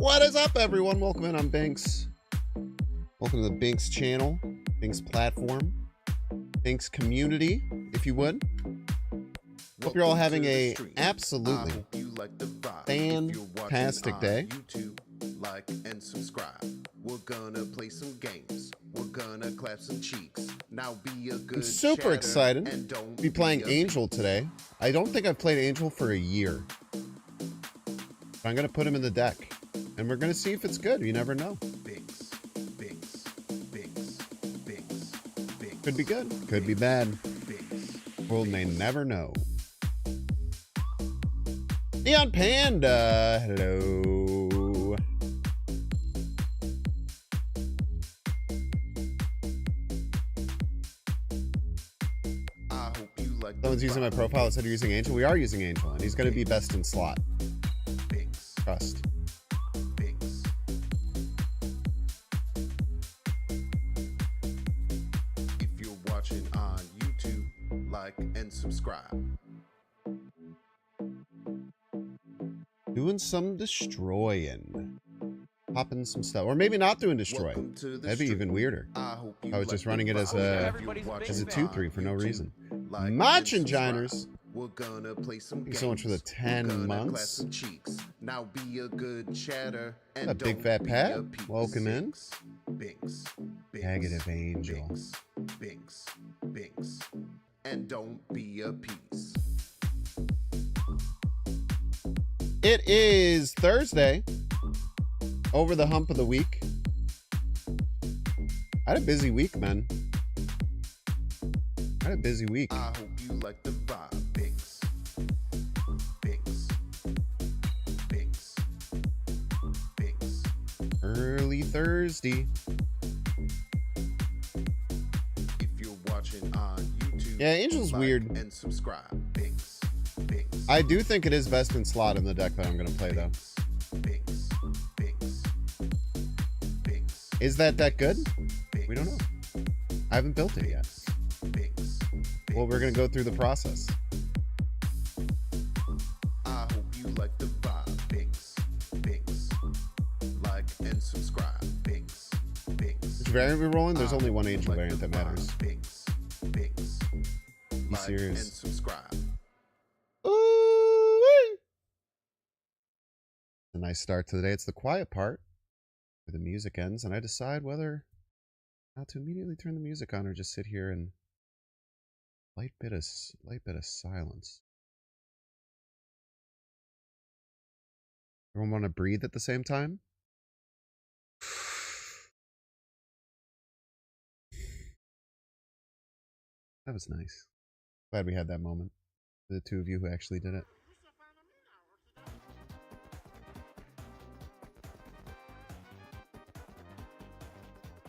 What is up, everyone? Welcome in. I'm Binks. Welcome to the Binks channel, Binks platform, Binks community, if you would. Hope you're all having a absolutely fantastic day. YouTube, like and subscribe. We're gonna play some games. We're gonna clap some cheeks. Now be a good I'm super excited to be playing Angel today. I don't think I've played Angel for a year. But I'm gonna put him in the deck, and we're gonna see if it's good. You never know. Binks, Binks, Binks, Binks, Binks. Could be good. Could be bad. Binks. World may never know. Neon Panda, hello. I hope you like. Someone's using my profile that said you're using Angel. We are using Angel, and he's going to be best in slot. Binks, Trust. Binks. If you're watching on YouTube, like and subscribe. Doing some destroying. Popping some stuff. Or maybe not doing destroy. Welcome to the That'd be even weirder. I hope you I was like just the running it as vibe. a If you're watching as a 2-3 for no on reason. YouTube, like and Machin subscribe. Jiners. We're gonna play some Thank you games. so much for the 10 We're gonna clap months. some cheeks. Now be a good chatter and That big don't fat be Pat. a piece. Welcome in. Binks, Binks, Negative Angel. Binks, Binks, Binks, and don't be a piece. It is Thursday. Over the hump of the week. I had a busy week, man. I had a busy week. I hope you like the vibe. Binks, Binks, Binks, Binks. Early Thursday. If you're watching on YouTube, Yeah, Angel's like weird. and subscribe. Binks, Binks. I do think it is best in slot in the deck that I'm going to play, though. Binks, Binks, Binks, Is that deck good? Binks, We don't know. I haven't built it yet. Binks, Well, we're going to go through the process. I hope you like the vibe. Binks, Binks, like and subscribe. Binks, Binks. Which variant we're rolling? There's I only one hope you Angel like variant the that matters. vibe. Binks, Binks, like serious? and subscribe. Ooh-wee. A nice start to the day. It's the quiet part where the music ends, and I decide whether not to immediately turn the music on or just sit here and light bit of silence. Everyone want to breathe at the same time? That was nice. Glad we had that moment. The two of you who actually did it.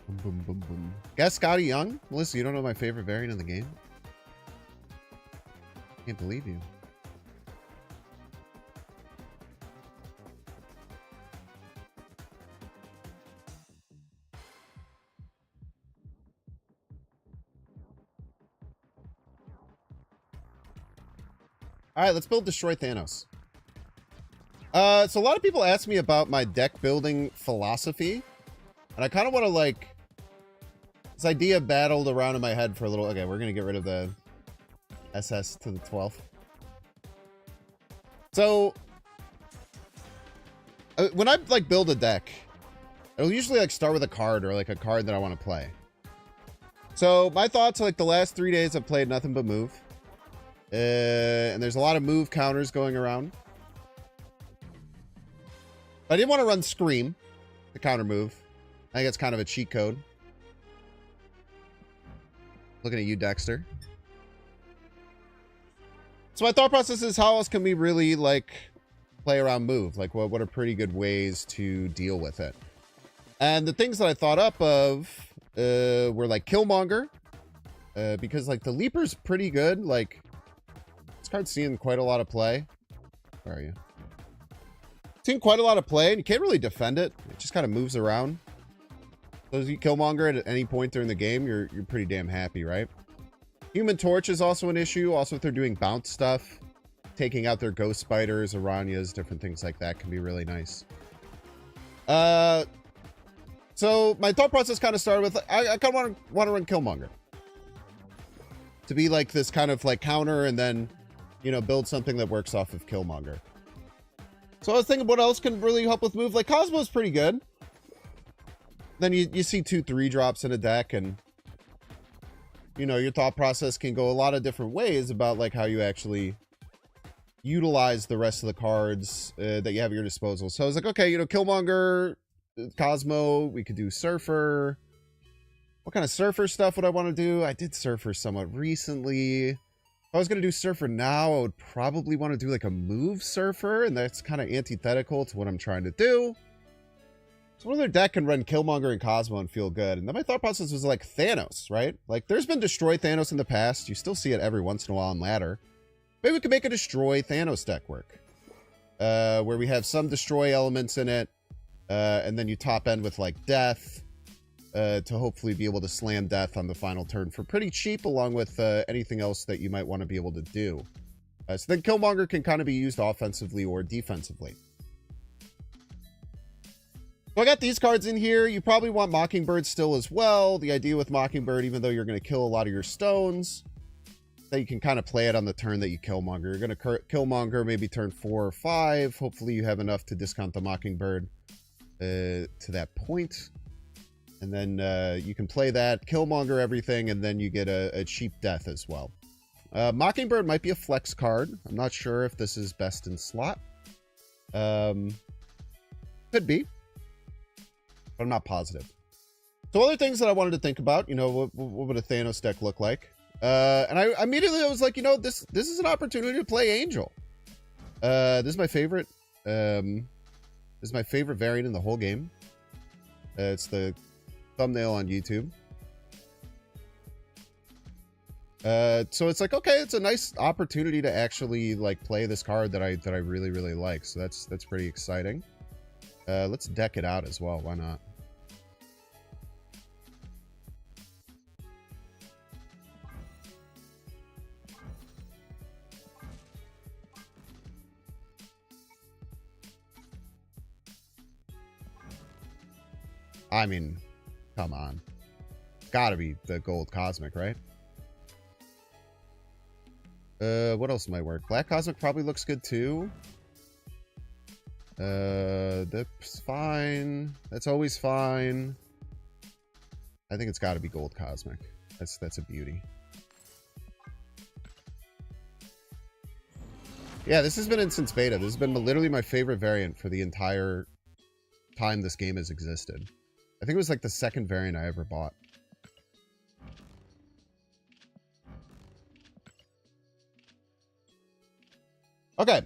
Boom, boom, boom, boom. Guess Scotty Young? Melissa, you don't know my favorite variant in the game? Can't believe you. All right, let's build Destroy Thanos. So a lot of people ask me about my deck building philosophy, and I kind of want to like this idea battled around in my head for a little. Okay, we're gonna get rid of the SS to the 12th. So when I like build a deck, I'll usually like start with a card or like a card that I want to play. So my thoughts are like the last 3 days I've played nothing but move. And there's a lot of move counters going around. I didn't want to run Scream, the counter move. I think it's kind of a cheat code. Looking at you, Dexter. So my thought process is, how else can we really like play around move? Like what are pretty good ways to deal with it? And the things that I thought up of were like Killmonger. Because like the Leaper's pretty good. Like this card's seeing quite a lot of play. Where are you? Seen quite a lot of play, and you can't really defend it. It just kind of moves around. So as you Killmonger at any point during the game, you're pretty damn happy, right? Human Torch is also an issue. Also, if they're doing bounce stuff, taking out their Ghost Spiders, Aranyas, different things like that can be really nice. So my thought process kind of started with, I kind of want to run Killmonger. To be like this kind of like counter and then, you know, build something that works off of Killmonger. So I was thinking what else can really help with move. Like Cosmo's pretty good. Then you see 2/3 drops in a deck and, you know, your thought process can go a lot of different ways about like how you actually utilize the rest of the cards that you have at your disposal. So I was like, okay, you know, Killmonger, Cosmo, we could do Surfer. What kind of Surfer stuff would I want to do? I did Surfer somewhat recently. If I was going to do Surfer now, I would probably want to do like a move Surfer, and that's kind of antithetical to what I'm trying to do. So one other deck can run Killmonger and Cosmo and feel good. And then my thought process was like Thanos, right? Like there's been Destroy Thanos in the past. You still see it every once in a while on ladder. Maybe we could make a Destroy Thanos deck work. Where we have some Destroy elements in it. And then you top end with like Death. To hopefully be able to slam Death on the final turn for pretty cheap, along with anything else that you might want to be able to do. So then Killmonger can kind of be used offensively or defensively. So I got these cards in here. You probably want Mockingbird still as well. The idea with Mockingbird, even though you're going to kill a lot of your stones, that you can kind of play it on the turn that you Killmonger. You're going to Killmonger maybe turn 4 or 5. Hopefully you have enough to discount the Mockingbird to that point. And then you can play that, Killmonger everything, and then you get a cheap Death as well. Mockingbird might be a flex card. I'm not sure if this is best in slot. Could be. But I'm not positive. So other things that I wanted to think about, you know, what would a Thanos deck look like? And I immediately was like, you know, this is an opportunity to play Angel. This is my favorite. This is my favorite variant in the whole game. It's the thumbnail on YouTube. So it's like, okay, it's a nice opportunity to actually like play this card that I really, really like. So that's pretty exciting. Let's deck it out as well. Why not? I mean, come on. Gotta be the gold cosmic, right? What else might work? Black cosmic probably looks good too. That's fine. That's always fine. I think it's got to be gold cosmic. That's a beauty. Yeah, this has been in since beta. This has been literally my favorite variant for the entire time this game has existed. I think it was like the second variant I ever bought. Okay.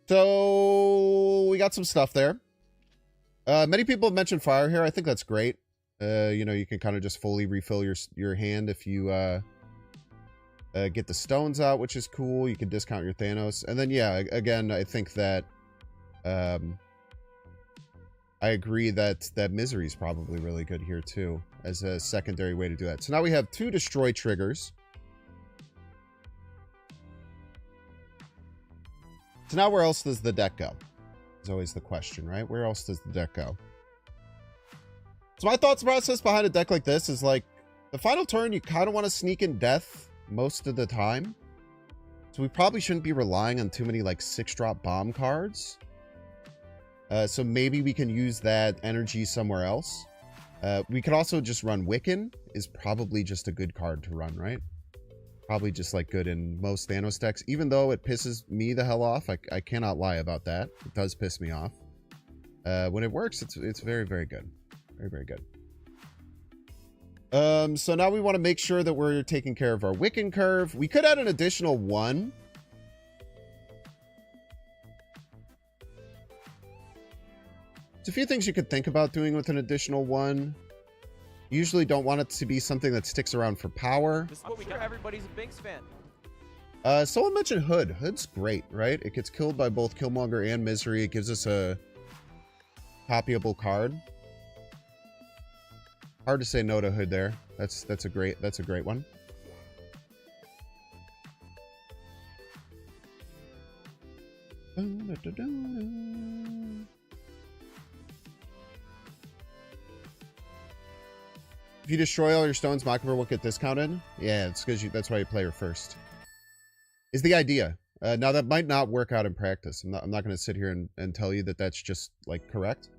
So we got some stuff there. Many people have mentioned fire here. I think that's great. You know, you can kind of just fully refill your hand if you get the stones out, which is cool. You can discount your Thanos. And then, yeah, again, I think that I agree that Misery is probably really good here, too, as a secondary way to do that. So now we have 2 destroy triggers. So now where else does the deck go? Is always the question, right? Where else does the deck go? So my thoughts process behind a deck like this is like, the final turn, you kind of want to sneak in Death most of the time. So we probably shouldn't be relying on too many like 6-drop bomb cards. So maybe we can use that energy somewhere else. We could also just run Wiccan, is probably just a good card to run, right? Probably just like good in most Thanos decks, even though it pisses me the hell off. I cannot lie about that. It does piss me off. When it works, it's very, very good. Very, very good. So now we want to make sure that we're taking care of our Wiccan curve. We could add an additional 1. There's a few things you could think about doing with an additional 1. Usually don't want it to be something that sticks around for power. This is what we do. Everybody's a Binks fan. Someone mentioned Hood. Hood's great, right? It gets killed by both Killmonger and Misery. It gives us a copyable card. Hard to say no to Hood there. That's a great one. If you destroy all your stones, Mockingbird won't get discounted. Yeah, it's because that's why you play her first. Is the idea. Now, that might not work out in practice. I'm not going to sit here and tell you that that's just, like, correct.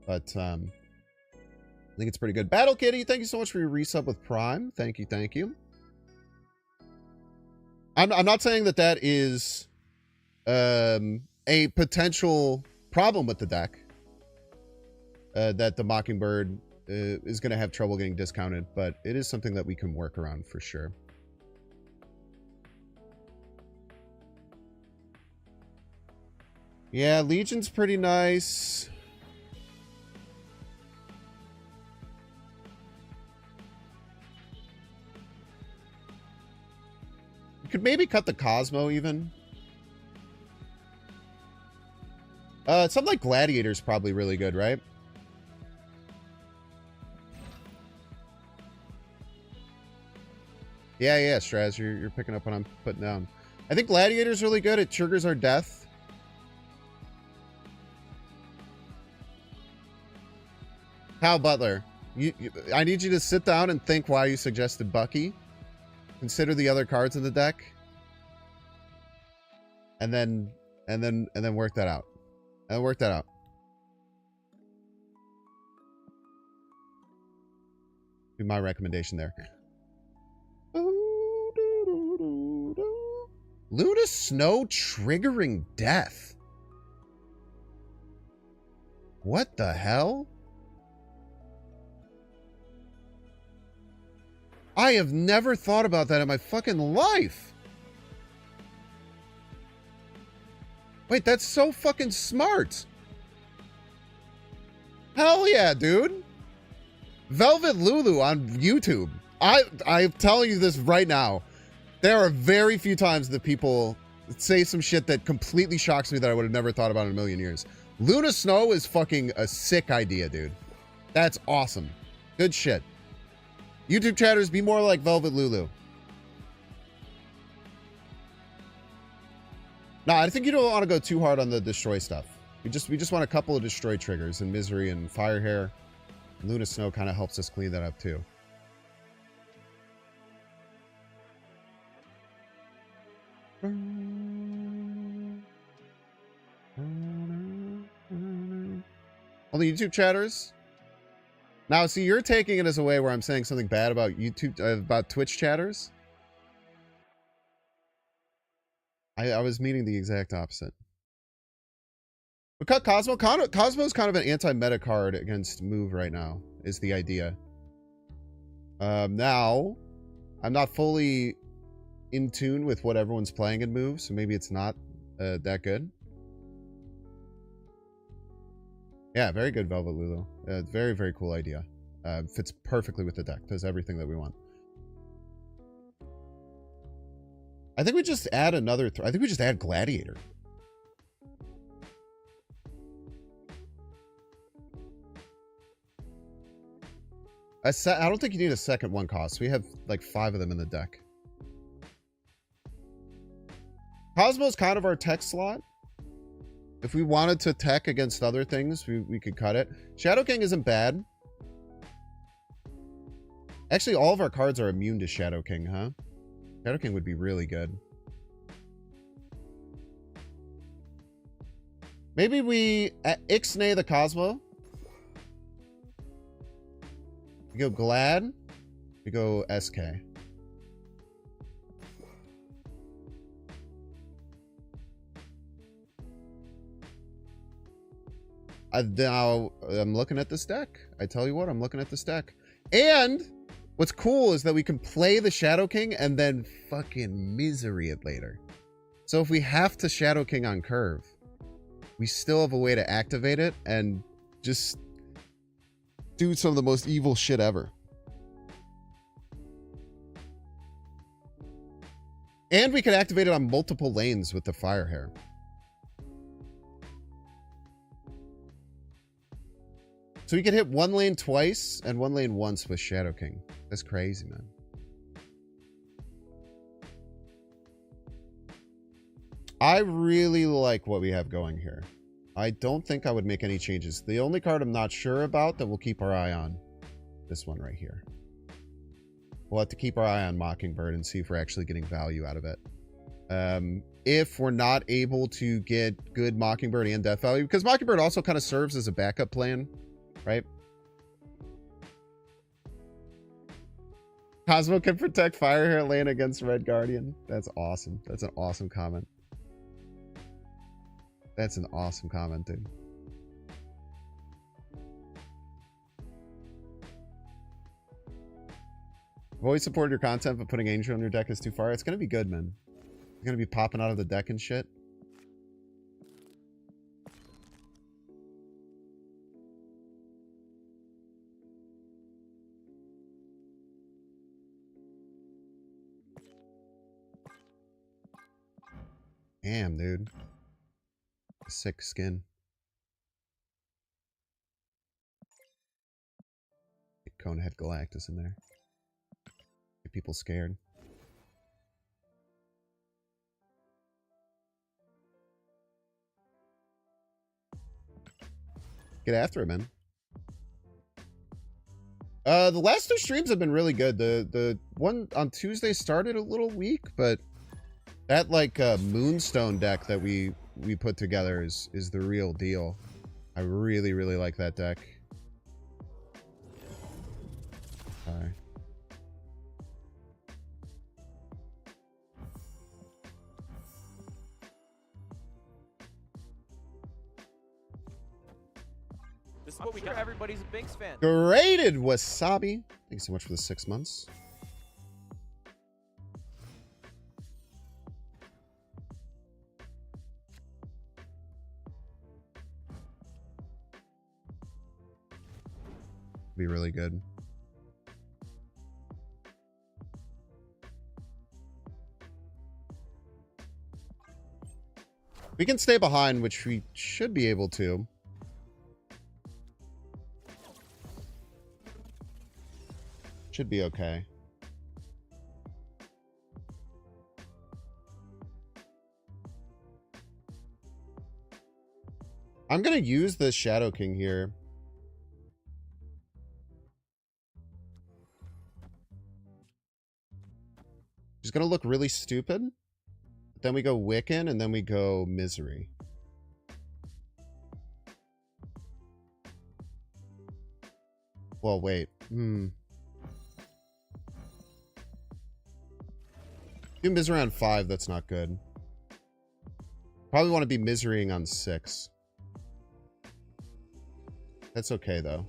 But, I think it's pretty good. Battle Kitty, thank you so much for your resub with Prime. Thank you, thank you. I'm not saying that that is a potential problem with the deck. That the Mockingbird is going to have trouble getting discounted, but it is something that we can work around for sure. Yeah, Legion's pretty nice. You could maybe cut the Cosmo even. Something like Gladiator's probably really good, right? Yeah, Straz, you're picking up what I'm putting down. I think Gladiator's really good. It triggers our death. Hal Butler, I need you to sit down and think why you suggested Bucky. Consider the other cards in the deck, and then work that out. And work that out. Be my recommendation there. Luna Snow triggering death. What the hell? I have never thought about that in my fucking life. Wait, that's so fucking smart. Hell yeah, dude. Velvet Lulu on YouTube. I'm telling you this right now. There are very few times that people say some shit that completely shocks me that I would have never thought about in a million years. Luna Snow is fucking a sick idea, dude. That's awesome. Good shit. YouTube chatters, be more like Velvet Lulu. No, I think you don't want to go too hard on the destroy stuff. We just want a couple of destroy triggers, and Misery and Firehair. Luna Snow kind of helps us clean that up too. All the YouTube chatters. Now, see, you're taking it as a way where I'm saying something bad about YouTube, about Twitch chatters. I was meaning the exact opposite. But cut Cosmo. Cosmo's kind of an anti-meta card against move right now, is the idea. Now, I'm not fully in tune with what everyone's playing in move, so maybe it's not that good. Yeah, very good, Velvet Lulu. Very, very cool idea. Fits perfectly with the deck. Does everything that we want. I think we just add another... I think we just add Gladiator. I don't think you need a second one cost. We have like 5 of them in the deck. Cosmo's kind of our tech slot. If we wanted to tech against other things, we could cut it. Shadow King isn't bad. Actually, all of our cards are immune to Shadow King, huh? Shadow King would be really good. Maybe we Ixnay the Cosmo. We go Glad. We go SK. Now, I'm looking at this deck. I tell you what, I'm looking at this deck. And what's cool is that we can play the Shadow King and then fucking Misery it later. So if we have to Shadow King on curve, we still have a way to activate it and just do some of the most evil shit ever. And we could activate it on multiple lanes with the Firehair. So we could hit one lane twice and one lane once with Shadow King. That's crazy, man. I really like what we have going here. I don't think I would make any changes. The only card I'm not sure about that we'll keep our eye on, this one right here. We'll have to keep our eye on Mockingbird and see if we're actually getting value out of it. If we're not able to get good Mockingbird and Death value, because Mockingbird also kind of serves as a backup plan, right? Cosmo can protect Fire Hair Lane against Red Guardian. That's awesome. That's an awesome comment. That's an awesome comment, dude. I've always supported your content, but putting Angel on your deck is too far. It's going to be good, man. It's going to be popping out of the deck and shit. Damn, dude. Sick skin. Get Conehead Galactus in there. Get people scared. Get after it, man. The last two streams have been really good. The one on Tuesday started a little weak, but that like Moonstone deck that we put together is the real deal. I really like that deck. Sorry. This is what we got. Everybody's a Binks fan. Graded Wasabi. Thanks so much for the 6 months. Be really good. We can stay behind, which we should be able to. Should be okay. I'm gonna use the Shadow King here. He's gonna look really stupid. Then we go Wiccan, and then we go Misery. Well, wait. Do Misery on 5, that's not good. Probably want to be Miserying on 6. That's okay, though.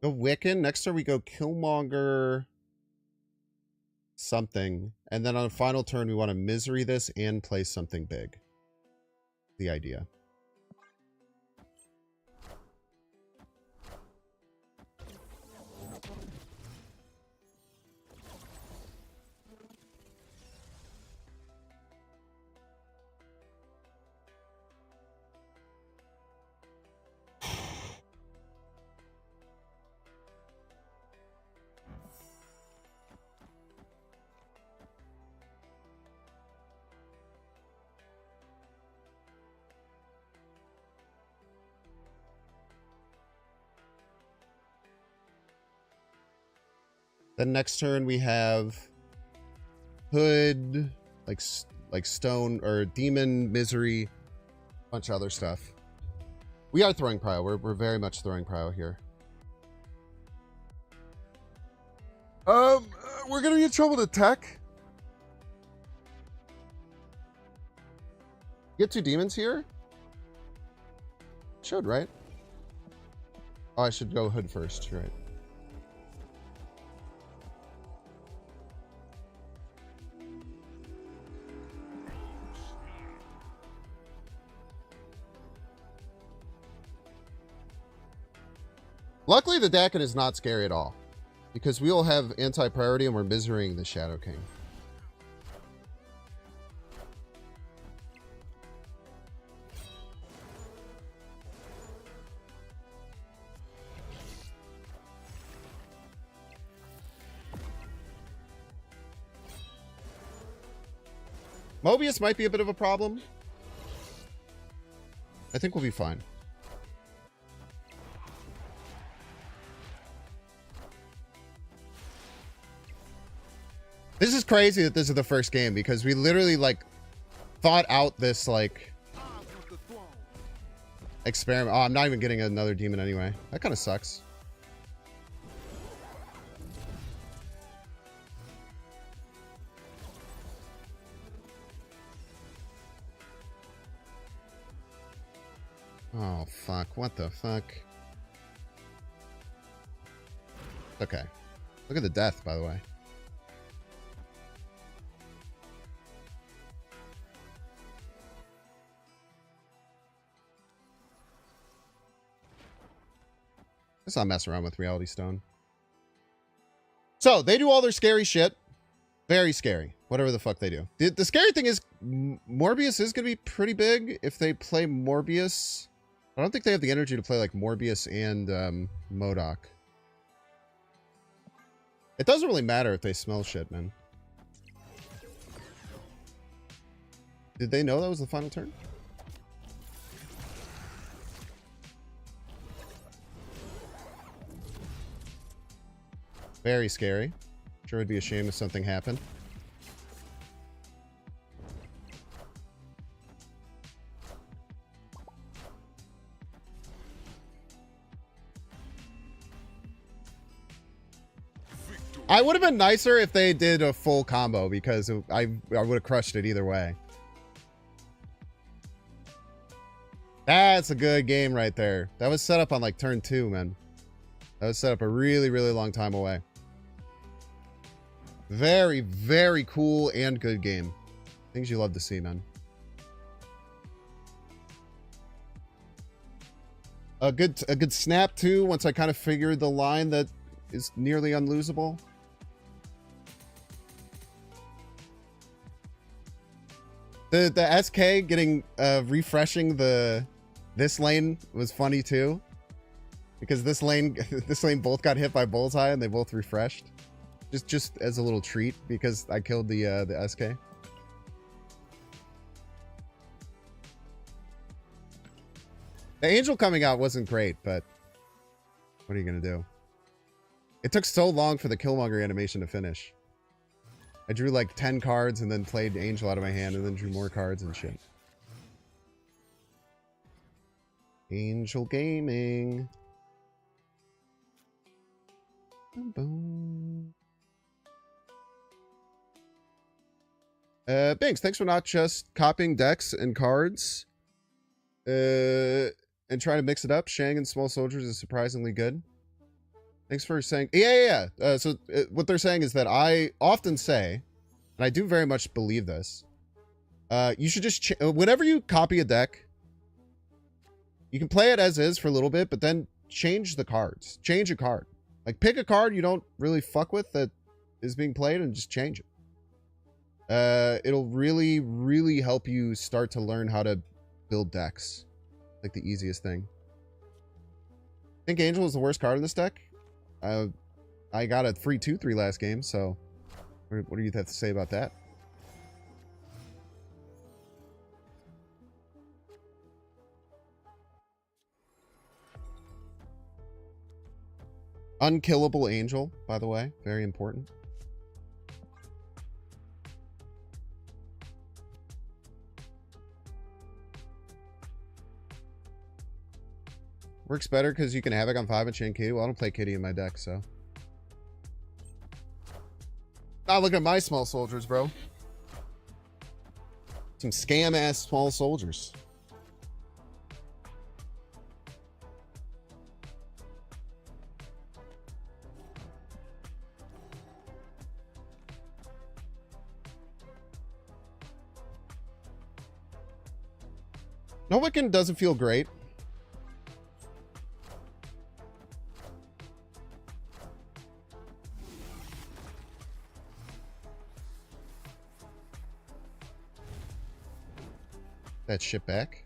Go Wiccan. Next turn we go Killmonger something. And then on the final turn we want to Misery this and play something big. The idea. Then next turn we have Hood, like Stone or Demon, Misery, bunch of other stuff. We are throwing prio. We're very much throwing prio here. We're gonna be in trouble with tech. Get 2 demons here? Should, right? Oh, I should go Hood first, right? Luckily, the Dakin is not scary at all, because we all have anti-priority and we're miserying the Shadow King. Mobius might be a bit of a problem. I think we'll be fine. This is crazy that this is the first game, because we literally, like, thought out this, like, experiment. Oh, I'm not even getting another demon anyway. That kind of sucks. Oh, fuck. What the fuck? Okay. Look at the death, by the way. Let's not mess around with Reality Stone. So, they do all their scary shit. Very scary. Whatever the fuck they do. The scary thing is, Morbius is going to be pretty big if they play Morbius. I don't think they have the energy to play like Morbius and MODOK. It doesn't really matter if they smell shit, man. Did they know that was the final turn? Very scary. Sure would be a shame if something happened. I would have been nicer if they did a full combo, because I would have crushed it either way. That's a good game right there. That was set up on like turn 2, man. That was set up a really, really long time away. Very, very cool and good game. Things you love to see, man. A good snap too, once I kind of figured the line that is nearly unlosable. The SK getting refreshing this lane was funny too, because this lane both got hit by bullseye and they both refreshed, just as a little treat, because I killed the SK. The Angel coming out wasn't great, but what are you gonna do? It took so long for the Killmonger animation to finish. I drew like 10 cards and then played Angel out of my hand and then drew more cards and shit. Angel Gaming. Boom. Binks, thanks for not just copying decks and cards and trying to mix it up. Shang and Small Soldiers is surprisingly good. Thanks for saying... Yeah. So what they're saying is that I often say, and I do very much believe this, you should just... whenever you copy a deck, you can play it as is for a little bit, but then change the cards. Change a card. Like, pick a card you don't really fuck with that is being played and just change it. It'll really, really help you start to learn how to build decks. Like, the easiest thing. I think Angel is the worst card in this deck. I got a free 2/3 last game, so what do you have to say about that? Unkillable Angel, by the way. Very important. Works better because you can Havoc on 5 and chain Kitty. Well, I don't play Kitty in my deck, so. Look at my Small Soldiers, bro. Some scam-ass Small Soldiers. No Wiccan doesn't feel great. That shit back.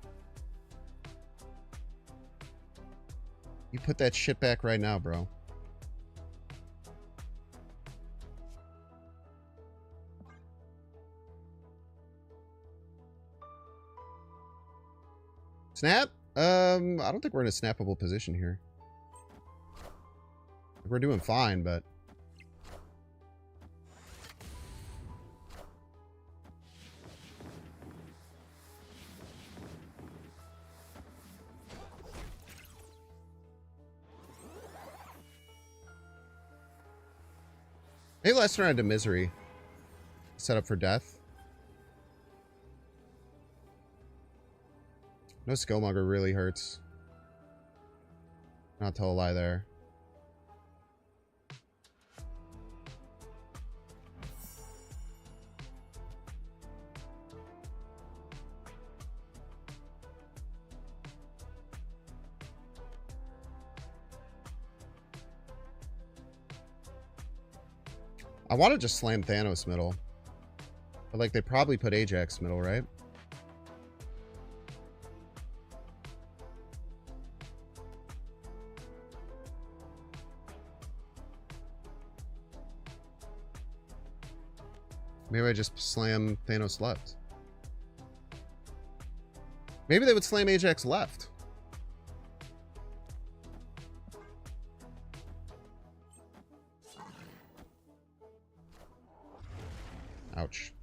You put that shit back right now, bro. Snap? I don't think we're in a snappable position here. We're doing fine, but... Maybe let's turn into misery. Set up for death. No skillmonger really hurts. Not tell a lie there. I want to just slam Thanos middle. But like they probably put Ajax middle, right? Maybe I just slam Thanos left. Maybe they would slam Ajax left. Ouch.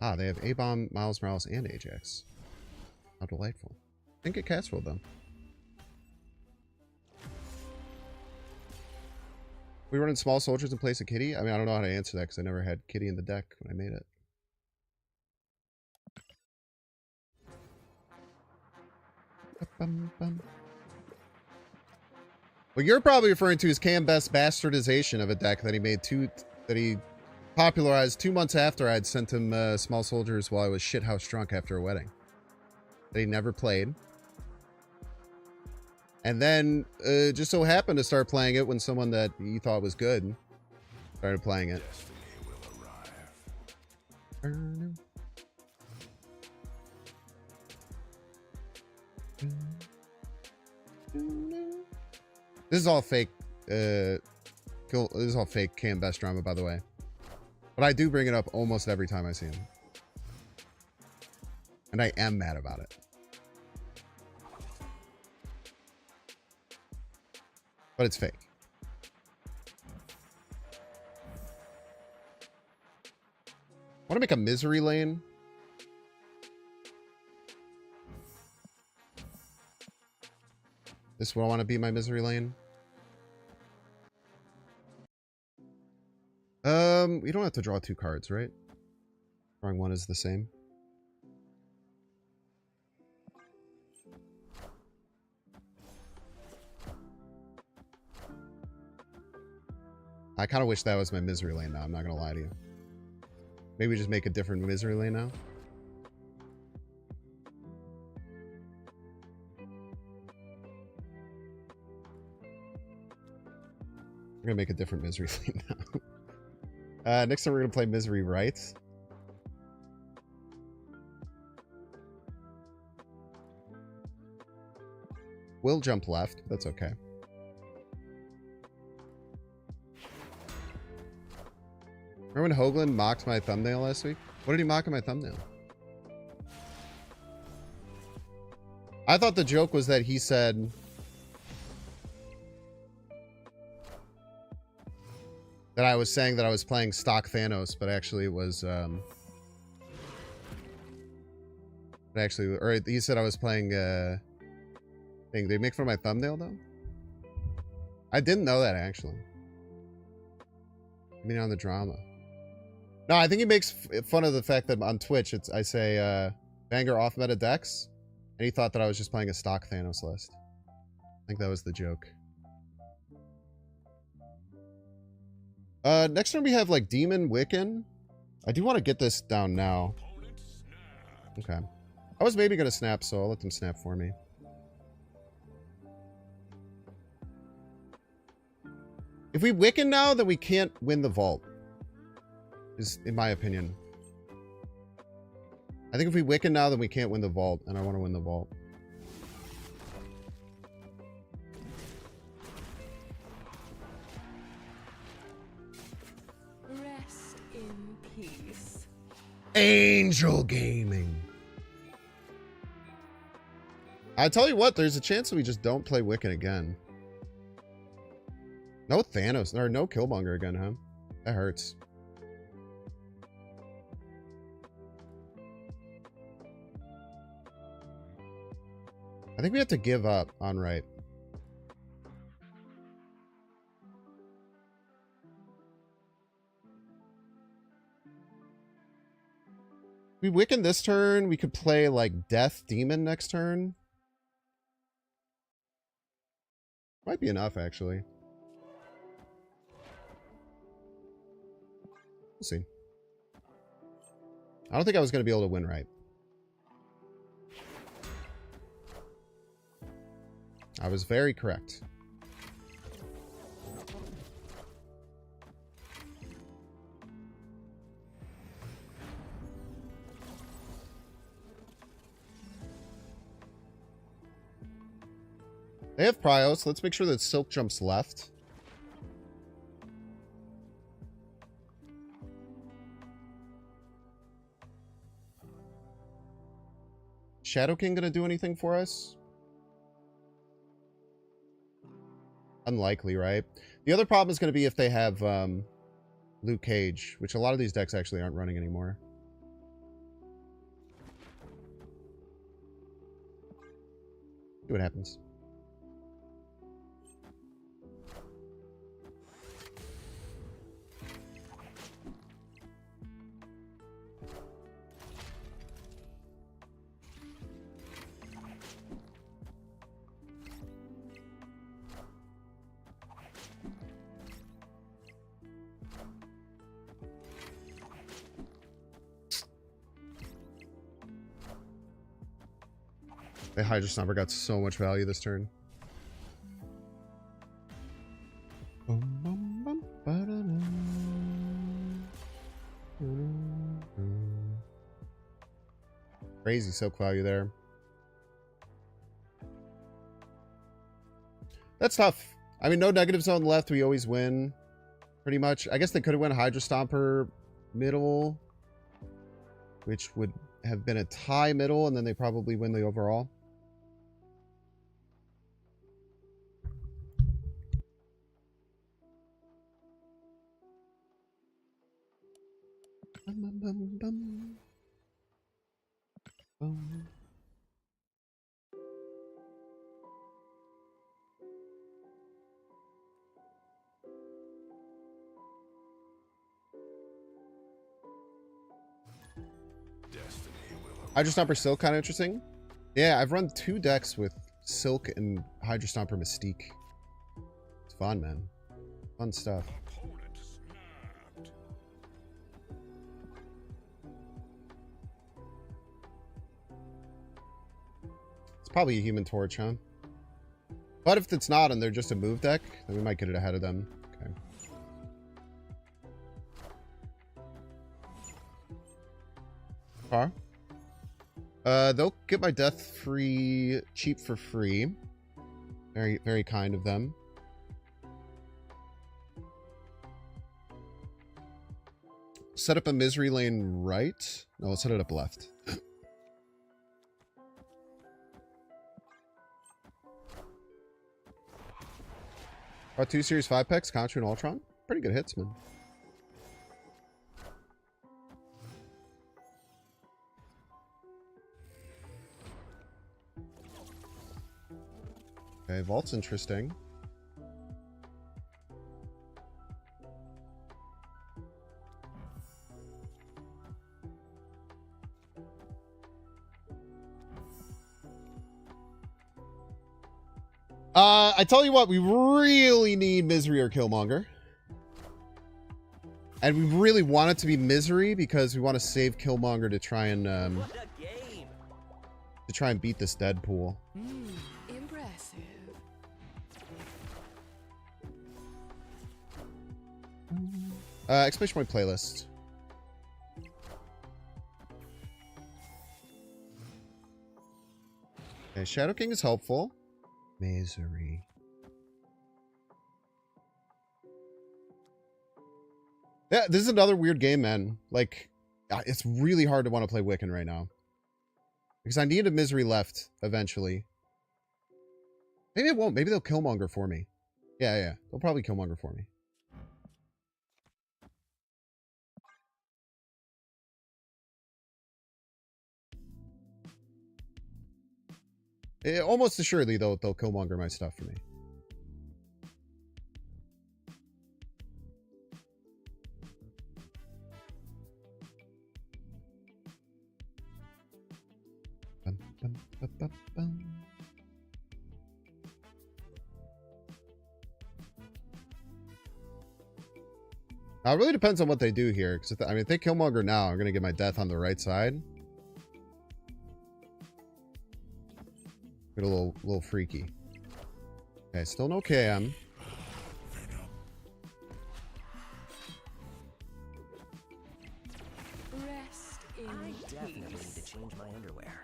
Ah, they have A-Bomb, Miles Morales, and Ajax. How delightful. I think it cast rolled them. We running small soldiers in place of Kitty? I mean, I don't know how to answer that because I never had Kitty in the deck when I made it. What you're probably referring to is Cam Best's bastardization of a deck that he made that he popularized 2 months after I'd sent him small soldiers while I was shithouse drunk after a wedding. That he never played. And then just so happened to start playing it when someone that he thought was good started playing it. This is all fake. This is all fake Cam Best drama, by the way. But I do bring it up almost every time I see him. And I am mad about it. But it's fake. Want to make a misery lane? This is what I want to be my misery lane. We don't have to draw 2 cards, right? Drawing 1 is the same. I kind of wish that was my misery lane now. I'm not going to lie to you. Maybe just make a different misery lane now. We're going to make a different misery lane now. Next time we're going to play misery right. We'll jump left. That's okay. Remember when Hoagland mocked my thumbnail last week? What did he mock in my thumbnail? I thought the joke was that he said... that I was saying that I was playing stock Thanos, but actually it was... or he said I was playing... thing. Did he make fun of my thumbnail, though? I didn't know that, actually. I mean, on the drama. No, I think he makes fun of the fact that on Twitch, I say, banger off meta decks, and he thought that I was just playing a stock Thanos list. I think that was the joke. Next turn we have, like, Demon, Wiccan. I do want to get this down now. Okay. I was maybe going to snap, so I'll let them snap for me. If we Wiccan now, then we can't win the vault. Is, in my opinion. I think if we Wiccan now, then we can't win the vault, and I want to win the vault. Rest in peace. Angel Gaming. I tell you what, there's a chance that we just don't play Wiccan again. No Thanos, or no Killmonger again, huh? That hurts. I think we have to give up on right. We Wiccan this turn, we could play like Death Demon next turn. Might be enough, actually. We'll see. I don't think I was going to be able to win right. I was very correct. They have Prio, so let's make sure that Silk jumps left. Shadow King gonna do anything for us? Unlikely, right? The other problem is gonna be if they have Luke Cage, which a lot of these decks actually aren't running anymore. See what happens. The Hydra Stomper got so much value this turn. Crazy soak value there. That's tough. I mean, no negative zone left. We always win. Pretty much. I guess they could have won Hydra Stomper middle, which would have been a tie middle, and then they probably win the overall. Hydra Stomper Silk, kind of interesting. Yeah, I've run 2 decks with Silk and Hydra Stomper Mystique. It's fun, man. Fun stuff. It's probably a Human Torch, huh? But if it's not and they're just a move deck, then we might get it ahead of them. Okay. Car? They'll get my death free cheap for free. Very, very kind of them. Set up a misery lane right. No, let's set it up left. Got 2 Series 5 packs, Contra and Ultron. Pretty good hits, man. Okay, Vault's interesting. I tell you what, we really need Misery or Killmonger. And we really want it to be Misery because we want to save Killmonger to try and beat this Deadpool. Impressive. Exclamation point playlist. Okay, Shadow King is helpful. Misery. Yeah, this is another weird game, man. Like, it's really hard to want to play Wiccan right now. Because I need a Misery left eventually. Maybe it won't. Maybe they'll Killmonger for me. Yeah. They'll probably Killmonger for me. Almost assuredly, they'll Killmonger my stuff for me. Bum, bum, bum, bum, bum. Now, it really depends on what they do here. Because I mean, if they Killmonger now, I'm going to get my death on the right side. Get a little freaky. Okay, still no KM. Rest in I definitely need peace. to change my underwear.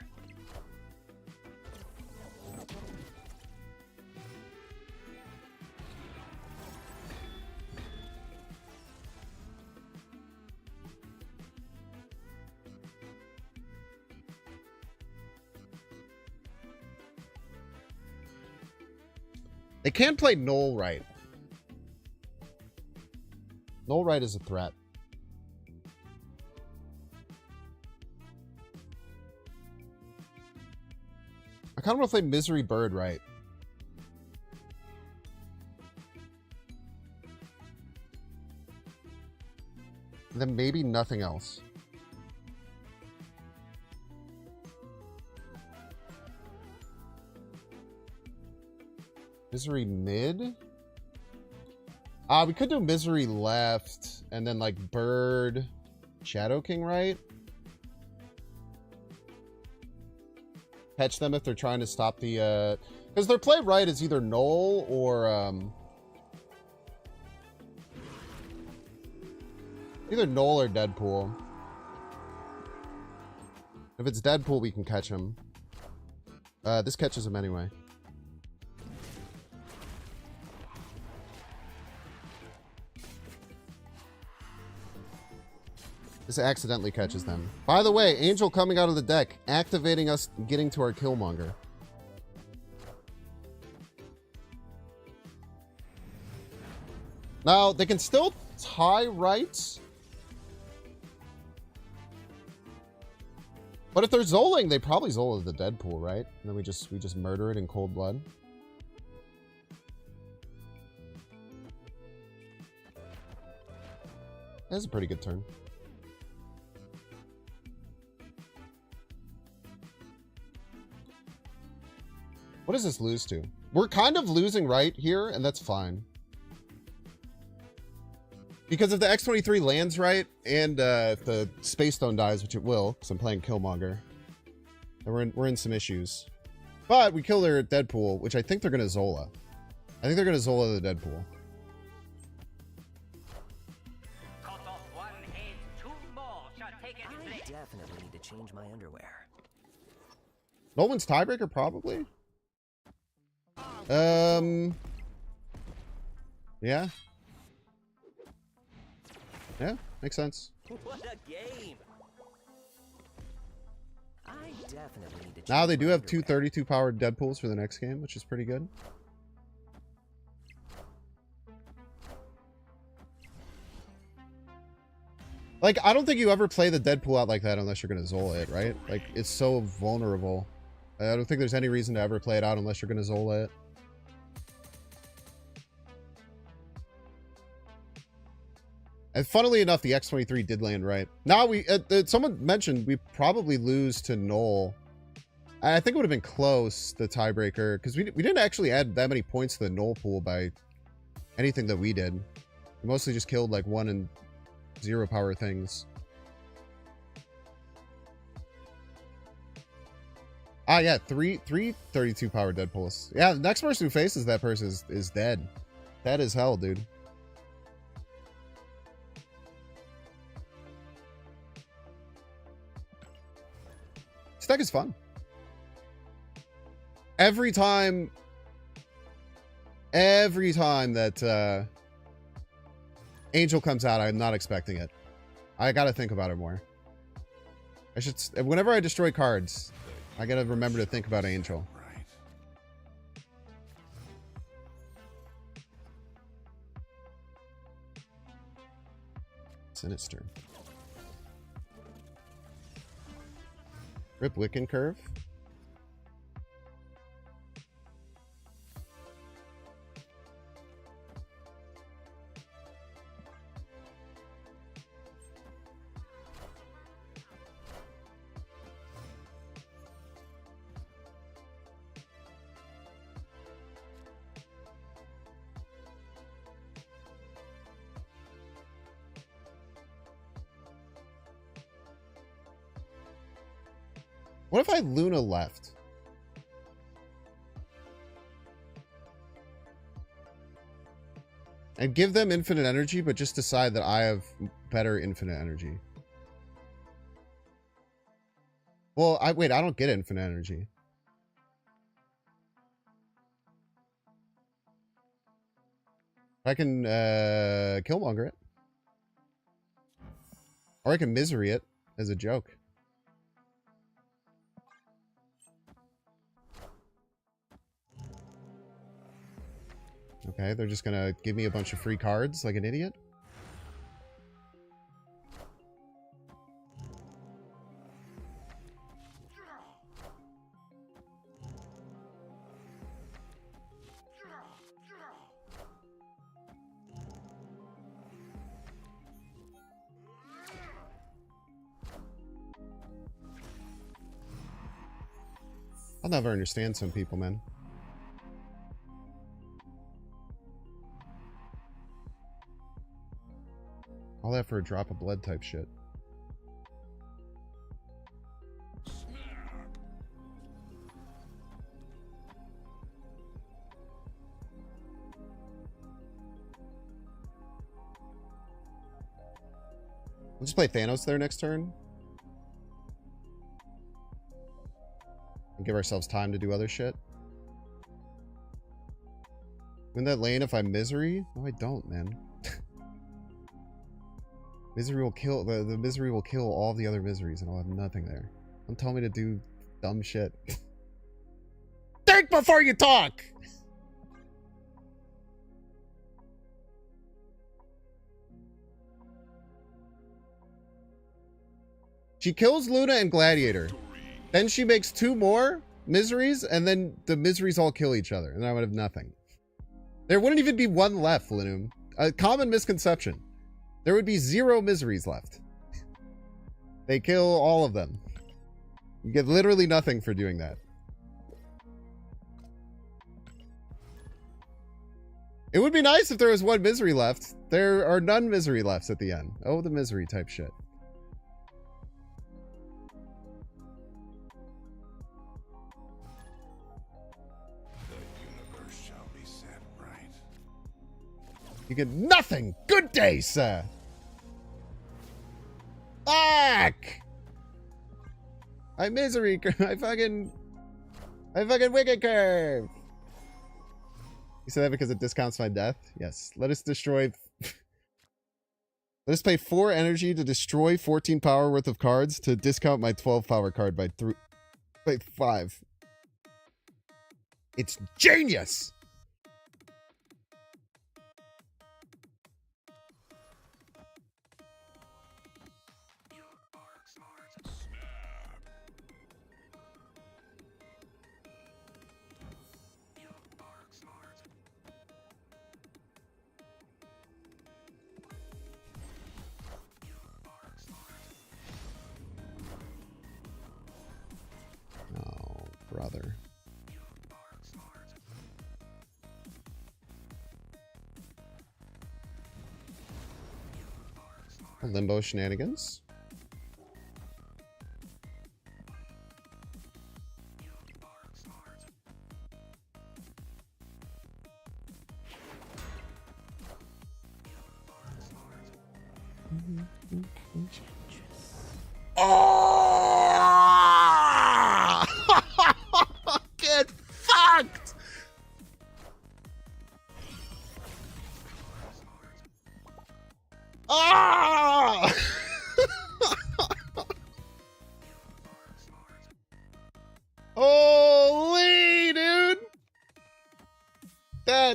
They can play Null right. Null right is a threat. I kind of want to play Misery Bird right. And then maybe nothing else. Misery mid? We could do Misery left, and then like Bird, Shadow King right? Catch them if they're trying to stop the, because their play right is either Null or, either Null or Deadpool. If it's Deadpool, we can catch him. This catches him anyway. This accidentally catches them. By the way, Angel coming out of the deck, activating us, getting to our Killmonger. Now, they can still tie right. But if they're Zoling, they probably Zola the Deadpool, right? And then we just murder it in cold blood. That's a pretty good turn. What does this lose to? We're kind of losing right here, and that's fine. Because if the X-23 lands right, and if the Space Stone dies, which it will, because I'm playing Killmonger, then we're in some issues. But we kill their Deadpool, which I think they're going to Zola. I think they're going to Zola the Deadpool. Cut off one head, two more shall take its I place. definitely need to change my underwear. Nolan's tiebreaker, probably. Yeah. Yeah, makes sense. What a game! I definitely need to Now they change do my have two underwear. 32 powered Deadpools for the next game, which is pretty good. Like, I don't think you ever play the Deadpool out like that unless you're going to Zola it, right? Like, it's so vulnerable. I don't think there's any reason to ever play it out unless you're going to Zola it. And funnily enough, the X-23 did land right. Now we, someone mentioned we probably lose to Null. I think it would have been close, the tiebreaker, because we didn't actually add that many points to the Null pool by anything that we did. We mostly just killed like 1 and 0 power things. Yeah, three 32 power Deadpools. Yeah, the next person who faces that person is dead. Dead as hell, dude. This deck is fun. every time that Angel comes out, I'm not expecting it. I gotta think about it more. I should, whenever I destroy cards, I gotta remember to think about Angel. Sinister. Rip Wiccan Curve. What if I Luna left? And give them infinite energy, but just decide that I have better infinite energy. Well, I don't get infinite energy. I can Killmonger it. Or I can Misery it as a joke. Okay, they're just gonna give me a bunch of free cards like an idiot. I'll never understand some people, man. All that for a drop of blood type shit. We'll just play Thanos there next turn. And give ourselves time to do other shit. Win that lane if I'm Misery? No, I don't, man. Misery will kill the Misery will kill all the other Miseries and I'll have nothing there. Don't tell me to do dumb shit. Think before you talk. She kills Luna and Gladiator. Then she makes 2 more Miseries and then the Miseries all kill each other and I would have nothing. There wouldn't even be 1 left, Linum. A common misconception. There would be 0 Miseries left. They kill all of them. You get literally nothing for doing that. It would be nice if there was 1 Misery left. There are none Misery left at the end. Oh, the Misery type shit. You get nothing. Good day, sir. Fuck. I Misery. I fucking Wicked Curve. You said that because it discounts my death? Yes. Let us destroy. Let us pay 4 energy to destroy 14 power worth of cards to discount my 12 power card by 5. It's genius. Brother. Limbo shenanigans. Oh! Get fucked!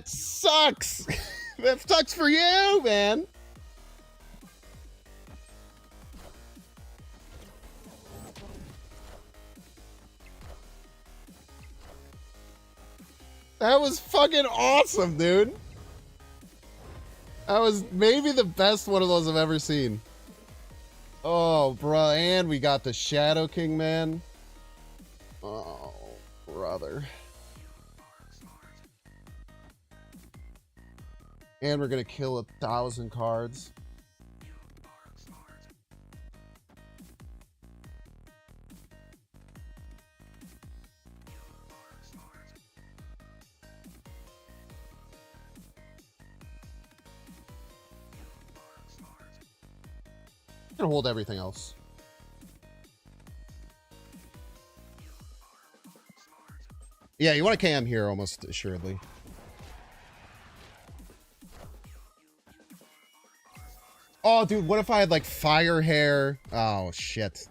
That sucks. That sucks for you, man. That was fucking awesome, dude. That was maybe the best one of those I've ever seen. Oh, bro, and we got the Shadow King, man. Oh, brother. And we're gonna kill 1,000 cards. I'm gonna hold everything else. Yeah, you want to KM here almost assuredly. Oh, dude, what if I had like fire hair? Oh, shit.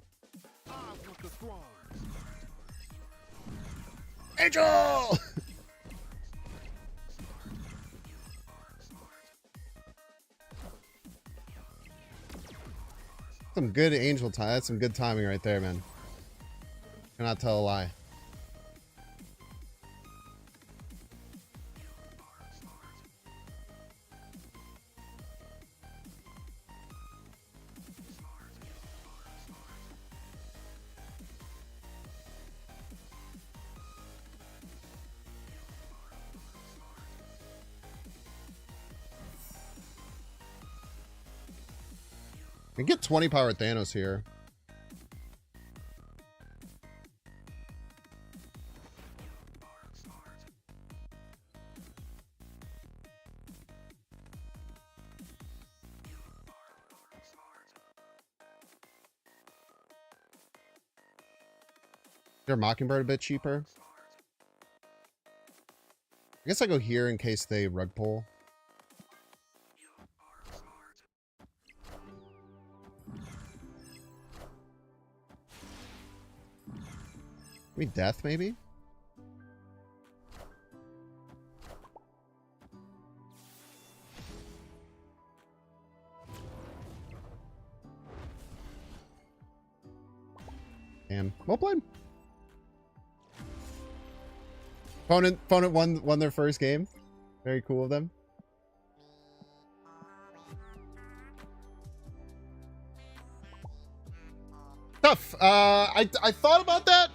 Angel! Some good angel time. That's some good timing right there, man. Cannot tell a lie. I can get 20 power Thanos here. Is there Mockingbird a bit cheaper? I guess I go here in case they rug pull. Maybe death, maybe? Damn. Well played. Opponent won their first game. Very cool of them. Tough. I thought about that.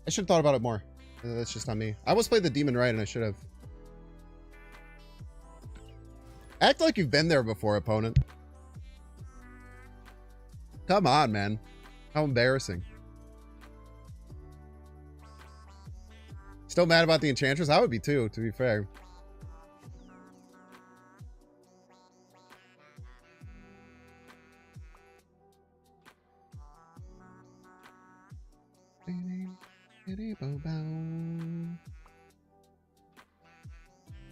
I should have thought about it more. That's just on me. I almost played the demon right, and I should have. Act like you've been there before, opponent. Come on, man. How embarrassing. Still mad about the Enchantress? I would be too, to be fair.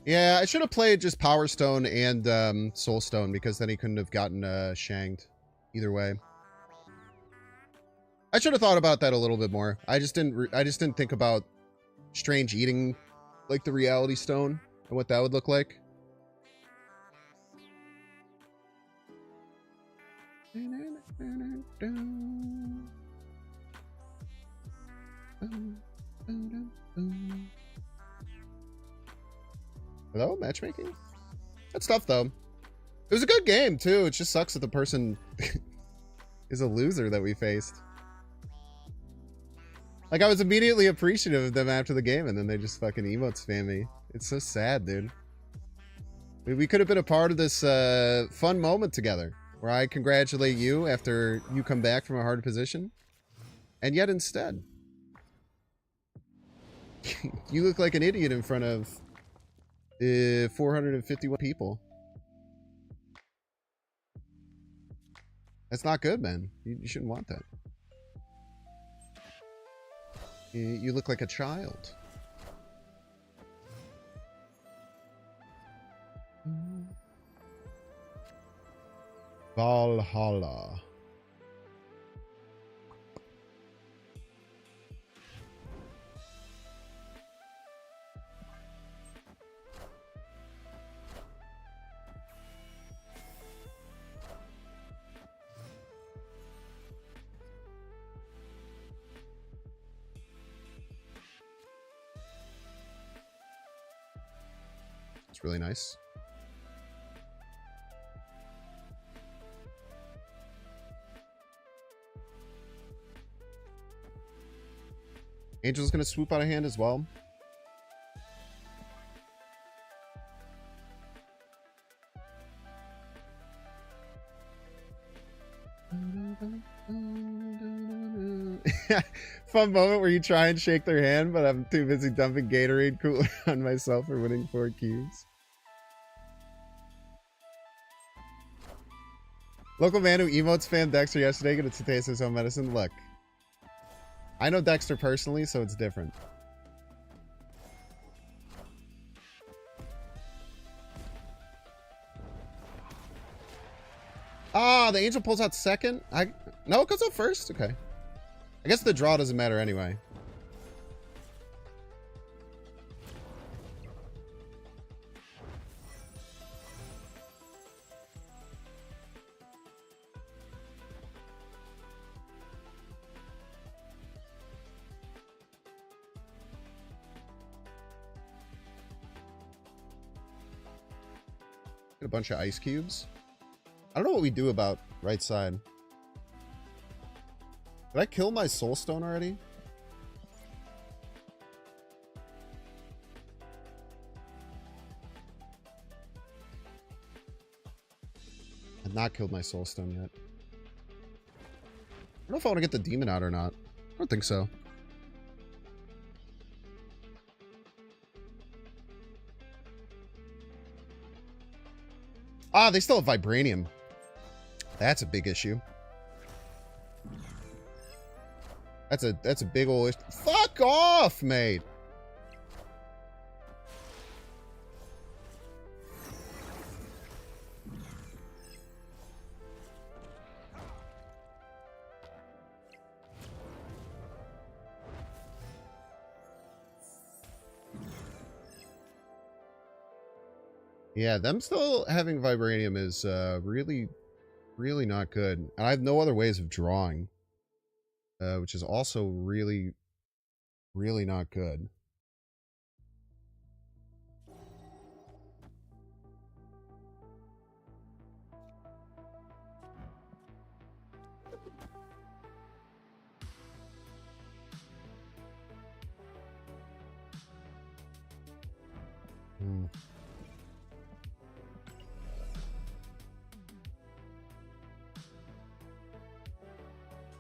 Yeah, I should have played just Power Stone and Soul Stone, because then he couldn't have gotten shanked either way. I should have thought about that a little bit more. I just didn't think about Strange eating like the Reality Stone and what that would look like. Hello, matchmaking? That's tough, though. It was a good game, too. It just sucks that the person is a loser that we faced. Like, I was immediately appreciative of them after the game, and then they just fucking emote spam me. It's so sad, dude. We could have been a part of this fun moment together, where I congratulate you after you come back from a hard position. And yet instead, you look like an idiot in front of 451 people. That's not good, man. You shouldn't want that. You look like a child. Valhalla. It's really nice. Angel's gonna swoop out a hand as well. Fun moment where you try and shake their hand, but I'm too busy dumping Gatorade cooler on myself for winning 4 cubes. Local man who emotes spammed Dexter yesterday gonna taste his own medicine. Look, I know Dexter personally, so it's different. Ah, the angel pulls out second. No, it goes out first. Okay. I guess the draw doesn't matter anyway. Get a bunch of ice cubes. I don't know what we do about right side. Did I kill my soul stone already? I've not killed my soul stone yet. I don't know if I want to get the demon out or not. I don't think so. Ah, they still have vibranium. That's a big issue. That's a big old issue. Fuck off, mate. Yeah, them still having vibranium is really, really not good. And I have no other ways of drawing, which is also really, really not good.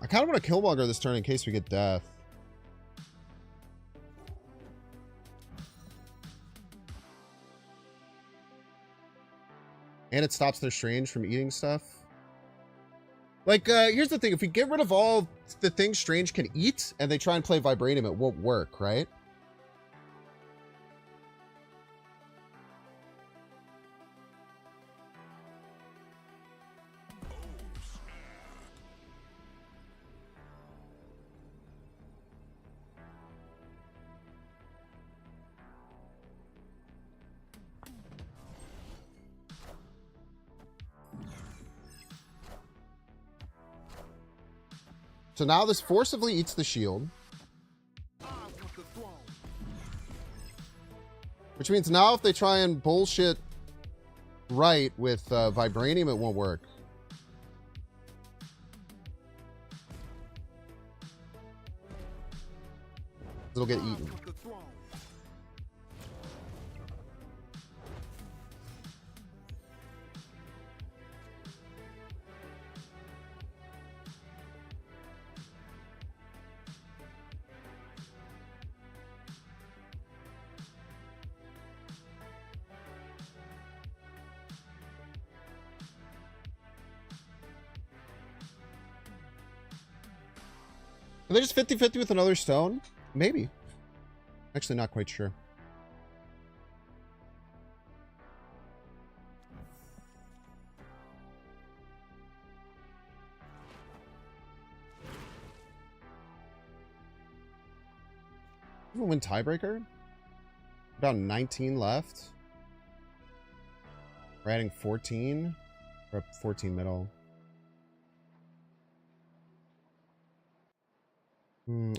I kind of want to Killmonger this turn in case we get death. And it stops their strange from eating stuff. Like, here's the thing. If we get rid of all the things strange can eat and they try and play vibranium, it won't work, right? So now this forcibly eats the shield. Which means now if they try and bullshit right with vibranium, it won't work. It'll get eaten. Are they just 50-50 with another stone? Maybe. Actually, not quite sure. We'll win tiebreaker. About 19 left. We're adding 14. We're up 14 middle.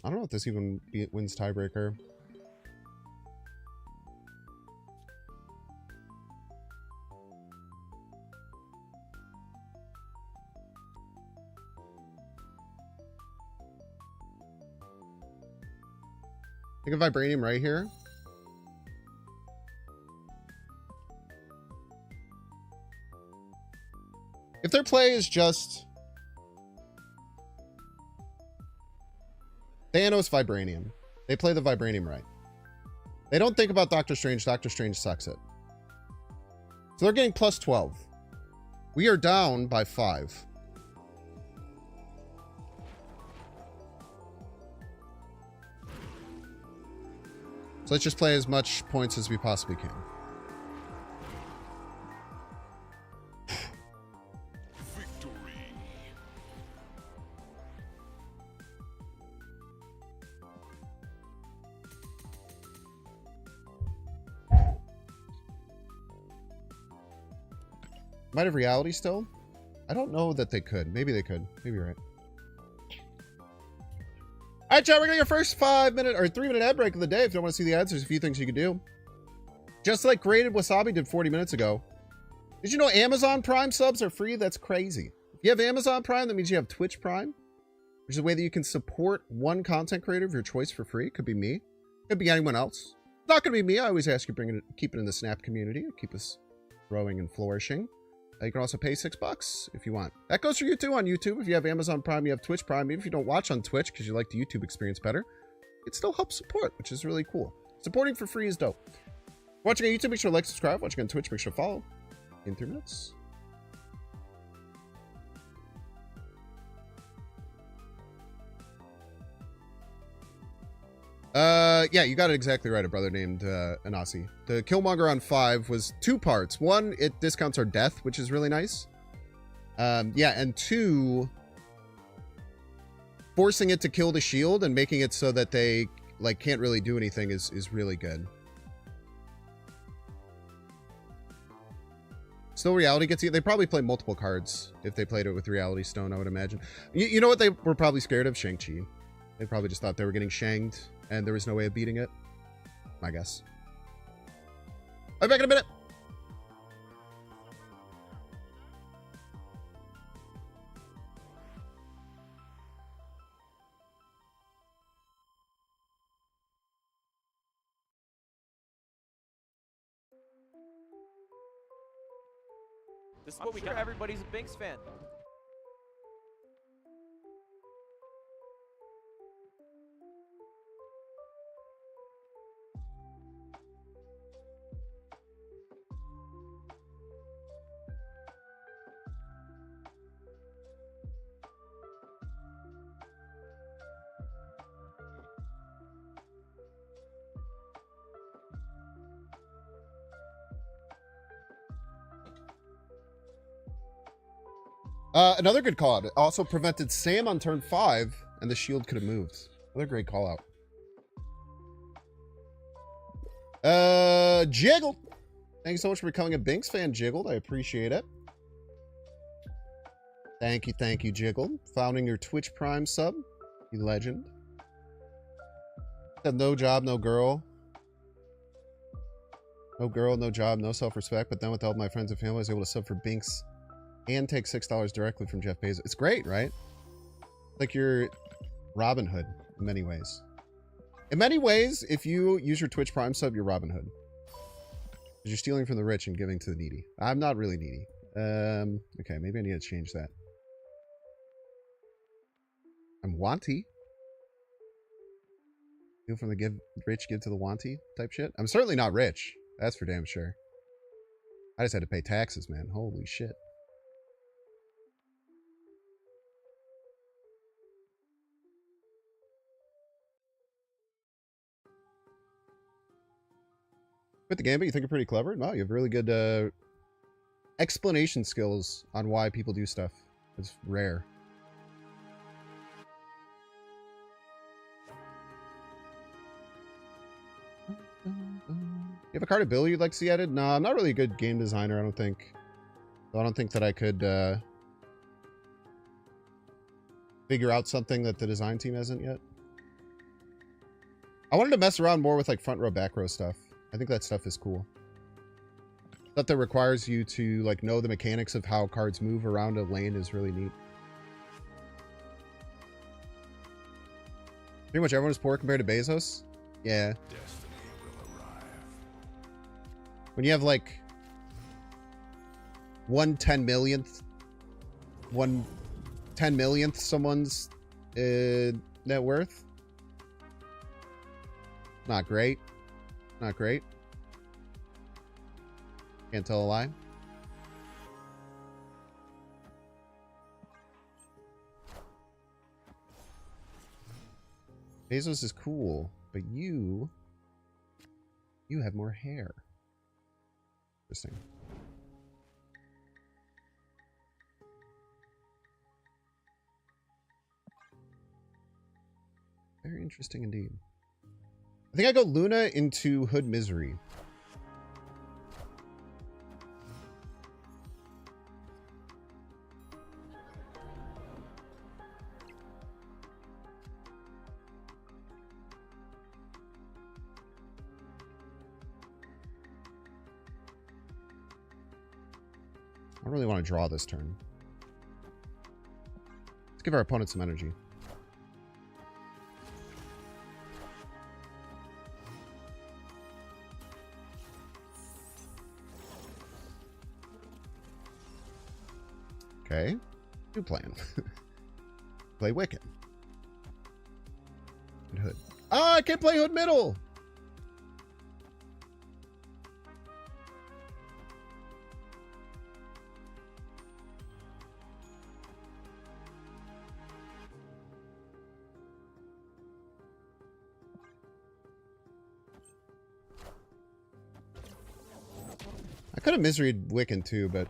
I don't know if this even wins tiebreaker. Think of Vibranium right here. If their play is just Thanos Vibranium, they play the Vibranium right. They don't think about Doctor Strange. Doctor Strange sucks it. So they're getting plus 12. We are down by 5. So let's just play as much points as we possibly can. Might have reality still? I don't know that they could. Maybe they could. Maybe you're right. All right, chat, we're going to get first 5-minute or 3-minute ad break of the day. If you don't want to see the ads, there's a few things you can do. Just like Graded Wasabi did 40 minutes ago. Did you know Amazon Prime subs are free? That's crazy. If you have Amazon Prime, that means you have Twitch Prime, which is a way that you can support one content creator of your choice for free. Could be me. Could be anyone else. It's not going to be me. I always ask you keep it in the Snap community. Keep us growing and flourishing. You can also pay $6 if you want. That goes for you too on YouTube. If you have Amazon Prime, you have Twitch Prime. Even if you don't watch on Twitch because you like the YouTube experience better, it still helps support, which is really cool. Supporting for free is dope. Watching on YouTube, make sure to like, subscribe. Watching on Twitch, make sure to follow. In 3 minutes. Yeah, you got it exactly right. A brother named Anasi. The Killmonger on 5 was 2 parts. 1, it discounts our death, which is really nice. Yeah, and 2, forcing it to kill the shield and making it so that they like can't really do anything is really good. Still, reality gets you. They probably play multiple cards if they played it with Reality Stone, I would imagine. You know what they were probably scared of? Shang-Chi. They probably just thought they were getting shanged and there was no way of beating it. My guess. I'll be back in a minute. This is what we got. Everybody's a Binks fan. Another good call out. It also prevented Sam on turn 5, and the shield could have moved. Another great call out. Jiggled. Thank you so much for becoming a Binks fan, Jiggled. I appreciate it. Thank you, Jiggled. Founding your Twitch Prime sub. You legend. Said no job, no girl. No girl, no job, no self-respect. But then with the help of my friends and family, I was able to sub for Binks and take $6 directly from Jeff Bezos. It's great, right? Like you're Robin Hood in many ways. In many ways, if you use your Twitch Prime sub, you're Robin Hood. Because you're stealing from the rich and giving to the needy. I'm not really needy. Okay, maybe I need to change that. I'm wanty. Steal from the rich, give to the wanty type shit. I'm certainly not rich. That's for damn sure. I just had to pay taxes, man. Holy shit. Quit the game, but you think you're pretty clever? No, you have really good explanation skills on why people do stuff. It's rare. You have a card ability you'd like to see added? No, I'm not really a good game designer, I don't think. So I don't think that I could figure out something that the design team hasn't yet. I wanted to mess around more with like front row, back row stuff. I think that stuff is cool. Stuff that requires you to like know the mechanics of how cards move around a lane is really neat. Pretty much everyone is poor compared to Bezos. Yeah. When you have like 1/10 millionth, 1/10 millionth someone's net worth. Not great. Not great. Can't tell a lie. Bezos is cool, but you have more hair. Interesting. Very interesting indeed. I think I go Luna into Hood Misery. I don't really want to draw this turn. Let's give our opponent some energy. Okay. New plan. Play Wiccan. And Hood. Ah, I can't play Hood middle! I could have misread Wiccan too, but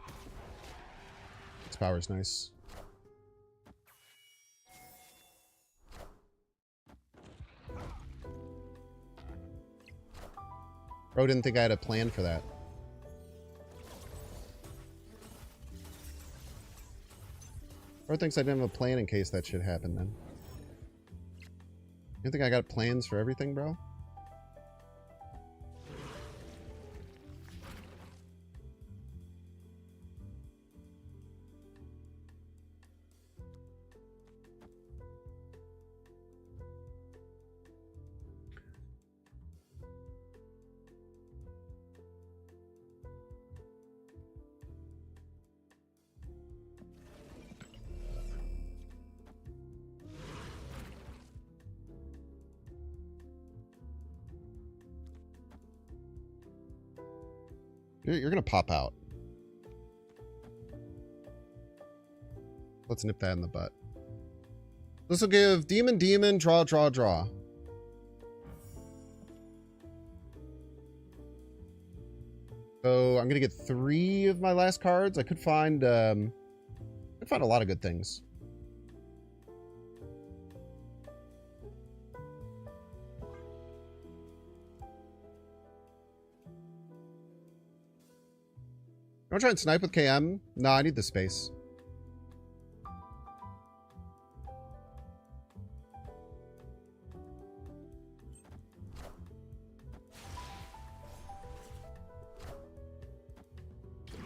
its power's nice. Bro didn't think I had a plan for that. Bro thinks I didn't have a plan in case that shit happened then. You think I got plans for everything, bro? You're gonna pop out. Let's nip that in the butt. This will give demon, demon, draw, draw, draw. So I'm gonna get 3 of my last cards. I could find a lot of good things. You wanna try and snipe with KM? No, I need the space.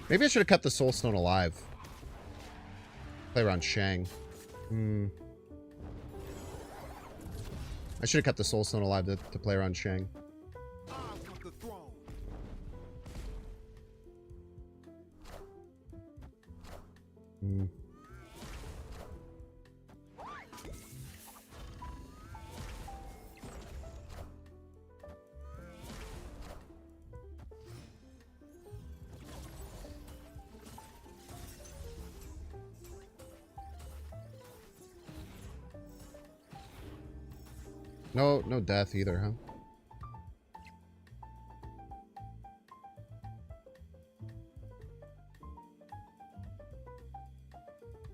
Maybe I should have kept the Soul Stone alive. Play around Shang. I should have kept the Soul Stone alive to play around Shang. No death either, huh?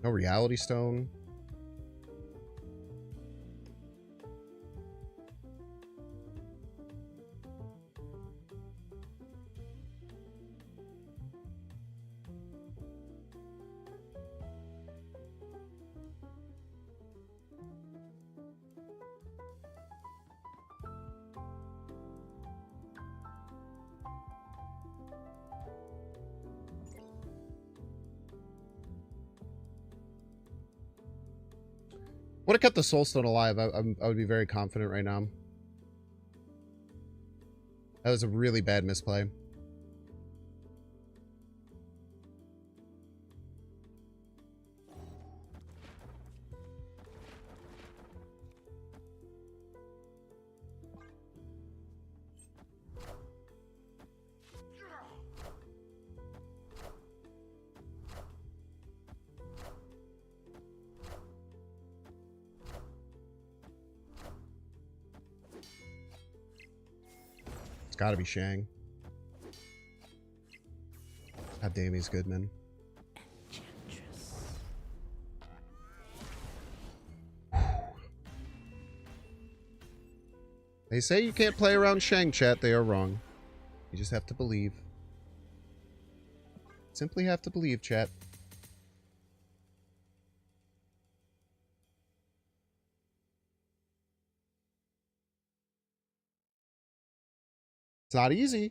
No Reality Stone. Would have kept the Soul Stone alive. I would be very confident right now. That was a really bad misplay. It's gotta be Shang. God damn, he's good, man. They say you can't play around Shang, chat. They are wrong. You just have to believe. Simply have to believe, chat. It's not easy.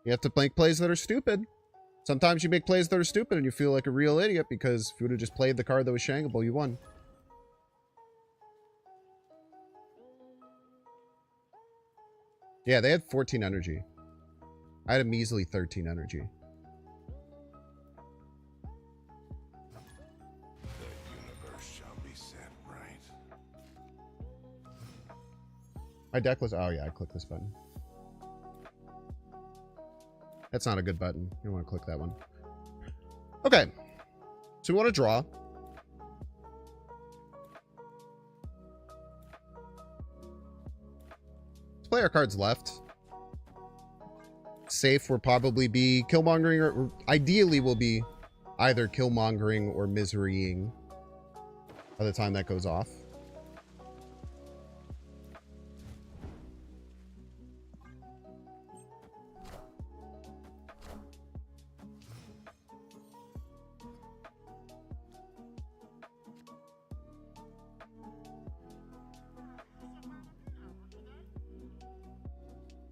You have to make plays that are stupid. Sometimes you make plays that are stupid and you feel like a real idiot because if you would have just played the card that was Shangable, you won. Yeah, they had 14 energy. I had a measly 13 energy. The universe shall be set right. My deck was... Oh, yeah, I clicked this button. That's not a good button. You don't want to click that one. Okay. So we want to draw. Let's play our cards left. Safe will probably be Killmongering, or ideally will be either Killmongering or Miserying by the time that goes off.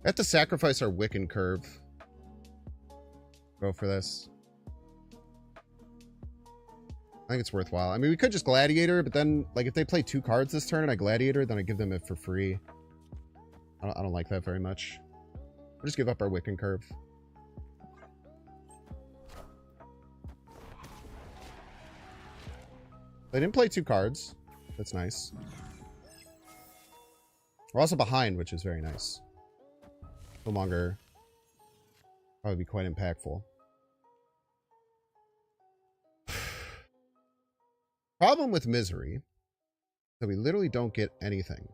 I have to sacrifice our Wiccan Curve. Go for this. I think it's worthwhile. I mean, we could just Gladiator, but then, like, if they play 2 cards this turn and I Gladiator, then I give them it for free. I don't like that very much. We'll just give up our Wiccan Curve. They didn't play 2 cards. That's nice. We're also behind, which is very nice. No longer probably be quite impactful. Problem with Misery is that we literally don't get anything.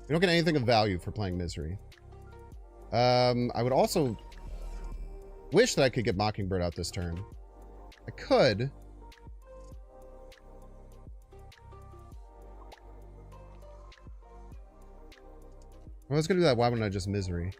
We don't get anything of value for playing Misery. I would also wish that I could get Mockingbird out this turn. I could. If I was going to do that, why wouldn't I just Misery?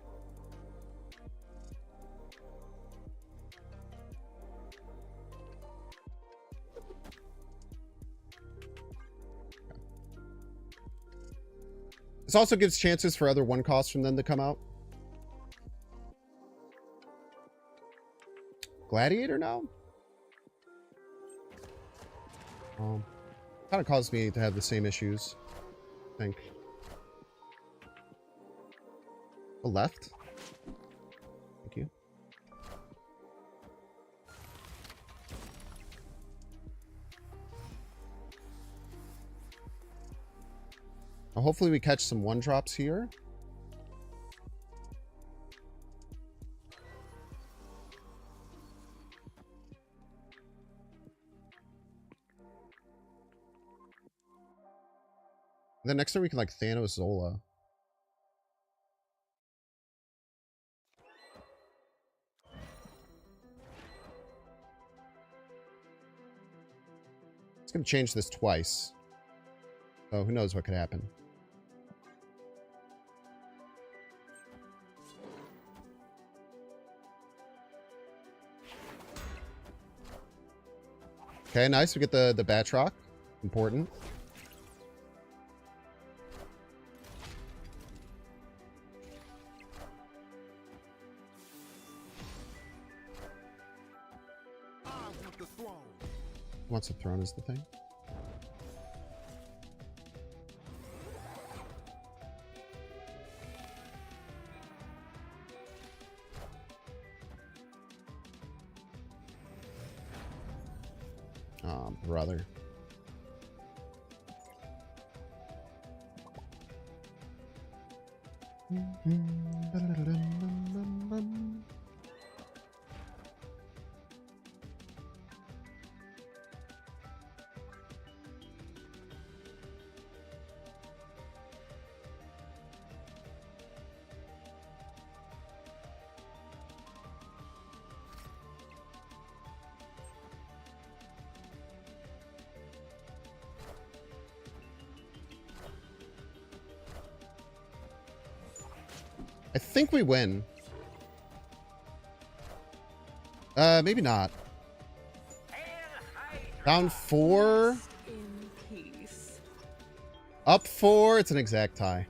This also gives chances for other 1-costs from them to come out. Gladiator now? Kind of caused me to have the same issues, I think. The left? Thank you. Now hopefully we catch some 1-drops here. Then next turn we can like Thanos Zola. It's gonna change this twice. So who knows what could happen. Okay, nice. We get the Batroc. Important. Wants the throne is the thing. Oh, brother. I think we win. Maybe not. Down 4. Rest in peace. Up 4. It's an exact tie.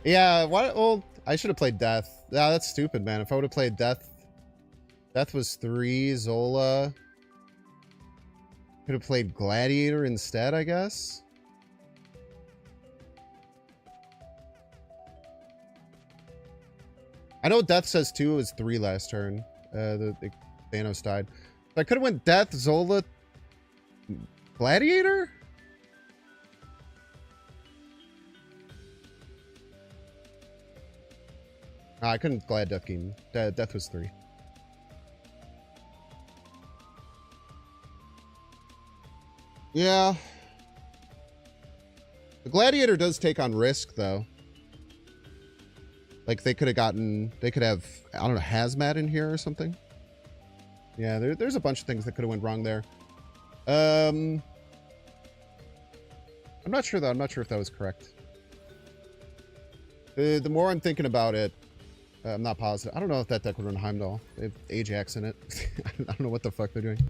Yeah, what? Well, I should have played Death. Yeah, that's stupid, man. If I would have played Death. Death was 3. Zola. Could have played Gladiator instead, I guess. I know Death says 2. It was 3 last turn. The Thanos died. So I could have went Death, Zola, Gladiator? Nah, I couldn't Glad Death game. Death was 3. Yeah. The Gladiator does take on risk, though. Like, they could have gotten... They could have, I don't know, Hazmat in here or something. Yeah, there's a bunch of things that could have went wrong there. I'm not sure, though. I'm not sure if that was correct. The more I'm thinking about it, I'm not positive. I don't know if that deck would run Heimdall. They have Ajax in it. I don't know what the fuck they're doing.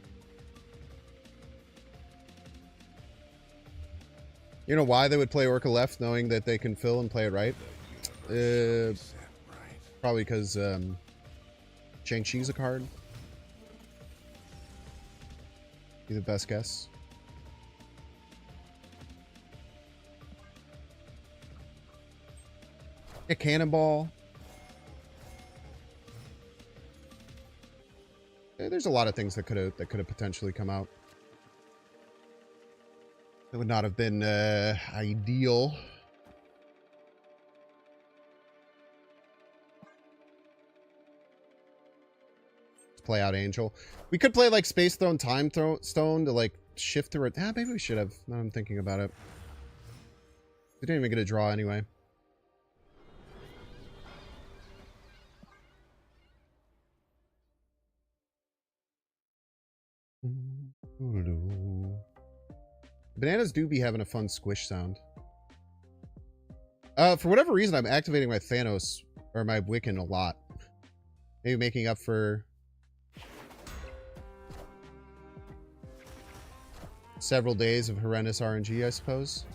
You know why they would play Orca left, knowing that they can fill and play it right? Probably because Shang-Chi's a card. Be the best guess. A Cannonball. There's a lot of things that could have potentially come out. It would not have been ideal. Let's play out Angel. We could play like Space Throne, Time Stone to like shift through it. Maybe we should have. Now I'm thinking about it. We didn't even get a draw anyway. Bananas do be having a fun squish sound. For whatever reason, I'm activating my Thanos, or my Wiccan a lot. Maybe making up for several days of horrendous RNG, I suppose.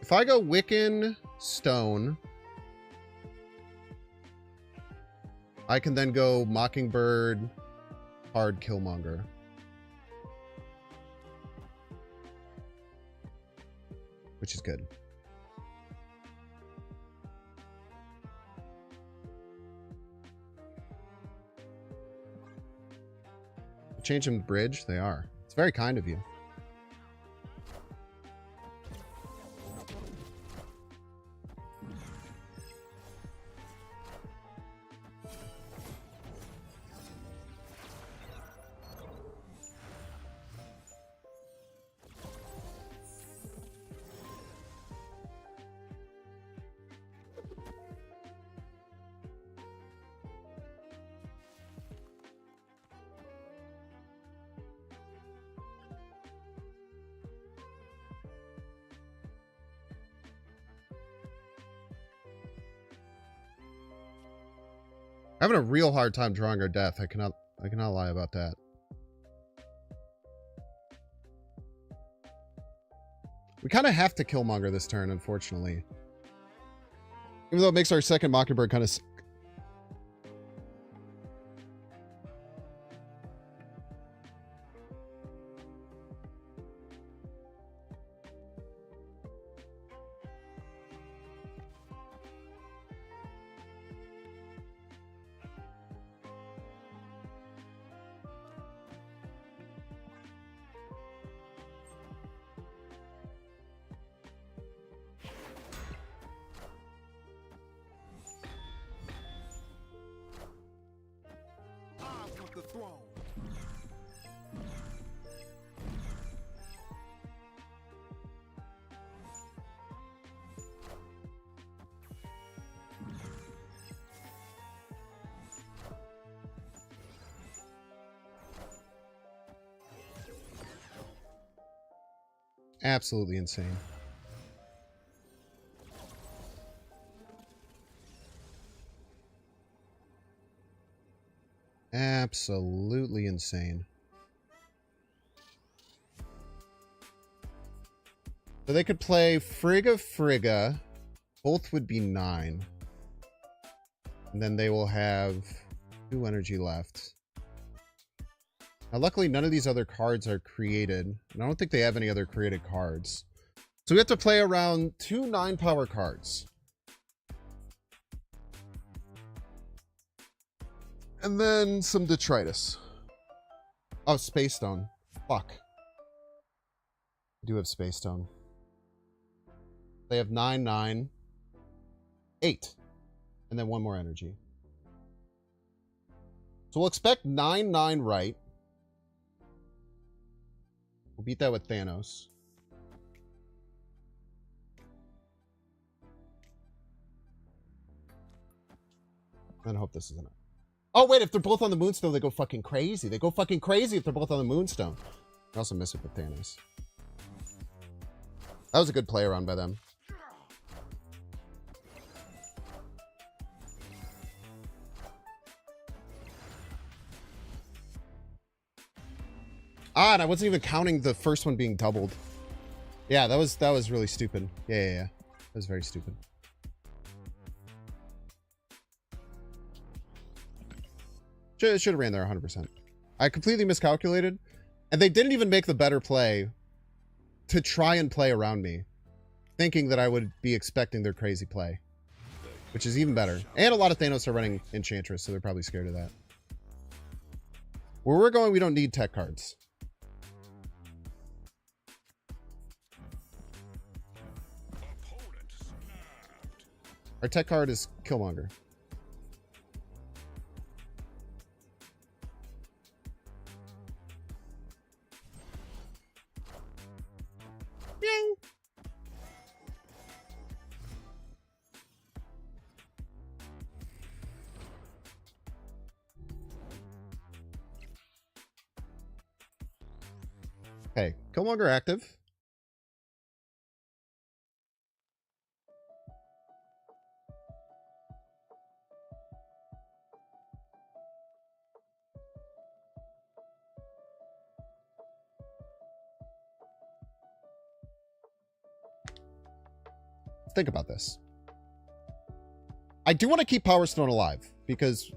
If I go Wiccan, Stone, I can then go Mockingbird, Hard Killmonger. Which is good. Change them to bridge? They are. It's very kind of you. Having a real hard time drawing our death. I cannot lie about that. We kind of have to Killmonger this turn, unfortunately. Even though it makes our second Mockingbird kind of... Absolutely insane. Absolutely insane. So they could play Frigga. Both would be 9. And then they will have 2 energy left. Now, luckily, none of these other cards are created. And I don't think they have any other created cards. So we have to play around 2 9-power cards. And then some detritus. Oh, Space Stone. Fuck. I do have Space Stone. They have 9, 9, 8. And then 1 more energy. So we'll expect 9, 9 right. We'll beat that with Thanos. And I hope this isn't it. Oh, wait, if they're both on the Moonstone, they go fucking crazy. They go fucking crazy if they're both on the Moonstone. I also miss it with Thanos. That was a good play around by them. Ah, and I wasn't even counting the first one being doubled. Yeah, that was really stupid. Yeah. That was very stupid. Should have ran there 100%. I completely miscalculated. And they didn't even make the better play to try and play around me, thinking that I would be expecting their crazy play, which is even better. And a lot of Thanos are running Enchantress, so they're probably scared of that. Where we're going, we don't need tech cards. Our tech card is Killmonger. Meow. Okay, Killmonger active. Think about this. I do want to keep Power Stone alive because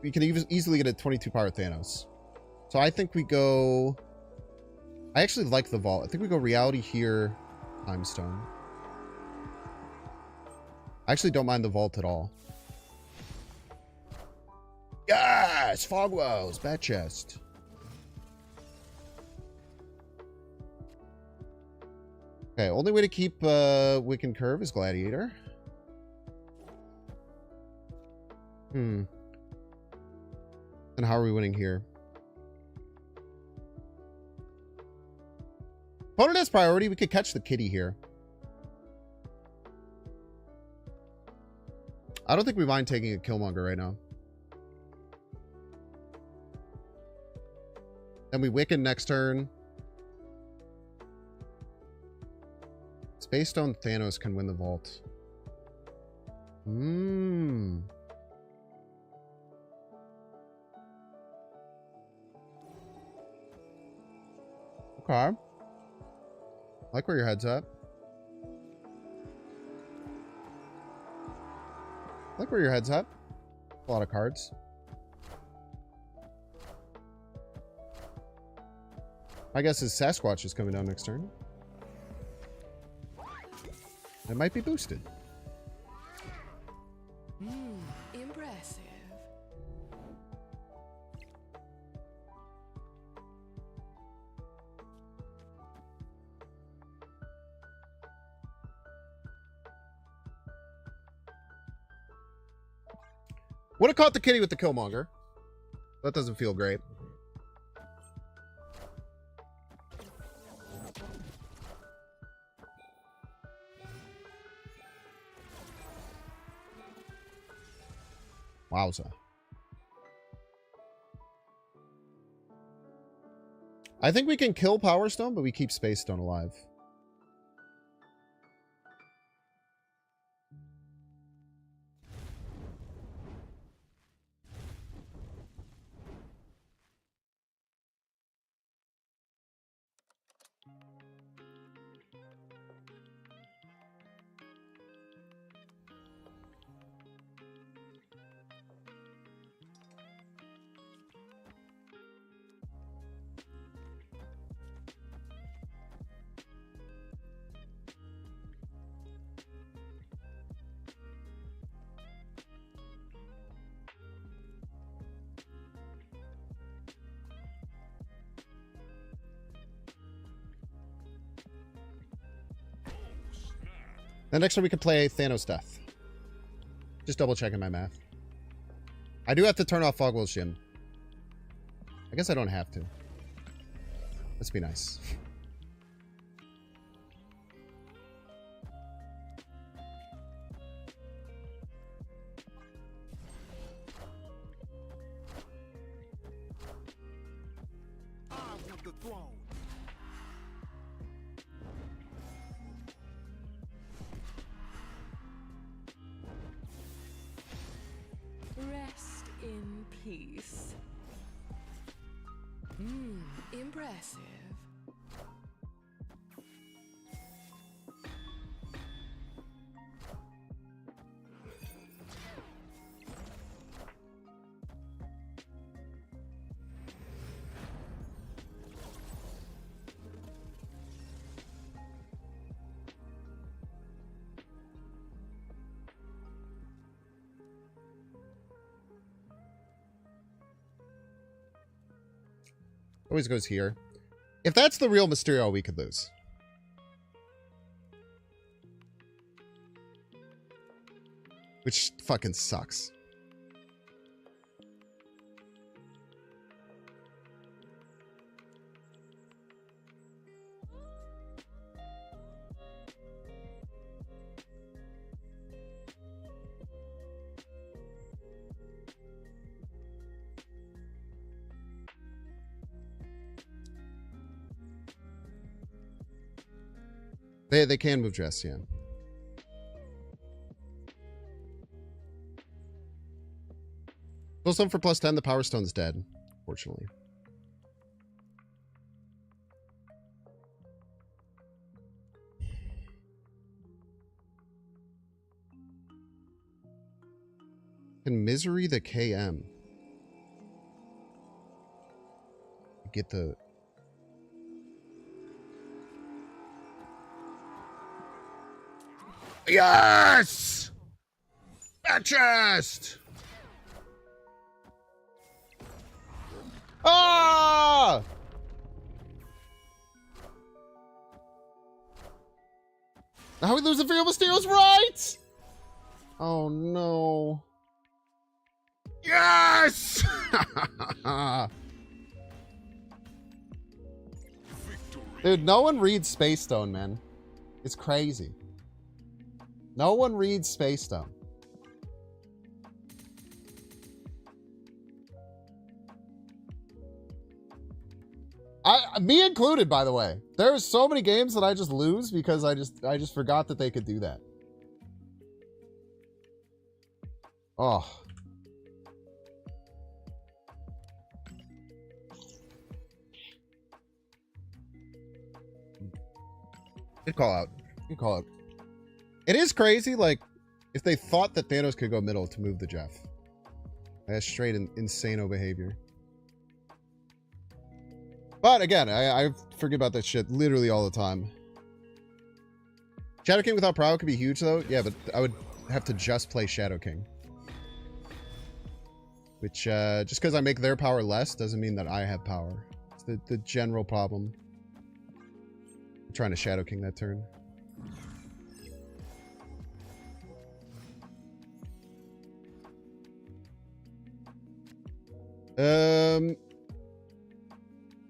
we can easily get a 22 power Thanos. So I think we go... I actually like the vault. I think we go Reality here, Time Stone. I actually don't mind the vault at all. Yes! Fogwells! Bat chest. Okay, only way to keep Wiccan Curve is Gladiator. And how are we winning here? Opponent has priority. We could catch the kitty here. I don't think we mind taking a Killmonger right now. Then we Wiccan next turn. Space Stone Thanos can win the vault. Okay. I like where your head's at. I like where your head's at. A lot of cards. My guess is Sasquatch is coming down next turn. It might be boosted. Impressive. Would have caught the kitty with the Killmonger. That doesn't feel great. Wowza. I think we can kill Power Stone, but we keep Space Stone alive. Then next time we can play Thanos Death. Just double checking my math. I do have to turn off Fogwell's Shin. I guess I don't have to. Let's be nice. I want the throne. Rest in peace. Impressive. Always goes here. If that's the real Mysterio, we could lose. Which fucking sucks. They can move Jess, yeah. Full stone for plus 10, the Power Stone's dead, fortunately. Can Misery the KM get the... Yes! Back chest! Ah! How we lose the Fear Mysterio's right? Oh no. Yes! Dude, no one reads Space Stone, man. It's crazy. No one reads Space Stone. Me included, by the way. There's so many games that I just lose because I just forgot that they could do that. Oh. Good call out. Good call out. It is crazy, like, If they thought that Thanos could go middle to move the Jeff. That's straight insano behavior. But again, I forget about that shit literally all the time. Shadow King without Prowl could be huge though. Yeah, but I would have to just play Shadow King. Which, just because I make their power less doesn't mean that I have power. It's the general problem. I'm trying to Shadow King that turn.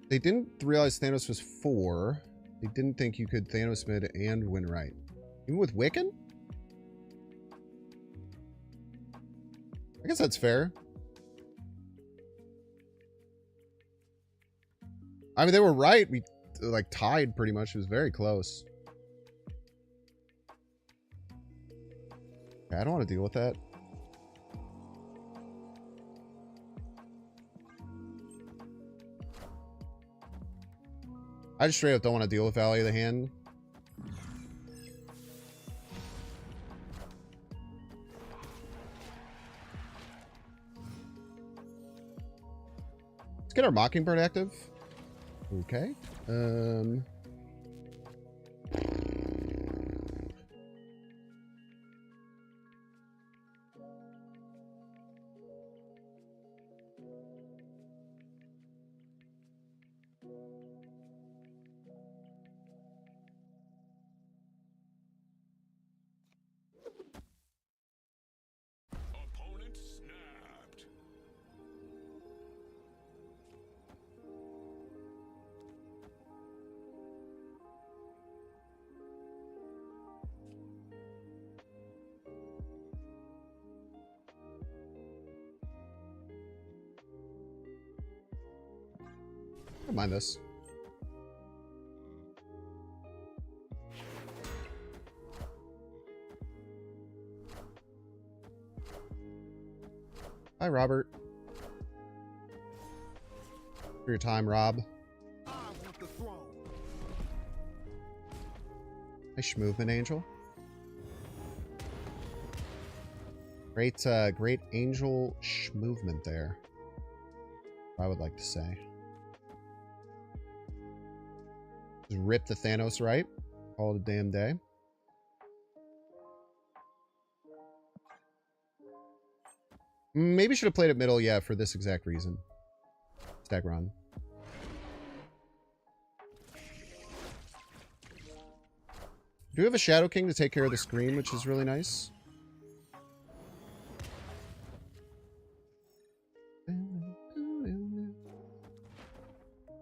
They didn't realize Thanos was 4. They didn't think you could Thanos mid and win right. Even with Wiccan? I guess that's fair. I mean, they were right. We, like, tied pretty much. It was very close. Yeah, I don't want to deal with that. I just straight up don't want to deal with Valley of the Hand. Let's get our Mockingbird active. Okay. Opponent snapped. Don't mind this. Hi, Robert. For your time, Rob. I want the throne. Nice movement, Angel. Great, great Angel movement there. I would like to say. Just rip the Thanos right. Call it a damn day. Maybe should have played it middle, yeah, for this exact reason. Stag run. Do we have a Shadow King to take care of the screen, which is really nice?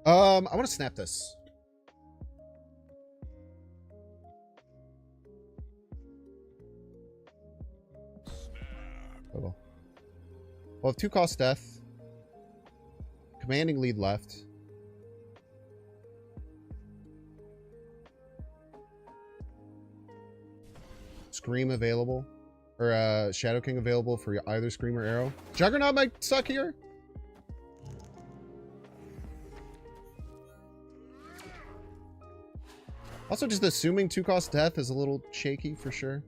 I want to snap this. Oh. We'll have 2 cost death. Commanding lead left. Scream available. Or Shadow King available for either Scream or Arrow. Juggernaut might suck here. Also, just assuming 2 cost death is a little shaky for sure.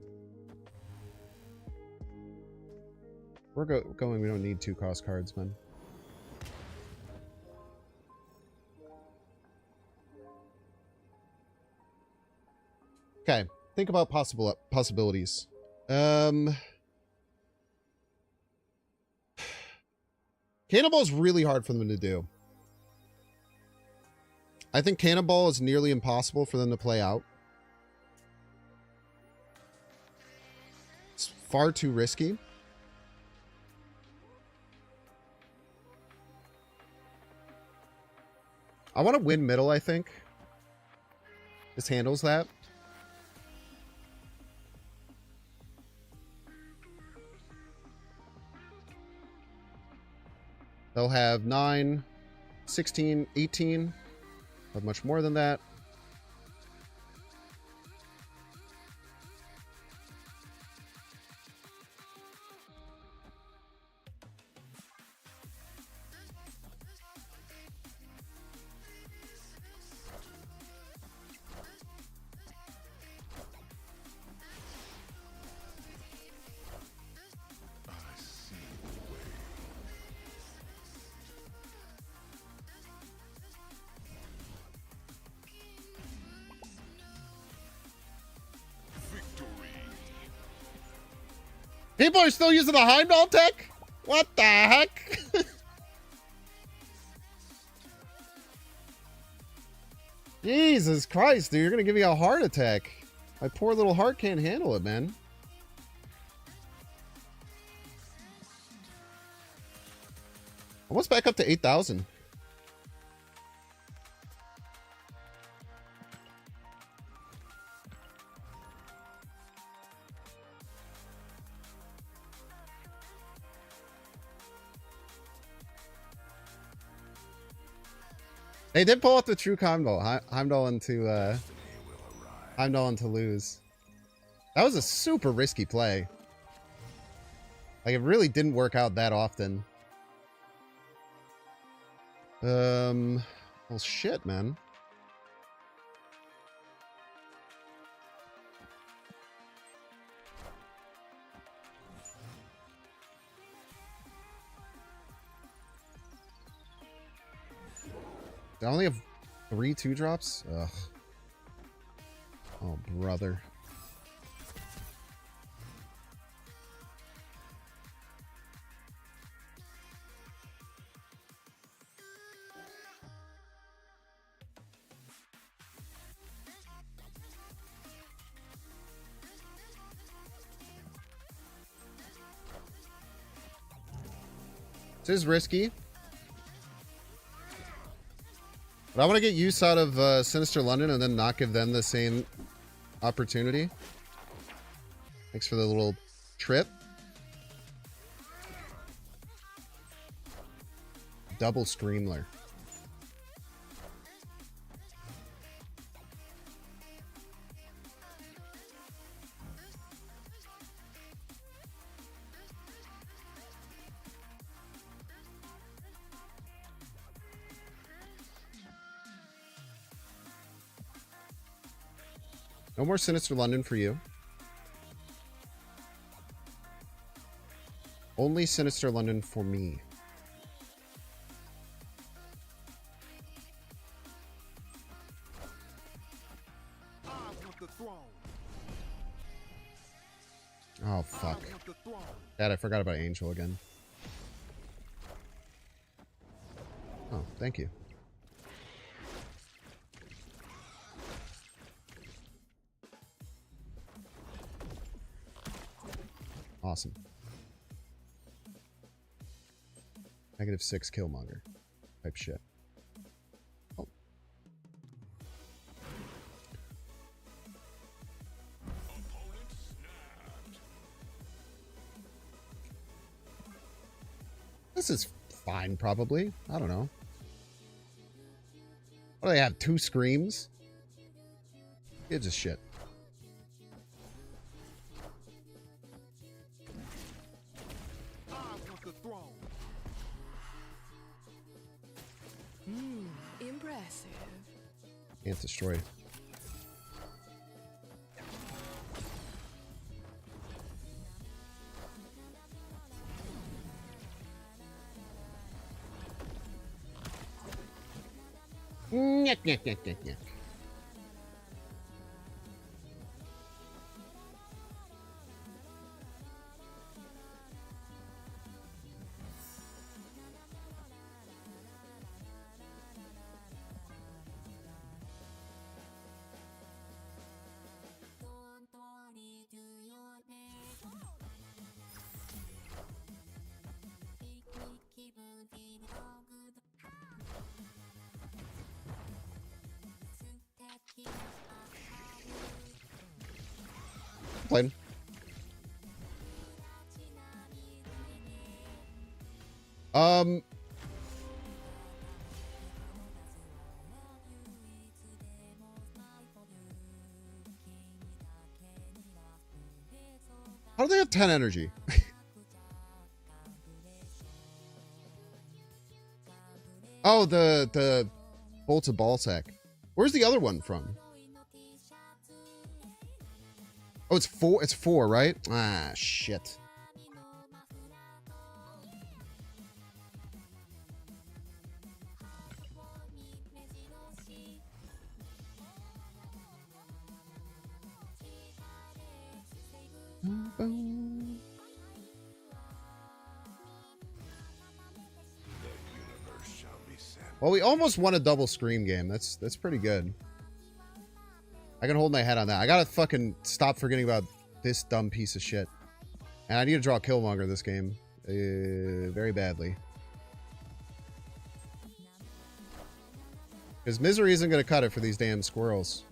We're going, we don't need 2 cost cards, man. Okay, think about possibilities. Cannonball is really hard for them to do. I think Cannonball is nearly impossible for them to play out. It's far too risky. I want to win middle, I think. This handles that. They'll have 9, 16, 18. Have much more than that. People are still using the Heimdall tech? What the heck? Jesus Christ, dude. You're going to give me a heart attack. My poor little heart can't handle it, man. Almost back up to 8,000. They did pull off the true Heimdall. Heimdall into lose. That was a super risky play. Like, it really didn't work out that often. Well, shit, man. I only have 3 2-drops? Ugh. Oh, brother. This is risky. But I want to get use out of Sinister London and then not give them the same opportunity. Thanks for the little trip. Double Screamler. No more Sinister London for you. Only Sinister London for me. Oh, fuck. Dad, I forgot about Angel again. Oh, thank you. Awesome. -6 Killmonger. Type shit. Oh. This is fine, probably. I don't know. What do they have? 2 screams? Gives a shit. Impressive. Can't destroy. Nyek, nyek, nyek, nyek, nyek. Played. How do they have 10 energy? Oh, the Bolts of Ballsack. Where's the other one from? Oh, it's 4. It's 4, right? Ah, shit. Well, we almost won a double scream game. That's pretty good. I can hold my head on that. I gotta fucking stop forgetting about this dumb piece of shit. And I need to draw Killmonger this game. Very badly. Because Misery isn't going to cut it for these damn squirrels.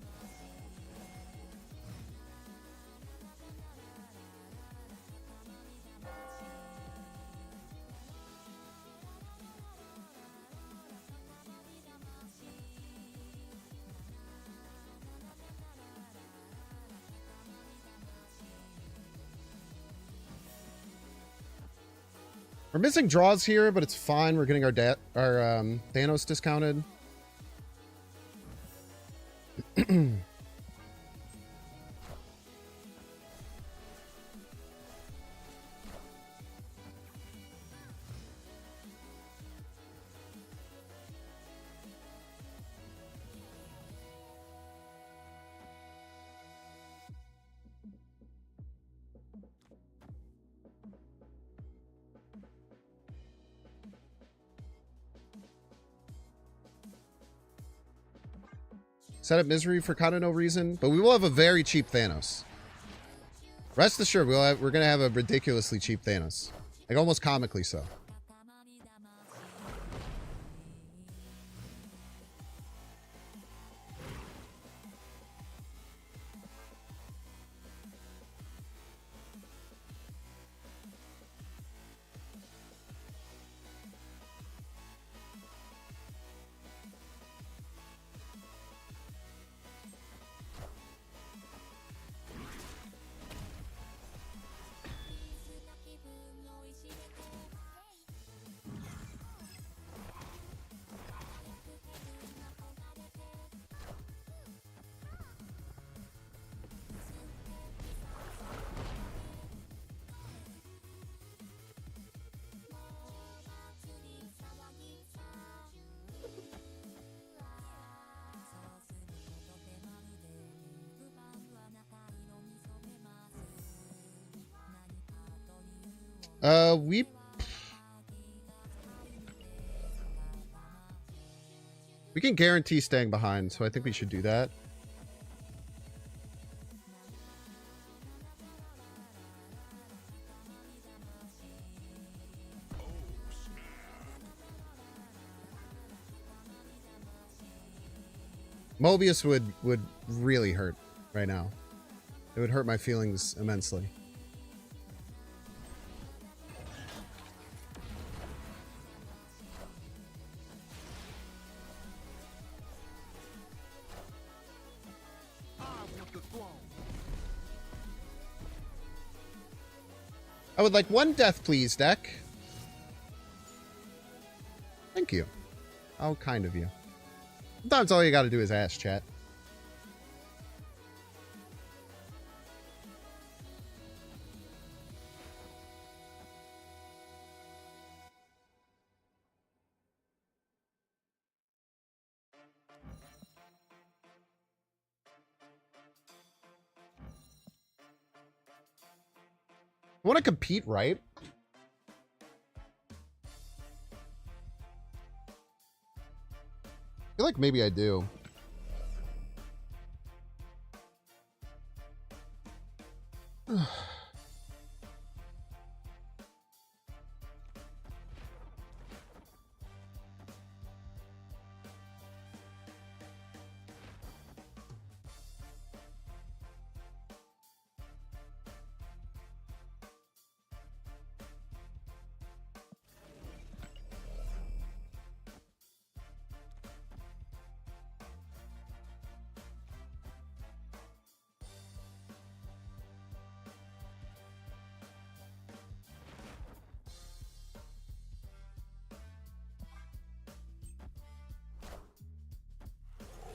We're missing draws here, but it's fine. We're getting our Thanos discounted. Set up Misery for kind of no reason, but we will have a very cheap Thanos. Rest assured, we're going to have a ridiculously cheap Thanos. Like, almost comically so. We can guarantee staying behind, so I think we should do that. Mobius would really hurt right now. It would hurt my feelings immensely. I would like one death, please, deck. Thank you. How kind of you. Sometimes all you gotta do is ask, chat. I want to compete, right? I feel like maybe I do.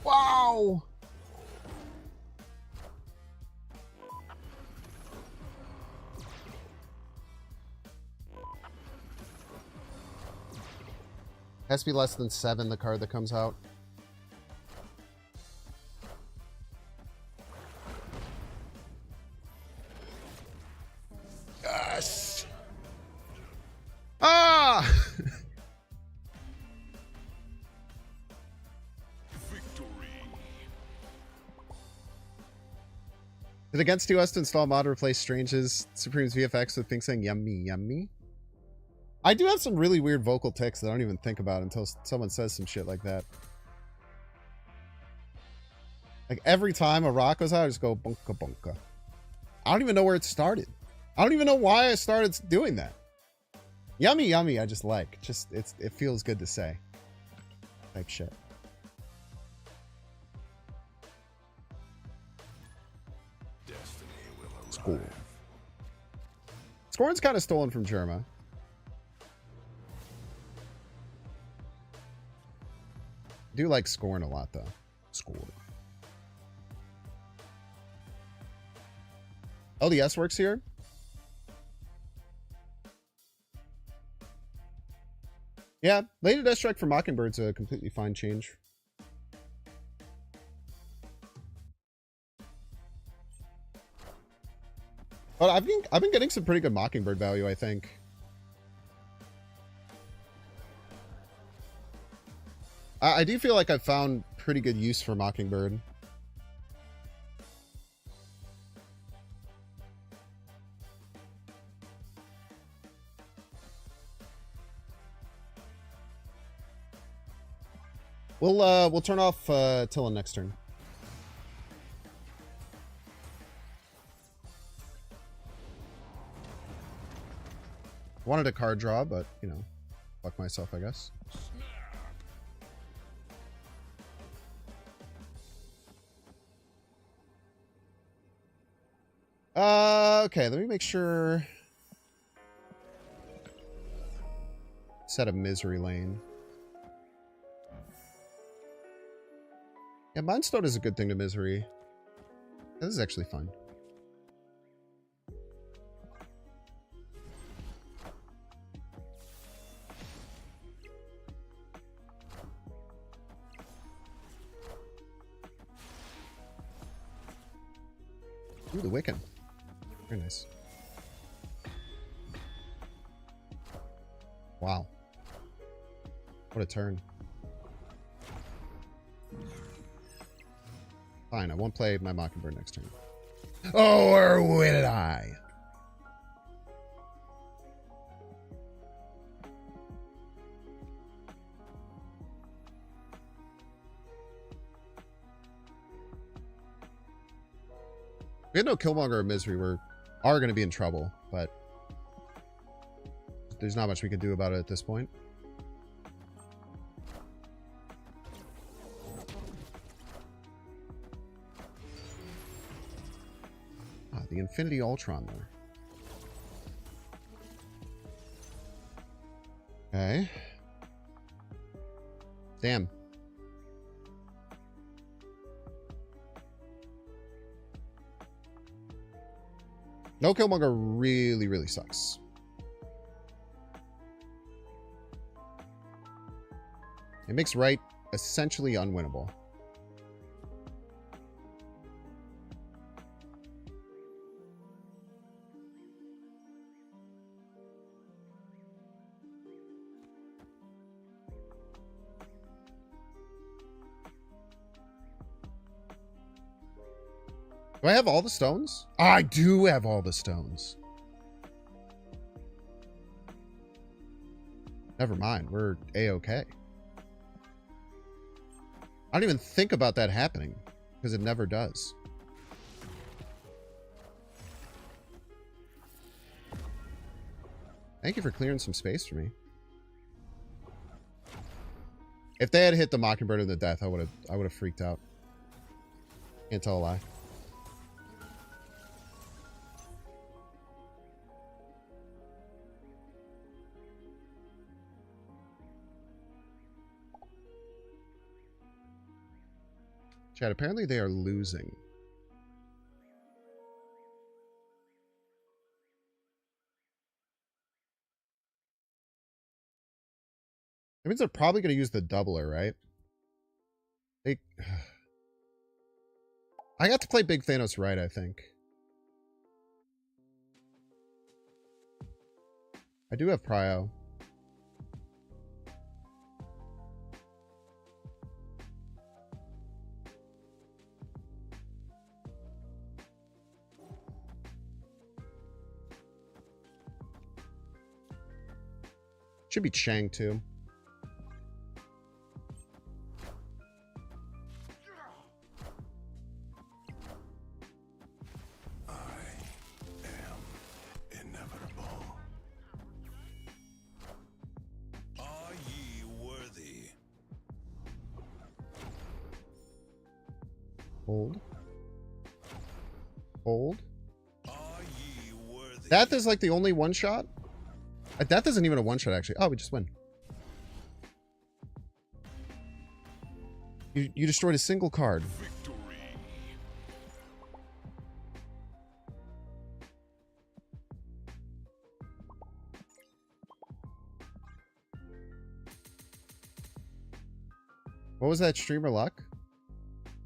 Wow. Has to be less than 7, the card that comes out. Yes. Ah! Did Against 2 us to install a mod to replace Strange's Supreme's VFX with things saying yummy, yummy? I do have some really weird vocal tics that I don't even think about until someone says some shit like that. Like every time a rock goes out, I just go bunka bunka. I don't even know where it started. I don't even know why I started doing that. Yummy, yummy, I just like. It feels good to say. Type shit. Score. Scorn's kind of stolen from Germa. I do like Scorn a lot, though. Scorn. LDS works here. Yeah, Lady Death Strike for Mockingbird's a completely fine change. But I've been getting some pretty good Mockingbird value, I think. I do feel like I've found pretty good use for Mockingbird. We'll turn off Tillin next turn. Wanted a card draw, but you know, fuck myself, I guess. Okay, let me make sure. Set a Misery Lane. Yeah, Mindstone is a good thing to Misery. This is actually fun. Ooh, the Wiccan. Very nice. Wow. What a turn. Fine, I won't play my Mockingbird next turn. Oh, or will I? We had no Killmonger or Misery. We are going to be in trouble, but there's not much we can do about it at this point. Ah, the Infinity Ultron there. Okay. Damn. No Killmonger really, really sucks. It makes right essentially unwinnable. Do I have all the stones? I do have all the stones. Never mind. We're A-okay. I don't even think about that happening because it never does. Thank you for clearing some space for me. If they had hit the Mockingbird in the death, I would have freaked out. Can't tell a lie. Chat, apparently they are losing. That means they're probably going to use the doubler, right? I got to play Big Thanos right, I think. I do have Prio. Should be Chang too. Inevitable. Are ye worthy? Hold. Hold. Are ye worthy? Death is like the only one shot? Death isn't even a one shot actually. Oh, we just win. You destroyed a single card. Victory. What was that streamer luck?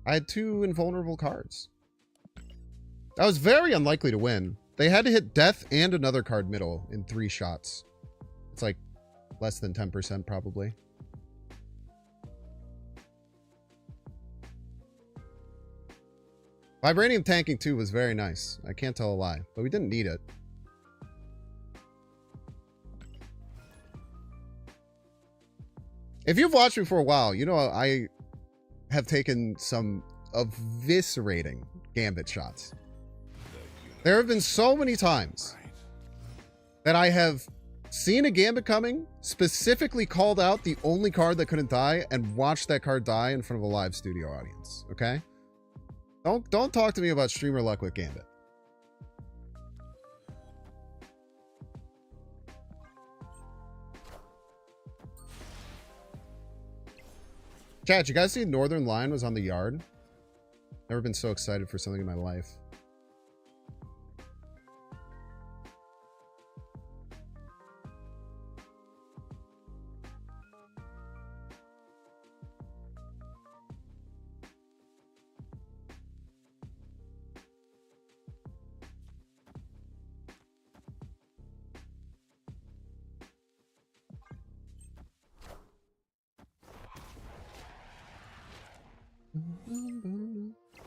I had 2 invulnerable cards. I was very unlikely to win. They had to hit death and another card middle in 3 shots. It's like less than 10% probably. Vibranium tanking too was very nice. I can't tell a lie, but we didn't need it. If you've watched me for a while, you know I have taken some eviscerating Gambit shots. There have been so many times that I have seen a Gambit coming, specifically called out the only card that couldn't die, and watched that card die in front of a live studio audience, okay? Don't talk to me about streamer luck with Gambit. Chat, you guys see Northern Lion was on the yard? Never been so excited for something in my life.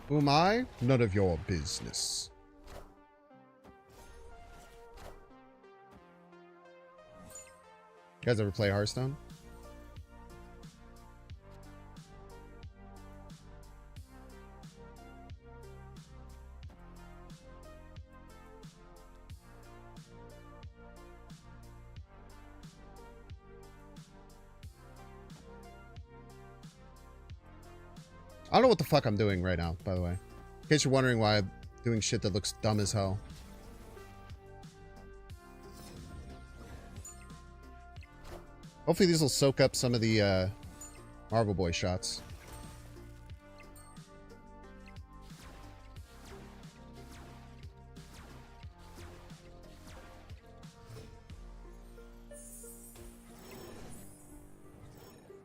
Who am I? None of your business. You guys ever play Hearthstone? I don't know what the fuck I'm doing right now, by the way. In case you're wondering why I'm doing shit that looks dumb as hell. Hopefully these will soak up some of the Marvel Boy shots.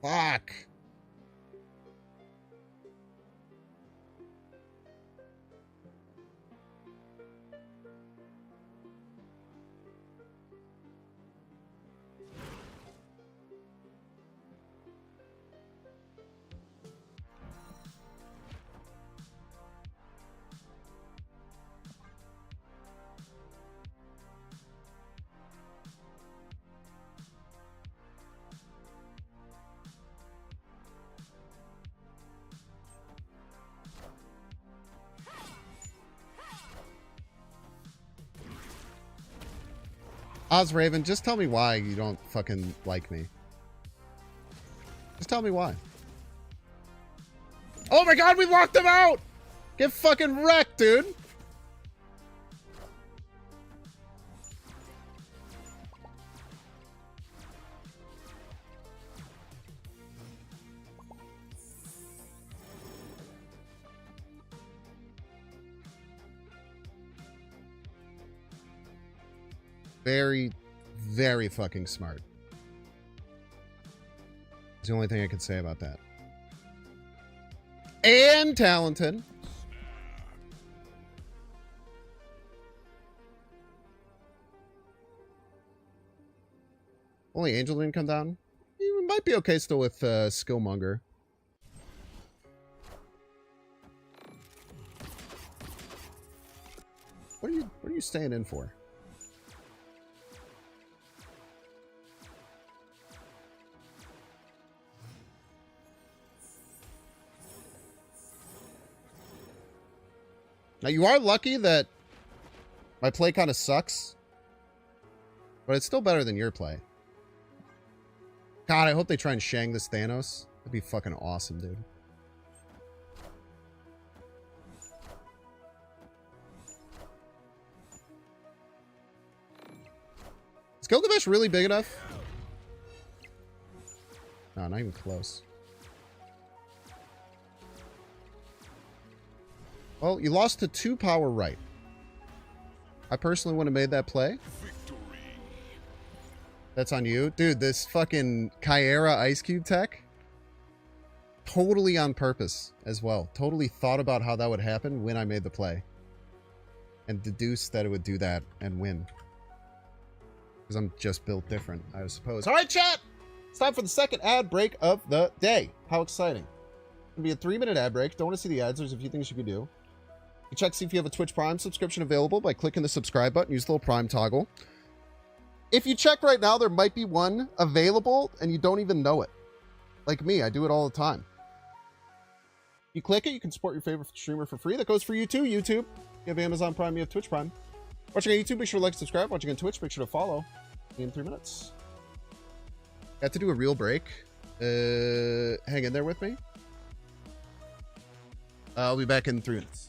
Fuck. Ozraven, just tell me why you don't fucking like me. Just tell me why. Oh my god, we locked him out! Get fucking wrecked, dude! Very, very fucking smart. That's the only thing I can say about that. And talented. Only Angel didn't come down. You might be okay still with Skillmonger. What are you staying in for? Now, you are lucky that my play kind of sucks, but it's still better than your play. God, I hope they try and Shang this Thanos. That'd be fucking awesome, dude. Is Gilgamesh really big enough? No, not even close. Well, you lost to 2 power right. I personally would have made that play. That's on you. Dude, this fucking Kyera Ice Cube tech, totally on purpose as well. Totally thought about how that would happen when I made the play. And deduced that it would do that and win. Because I'm just built different, I suppose. Alright, chat! It's time for the second ad break of the day. How exciting. It'll be a 3-minute ad break. Don't want to see the ads. There's a few things you can do. You check to see if you have a Twitch Prime subscription available by clicking the subscribe button. Use the little Prime toggle. If you check right now, there might be one available and you don't even know it. Like me, I do it all the time. You click it, you can support your favorite streamer for free. That goes for you too, YouTube. You have Amazon Prime, you have Twitch Prime. Watching on YouTube, make sure to like, subscribe. Watching on Twitch, make sure to follow. In 3 minutes. Got to do a real break. Hang in there with me. I'll be back in 3 minutes.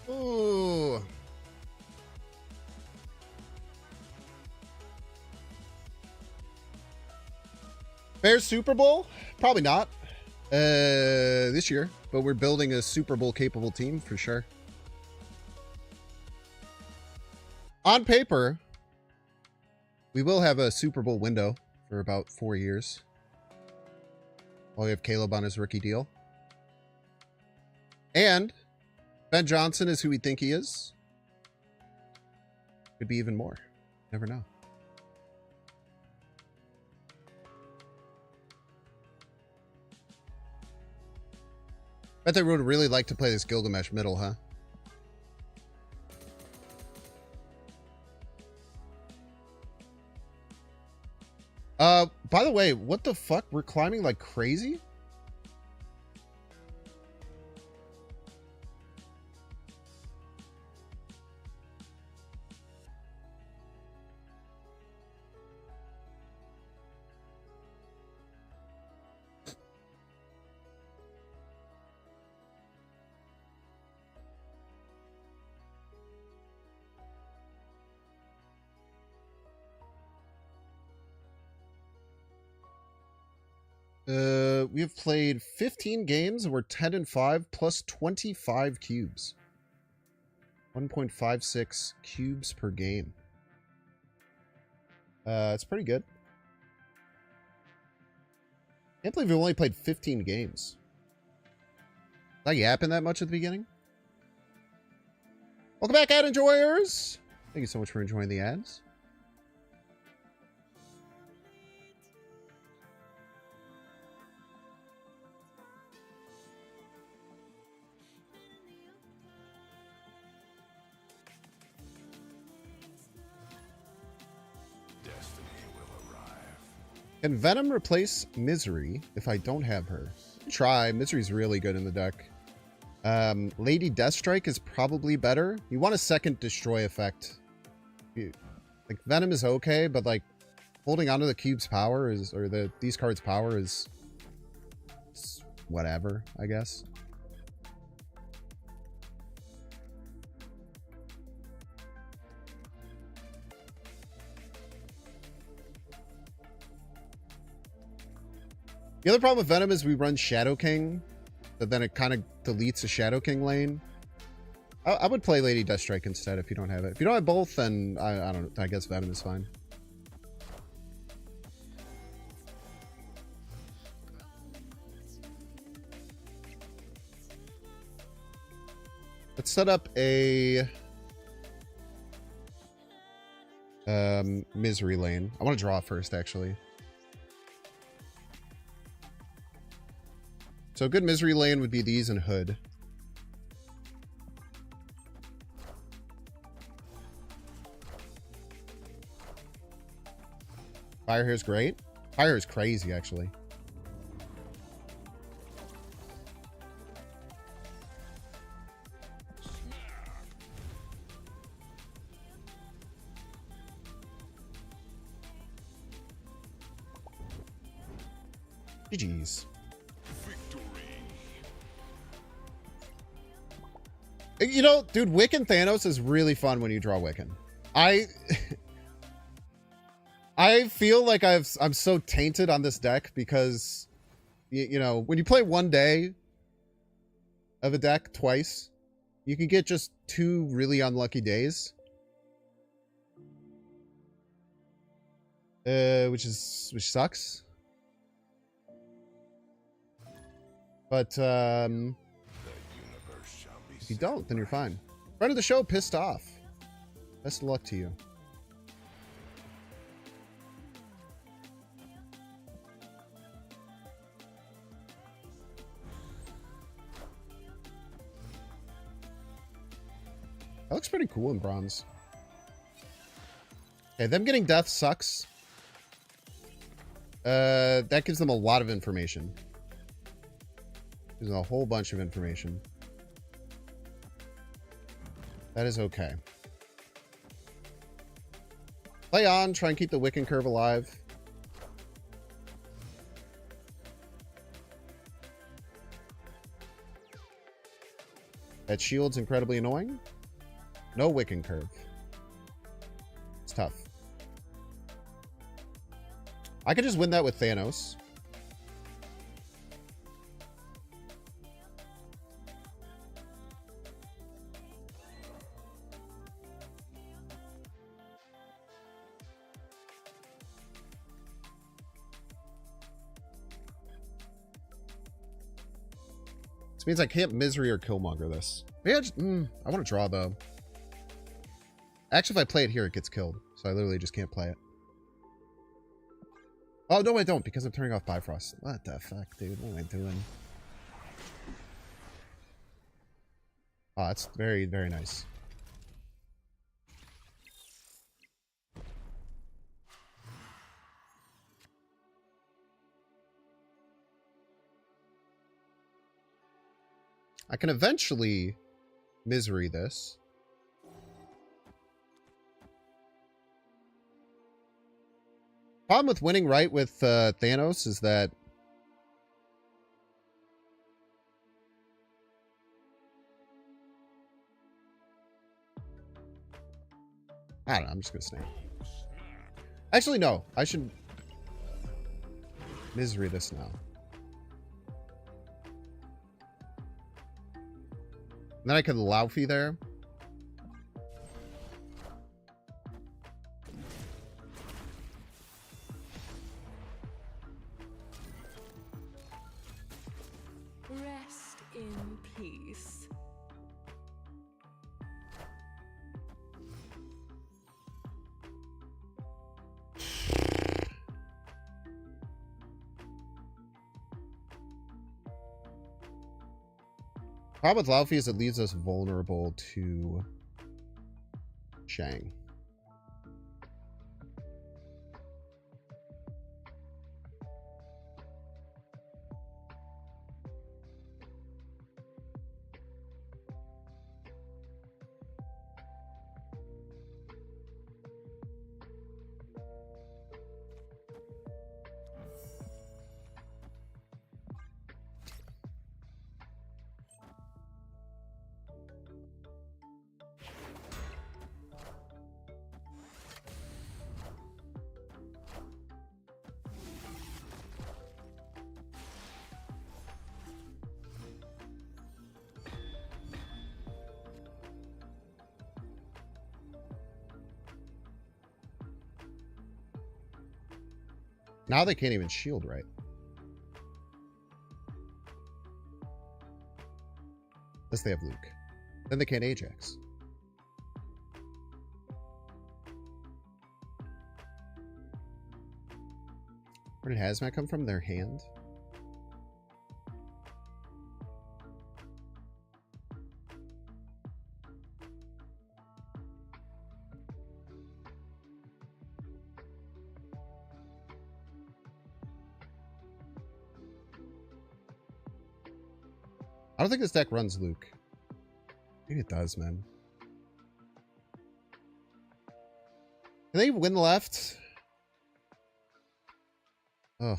Ooh. Bears Super Bowl? Probably not. This year. But we're building a Super Bowl capable team for sure. On paper, we will have a Super Bowl window for about 4 years. While we have Caleb on his rookie deal. And Ben Johnson is who we think he is. Could be even more. Never know. Bet they would really like to play this Gilgamesh middle, huh? By the way, what the fuck? We're climbing like crazy? We have played 15 games and we're 10-5 plus 25 cubes. 1.56 cubes per game. It's pretty good. Can't believe we've only played 15 games. Not yapping that much at the beginning. Welcome back, ad enjoyers. Thank you so much for enjoying the ads. Can Venom replace Misery if I don't have her? Try. Misery's really good in the deck. Lady Deathstrike is probably better. You want a second destroy effect. Like Venom is okay, but like holding onto the cube's power is, or these cards' power is whatever, I guess. The other problem with Venom is we run Shadow King, but then it kind of deletes a Shadow King lane. I would play Lady Deathstrike instead if you don't have it. If you don't have both, then I don't know. I guess Venom is fine. Let's set up a Misery lane. I want to draw first, actually. So a good Misery lane would be these and Hood. Fire here is great. Fire is crazy, actually. GG's. You know, dude, Wiccan Thanos is really fun when you draw Wiccan. I feel like I'm so tainted on this deck because, you know, when you play one day of a deck twice, you can get just 2 really unlucky days. Which sucks. But, if you don't, then you're fine. Friend of the show, pissed off. Best of luck to you. That looks pretty cool in bronze. Okay, them getting death sucks. That gives them a lot of information. There's a whole bunch of information. That is okay. Play on, try and keep the Wiccan curve alive. That shield's incredibly annoying. No Wiccan curve. It's tough. I could just win that with Thanos. This means I can't Misery or Killmonger this. Maybe I want to draw, though. Actually, if I play it here, it gets killed. So I literally just can't play it. Oh, no, I don't, because I'm turning off Bifrost. What the fuck, dude? What am I doing? Oh, that's very, very nice. I can eventually Misery this. Problem with winning right with Thanos is that I don't know, I'm just gonna snake. Actually, no, I should Misery this now. And then I can Laufey there. Rest in peace. Problem with Laufey is it leaves us vulnerable to Shang. Now they can't even shield right. Unless they have Luke. Then they can't Ajax. Where did Hazmat come from? Their hand? I don't think this deck runs Luke. Maybe it does, man. Can they win left? Ugh.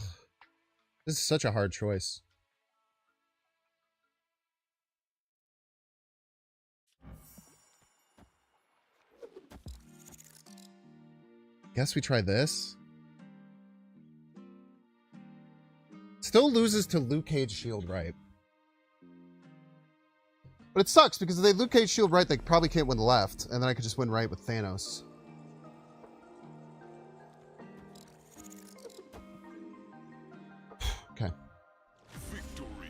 This is such a hard choice. Guess we try this. Still loses to Luke Cage Shield right. But it sucks because if they Luke Cage Shield right, they probably can't win the left, and then I could just win right with Thanos. Okay. Victory.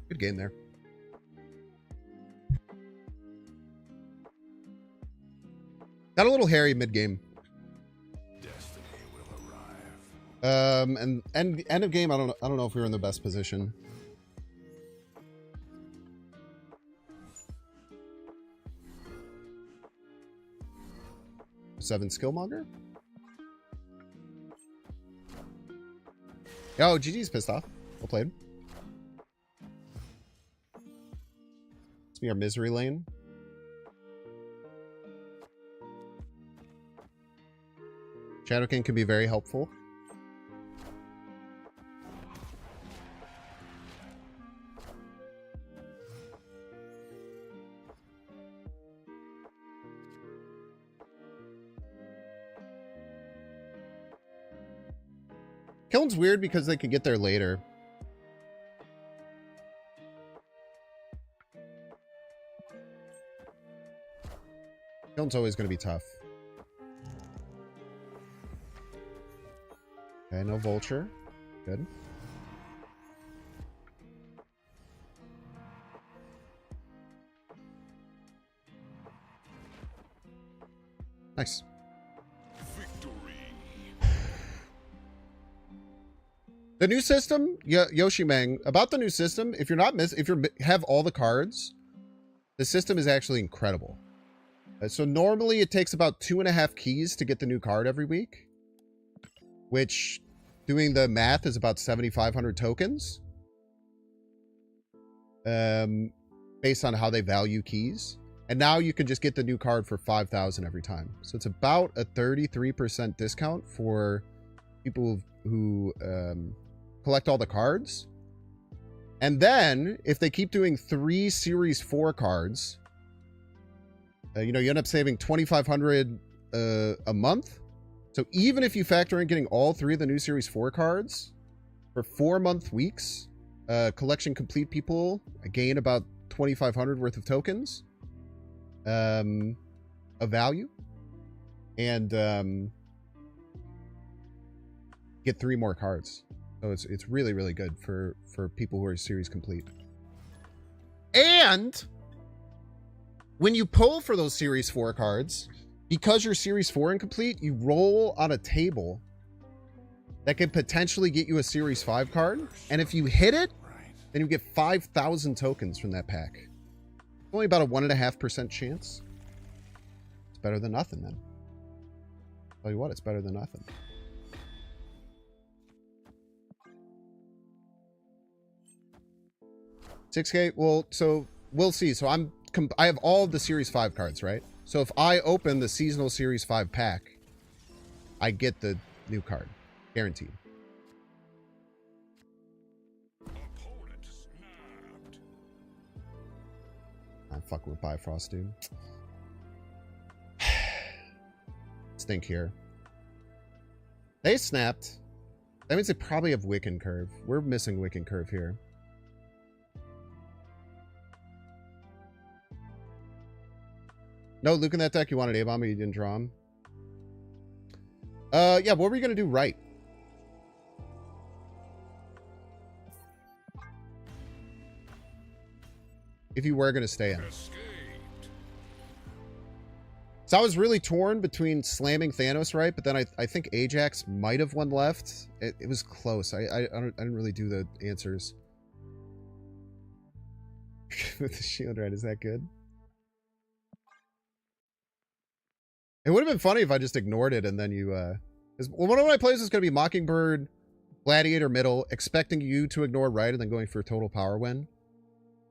Good game there. Got a little hairy mid game. Destiny will arrive. And end of game, I don't know if we were in the best position. Seven Skillmonger? Oh, GG's pissed off. Well played. Let's be our misery lane. Shadow King can be very helpful. Kiln's weird because they could get there later. Kiln's always going to be tough. Okay, no Vulture. Good. Nice. The new system, Yoshimang, about the new system, if you're have all the cards, the system is actually incredible. So normally it takes about 2.5 keys to get the new card every week, which doing the math is about 7,500 tokens. Based on how they value keys. And now you can just get the new card for 5,000 every time. So it's about a 33% discount for people who collect all the cards. And then if they keep doing 3 Series 4 cards, you know, you end up saving $2,500 a month. So even if you factor in getting all 3 of the new Series 4 cards for 4-month weeks, collection complete people gain about 2,500 worth of tokens of value, and get 3 more cards. So it's really, really good for people who are series complete. And when you pull for those Series 4 cards, because you're Series 4 incomplete, you roll on a table that could potentially get you a Series 5 card. And if you hit it, then you get 5,000 tokens from that pack. Only about a 1.5% chance. It's better than nothing, then. Tell you what, it's better than nothing. $6K. Well, so we'll see. So I have all of the Series 5 cards, right? So if I open the seasonal Series 5 pack, I get the new card, guaranteed. I'm fucking with Bifrost, dude. Stink here. They snapped. That means they probably have Wiccan Curve. We're missing Wiccan Curve here. No, Luke in that deck, you wanted A-Bomb, but you didn't draw him. Yeah, what were you going to do right? If you were going to stay in. So I was really torn between slamming Thanos right, but then I think Ajax might have one left. It was close. I didn't really do the answers. With the shield right, is that good? It would have been funny if I just ignored it and then you, one of my plays is going to be Mockingbird, Gladiator middle, expecting you to ignore right and then going for a total power win.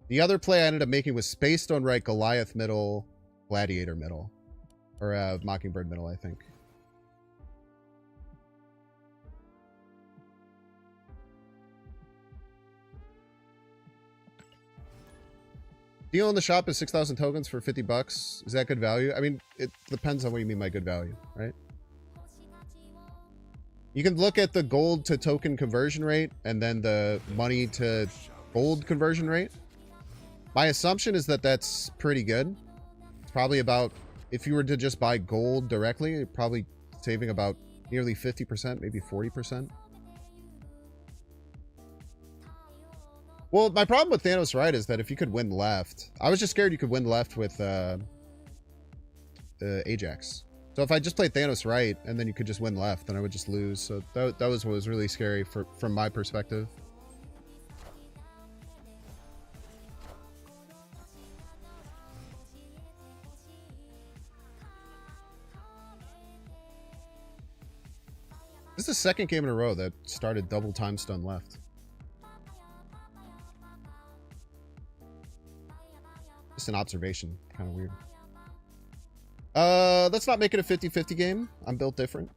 The other play I ended up making was Space Stone right, Goliath middle, Gladiator middle. Or Mockingbird middle, I think. Deal in the shop is 6,000 tokens for 50 bucks. Is that good value? I mean, it depends on what you mean by good value, right? You can look at the gold to token conversion rate and then the money to gold conversion rate. My assumption is that that's pretty good. It's probably about, if you were to just buy gold directly, you're probably saving about nearly 50%, maybe 40%. Well, my problem with Thanos right is that if you could win left, I was just scared you could win left with Ajax. So if I just played Thanos right and then you could just win left, then I would just lose. So that was what was really scary from my perspective. This is the second game in a row that started double time stun left. Just an observation. Kind of weird. Let's not make it a 50-50 game. I'm built different.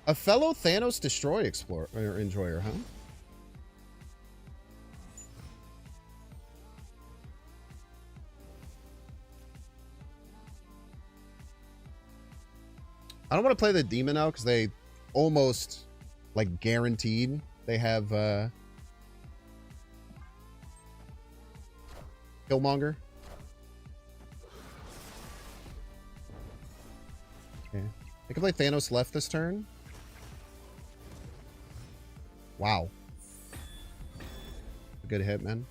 A fellow Thanos Destroy explorer or enjoyer, huh? I don't want to play the demon now because they almost like guaranteed they have Killmonger. Okay. I can play Thanos left this turn. Wow. A good hit, man.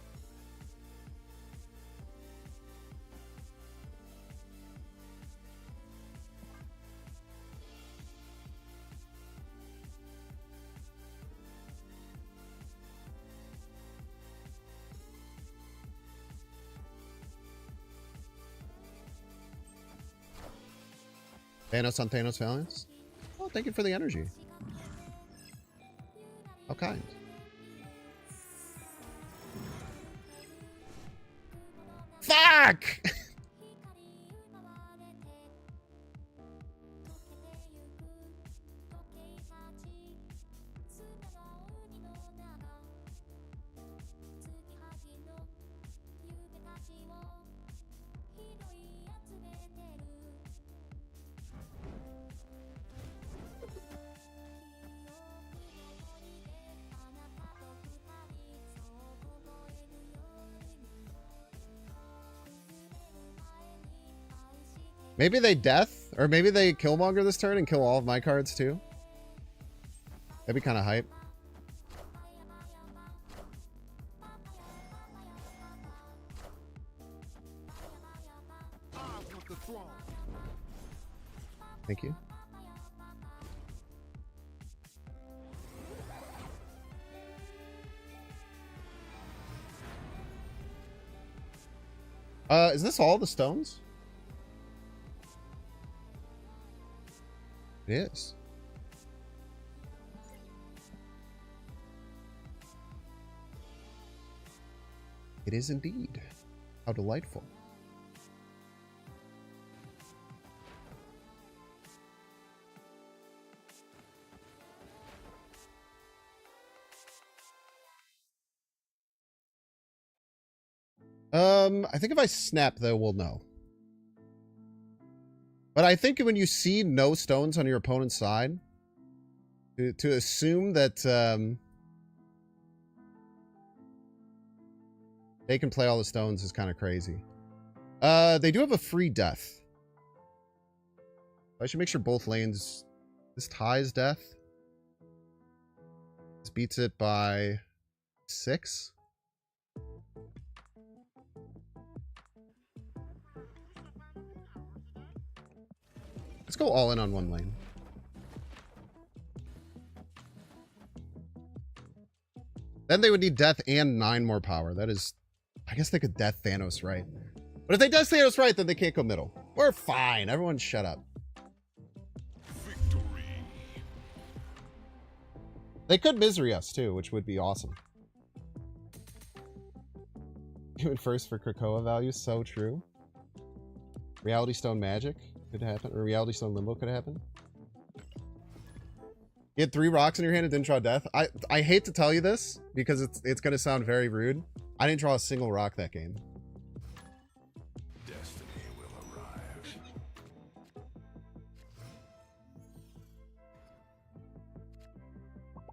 Thanos on Thanos Valiance? Oh, thank you for the energy. How kind. Fuck! Maybe they death, or maybe they Killmonger this turn and kill all of my cards too. That'd be kind of hype. Thank you. Is this all the stones? It is. It is indeed. How delightful. I think if I snap, though, we'll know. But I think when you see no stones on your opponent's side, to assume that they can play all the stones is kind of crazy. They do have a free death. I should make sure both lanes... This ties death. This beats it by 6. Let's go all in on one lane. Then they would need death and 9 more power. That is... I guess they could death Thanos right. But if they death Thanos right, then they can't go middle. We're fine. Everyone shut up. Victory. They could misery us too, which would be awesome. Even first for Krakoa value, so true. Reality Stone Magic could happen, or Reality Stone Limbo could happen. You had 3 rocks in your hand and didn't draw death. I hate to tell you this because it's gonna sound very rude. I didn't draw a single rock that game. Destiny will arrive.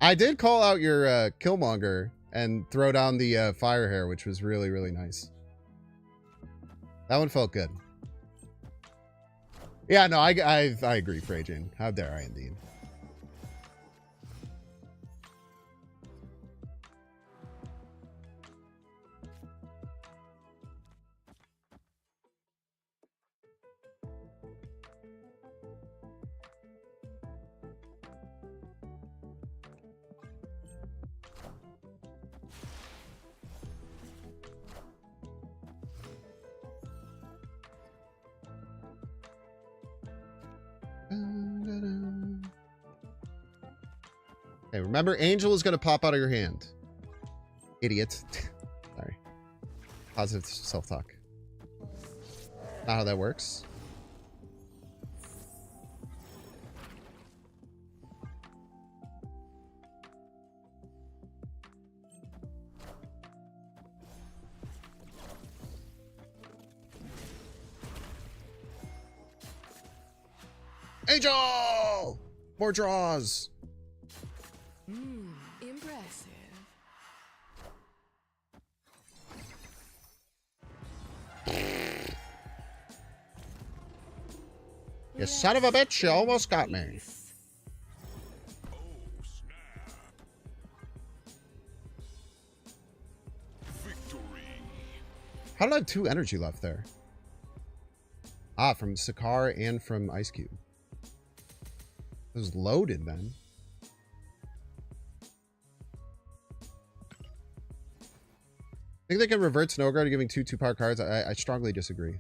I did call out your Killmonger and throw down the fire hair, which was really, really nice. That one felt good. Yeah, no, I agree, Frejin. How dare I, indeed. Okay, remember, Angel is going to pop out of your hand. Idiot. Sorry. Positive self-talk. Not how that works. Angel! More draws. Impressive. You son of a bitch, you almost got me. How did I have 2 energy left there? Ah, from Sakaar and from Ice Cube. It was loaded then. I think they can revert Snowguard to giving 2-power cards. I strongly disagree.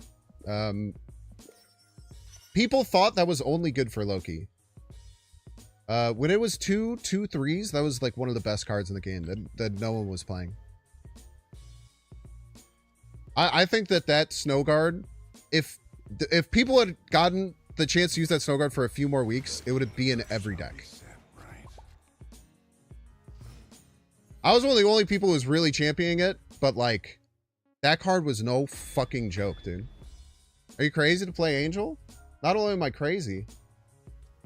People thought that was only good for Loki. When it was 2/3s, that was like one of the best cards in the game that no one was playing. I think that Snowguard, if people had gotten the chance to use that Snowguard for a few more weeks, it would be in every deck. I was one of the only people who was really championing it, but like, that card was no fucking joke, dude. Are you crazy to play Angel? Not only am I crazy,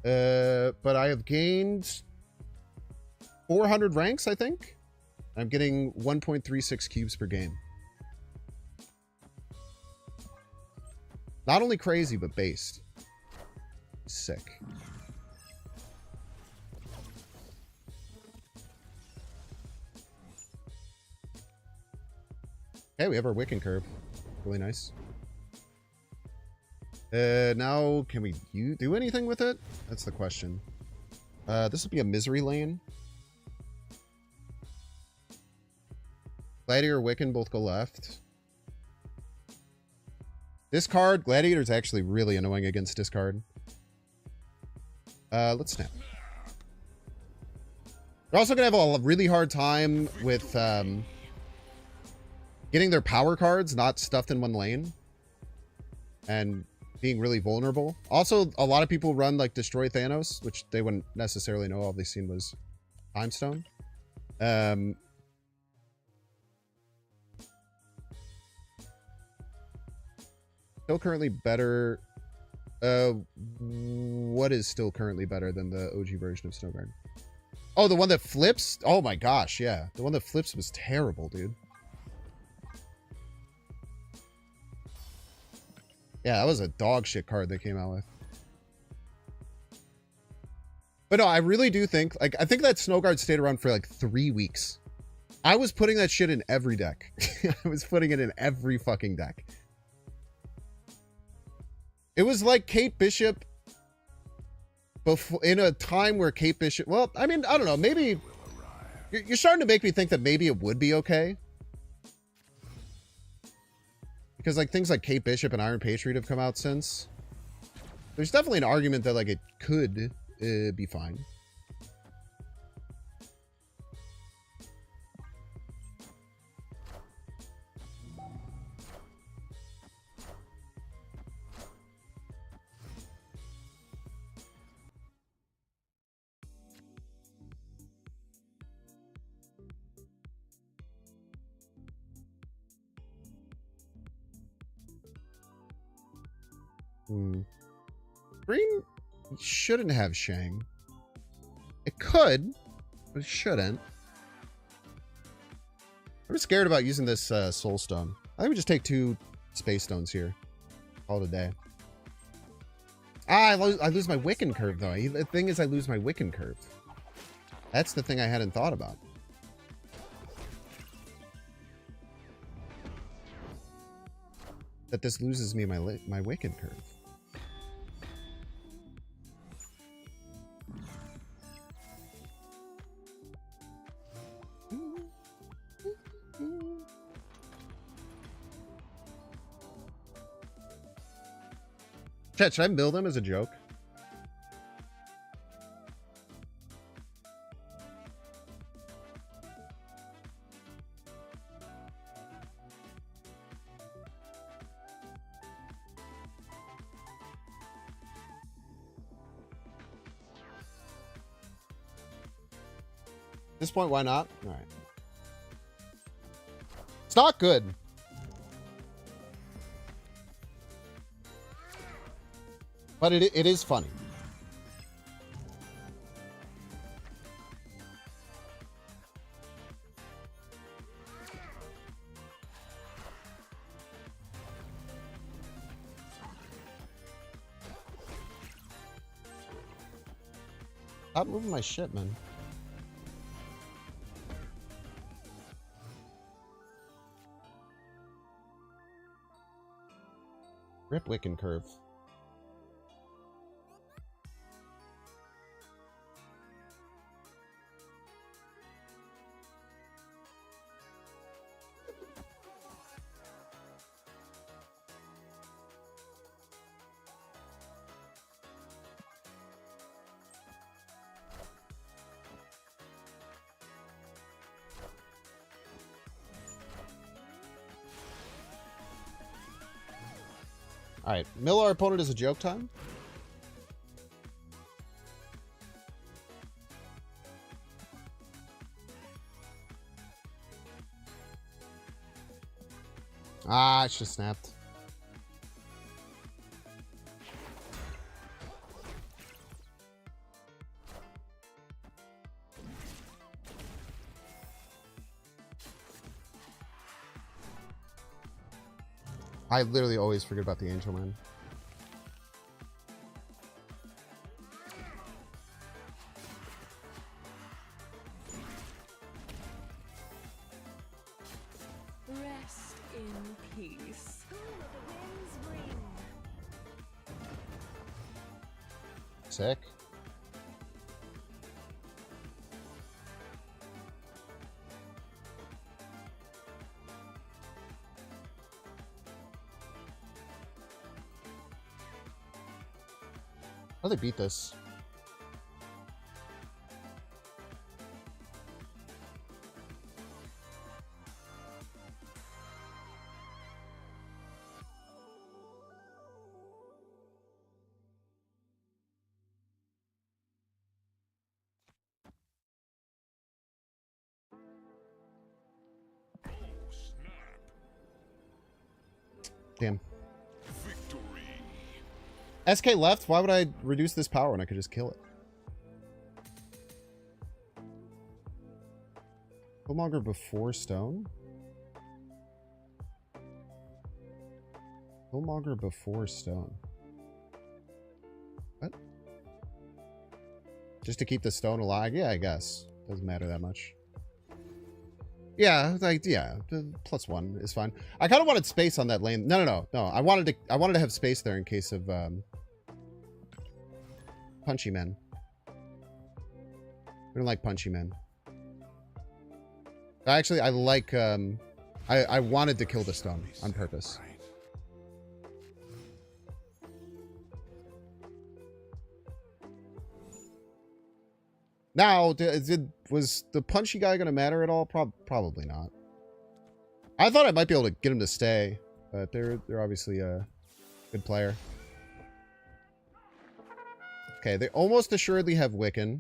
but I have gained 400 ranks, I think. I'm getting 1.36 cubes per game. Not only crazy, but based. Sick. Okay, we have our Wiccan curve. Really nice. Now, can we do anything with it? That's the question. This will be a misery lane. Gladiator, Wiccan both go left. Discard. Gladiator's actually really annoying against discard. Let's snap. They're also going to have a really hard time with getting their power cards not stuffed in one lane. And being really vulnerable. Also, a lot of people run like Destroy Thanos, which they wouldn't necessarily know. All they've seen was Time Stone. Still currently better. What is still currently better than the OG version of Snowguard? Oh, the one that flips? Oh my gosh, yeah. The one that flips was terrible, dude. Yeah, that was a dog shit card they came out with. But no, I really do think, like, I think that Snowguard stayed around for like 3 weeks. I was putting that shit in every deck. I was putting it in every fucking deck. It was like Kate Bishop before, in a time where Kate Bishop, well, I mean, I don't know, maybe you're starting to make me think that maybe it would be okay. Because like things like Kate Bishop and Iron Patriot have come out since. There's definitely an argument that like it could be fine. Green shouldn't have Shang. It could, but it shouldn't. I'm scared about using this Soul Stone. I think we just take 2 Space Stones here. Call it a day. I lose my Wiccan curve, though. The thing is, I lose my Wiccan curve. That's the thing I hadn't thought about. That this loses me my Wiccan curve. Chat, should I build him as a joke? At this point, why not? All right. It's not good. But it is funny. Stop moving my shit, man. Rip Wiccan curve. Alright, mill our opponent is a joke time. Ah, it's just snapped. I literally always forget about the Angel Man. Sick. How do they beat this? Damn. SK left? Why would I reduce this power when I could just kill it? Killmonger before stone? Killmonger before stone. What? Just to keep the stone alive? Yeah, I guess. Doesn't matter that much. Yeah, like, yeah, the +1 is fine. I kind of wanted space on that lane. No. I wanted to have space there in case of punchy men. We don't like punchy men. Actually, I like I wanted to kill the stone on purpose. Now, was the punchy guy going to matter at all? Probably not. I thought I might be able to get him to stay, but they're obviously a good player. Okay, they almost assuredly have Wiccan.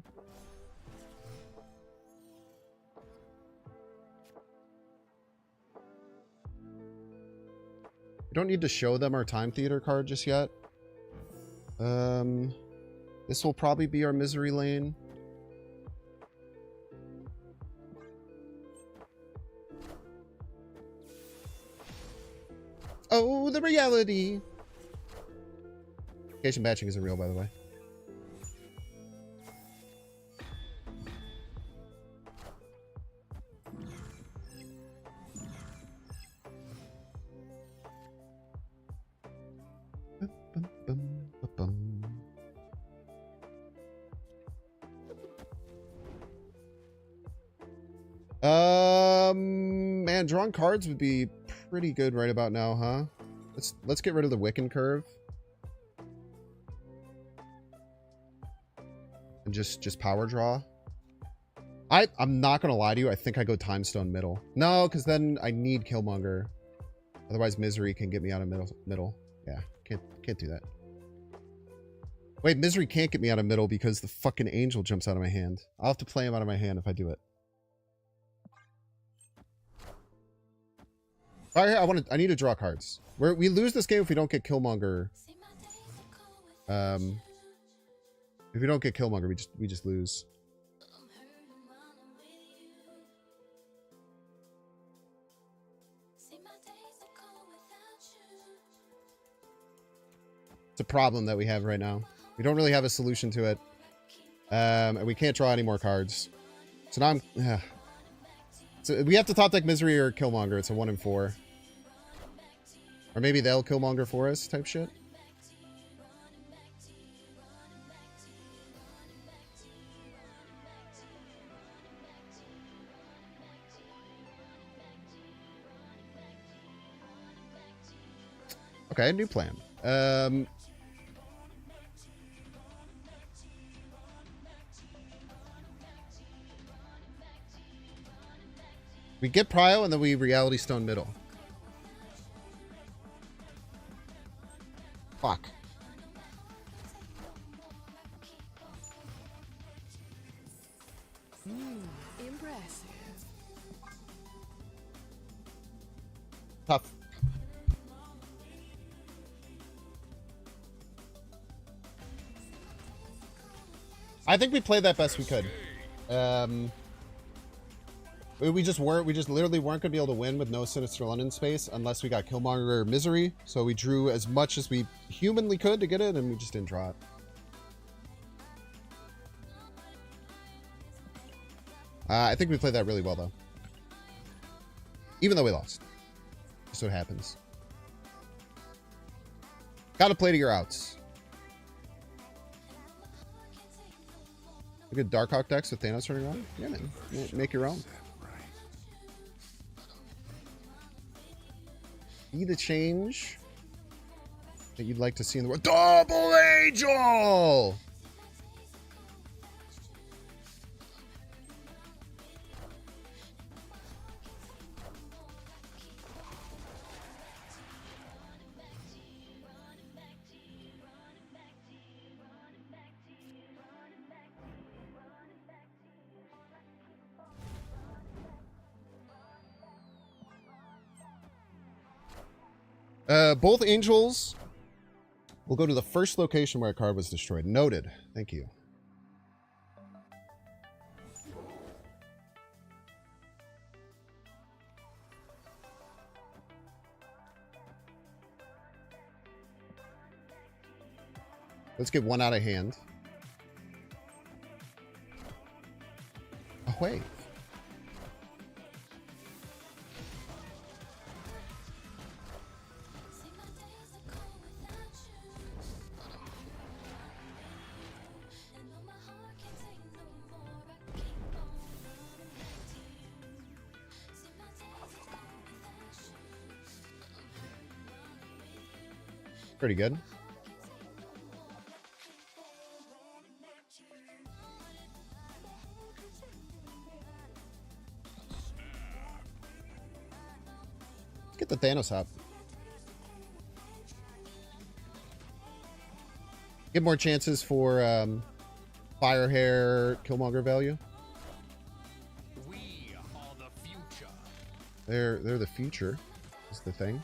We don't need to show them our Time Theater card just yet. This will probably be our Misery lane. Oh, the reality. Location matching isn't real, by the way. Man, drawing cards would be pretty good right about now, huh? Let's get rid of the Wiccan curve. And just power draw. I'm not gonna lie to you, I think I go Time Stone middle. No, because then I need Killmonger. Otherwise Misery can get me out of middle. Yeah, can't do that. Wait, Misery can't get me out of middle because the fucking angel jumps out of my hand. I'll have to play him out of my hand if I do it. All right, I need to draw cards. We lose this game if we don't get Killmonger. If we don't get Killmonger, we just lose. It's a problem that we have right now. We don't really have a solution to it. And we can't draw any more cards. So now so we have to top deck Misery or Killmonger. It's a 1 in 4. Or maybe they'll Killmonger for us type shit. Okay, new plan. We get Prio and then we Reality Stone middle. Fuck. Impressive. Tough. I think we played that best we could. We just literally weren't gonna be able to win with no Sinister London space unless we got Killmonger or Misery. So we drew as much as we humanly could to get it, and we just didn't draw it. I think we played that really well though. Even though we lost. Just what happens. Gotta play to your outs. Look at Darkhawk decks with Thanos running around. Yeah, man. Make your own. Be the change that you'd like to see in the world. Double Angel! Both angels will go to the first location where a card was destroyed. Noted. Thank you. Let's get one out of hand. Oh, wait. Pretty good. Let's get the Thanos up. Get more chances for Fire Hair Killmonger value. We are the future. They're the future, is the thing.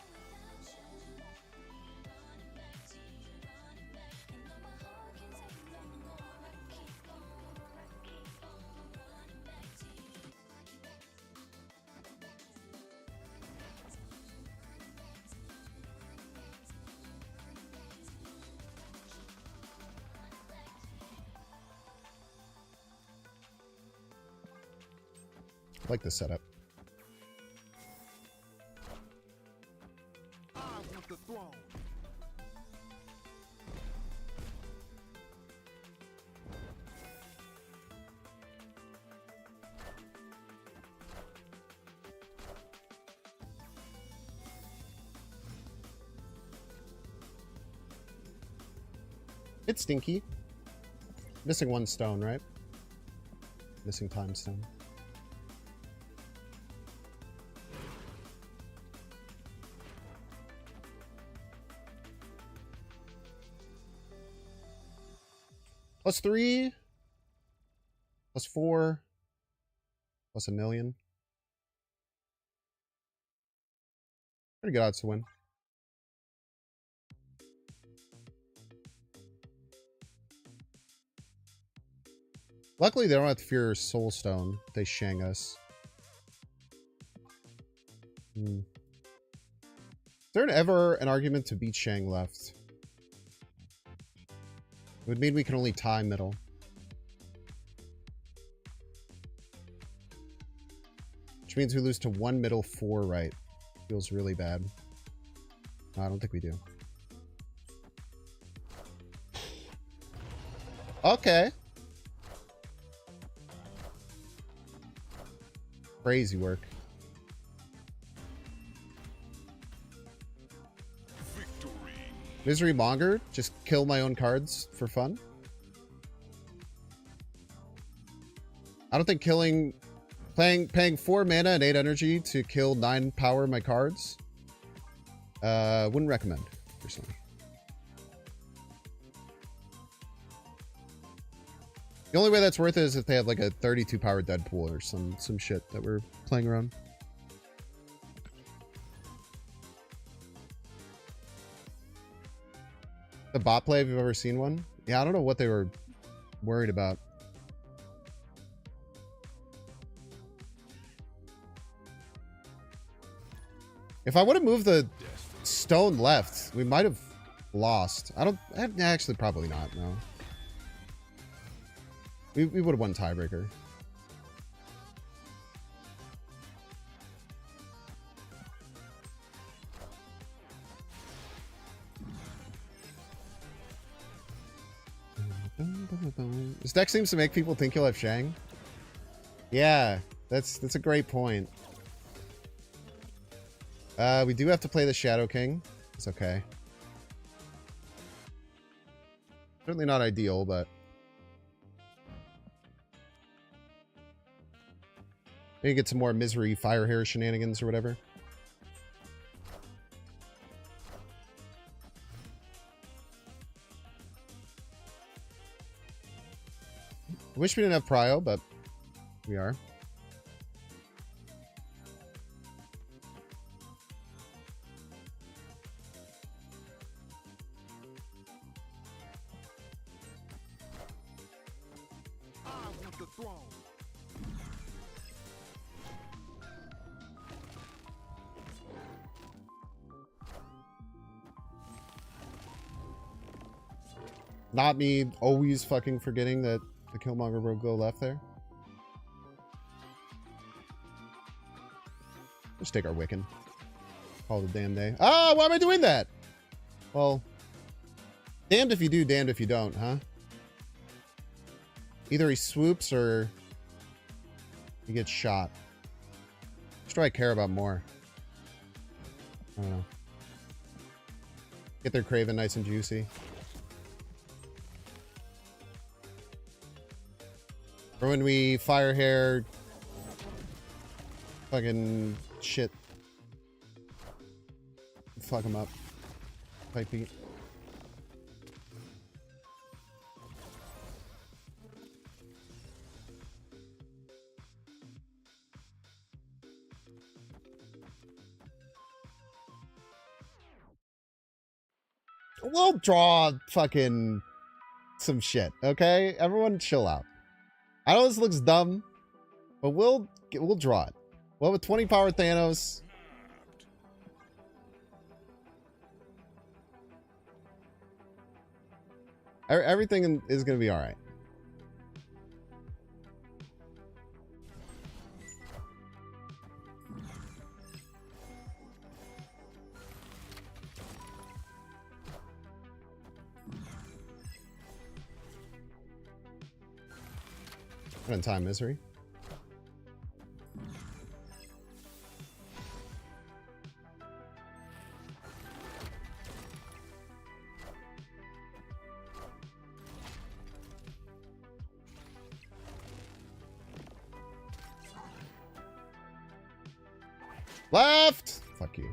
I like the setup. I want the throne. It's stinky. Missing one stone, right? Missing time stone. +3, +4, +1 million. Pretty good odds to win. Luckily, they don't have to fear Soul Stone if they Shang us. Is there ever an argument to beat Shang left? It would mean we can only tie middle. Which means we lose to 1 middle, 4 right. Feels really bad. No, I don't think we do. Okay. Crazy work. Misery Monger, just kill my own cards for fun. I don't think paying 4 mana and 8 energy to kill 9 power my cards. Wouldn't recommend, personally. The only way that's worth it is if they have like a 32 power Deadpool or some shit that we're playing around. The bot play, have you ever seen one? Yeah, I don't know what they were worried about. If I would have moved the stone left, we might have lost. Actually, probably not, no. We would have won tiebreaker. This deck seems to make people think you'll have Shang. Yeah, that's a great point. We do have to play the Shadow King. It's okay. Certainly not ideal, but maybe get some more Misery Fire Hair shenanigans or whatever. I wish we didn't have Prio, but we are. Not me always fucking forgetting that the Killmonger will go left there. Let's take our Wiccan. Call it a damn day. Ah, why am I doing that? Well, damned if you do, damned if you don't, huh? Either he swoops or he gets shot. Which do I care about more? I don't know. Get their Craven nice and juicy. Or when we fire hair fucking shit. Fuck him up. Fight beat. We'll draw fucking some shit, okay? Everyone chill out. I know this looks dumb, but we'll draw it. Well, with 20 power Thanos. Everything is going to be all right. In time, Misery. Left! Fuck you.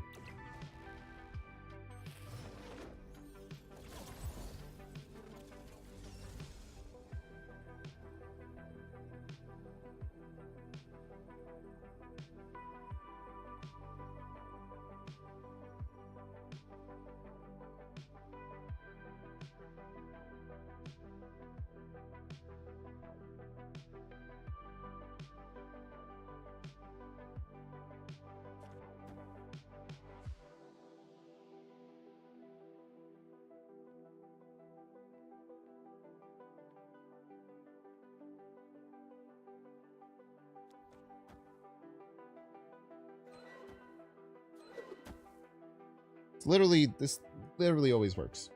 Literally, this literally always works.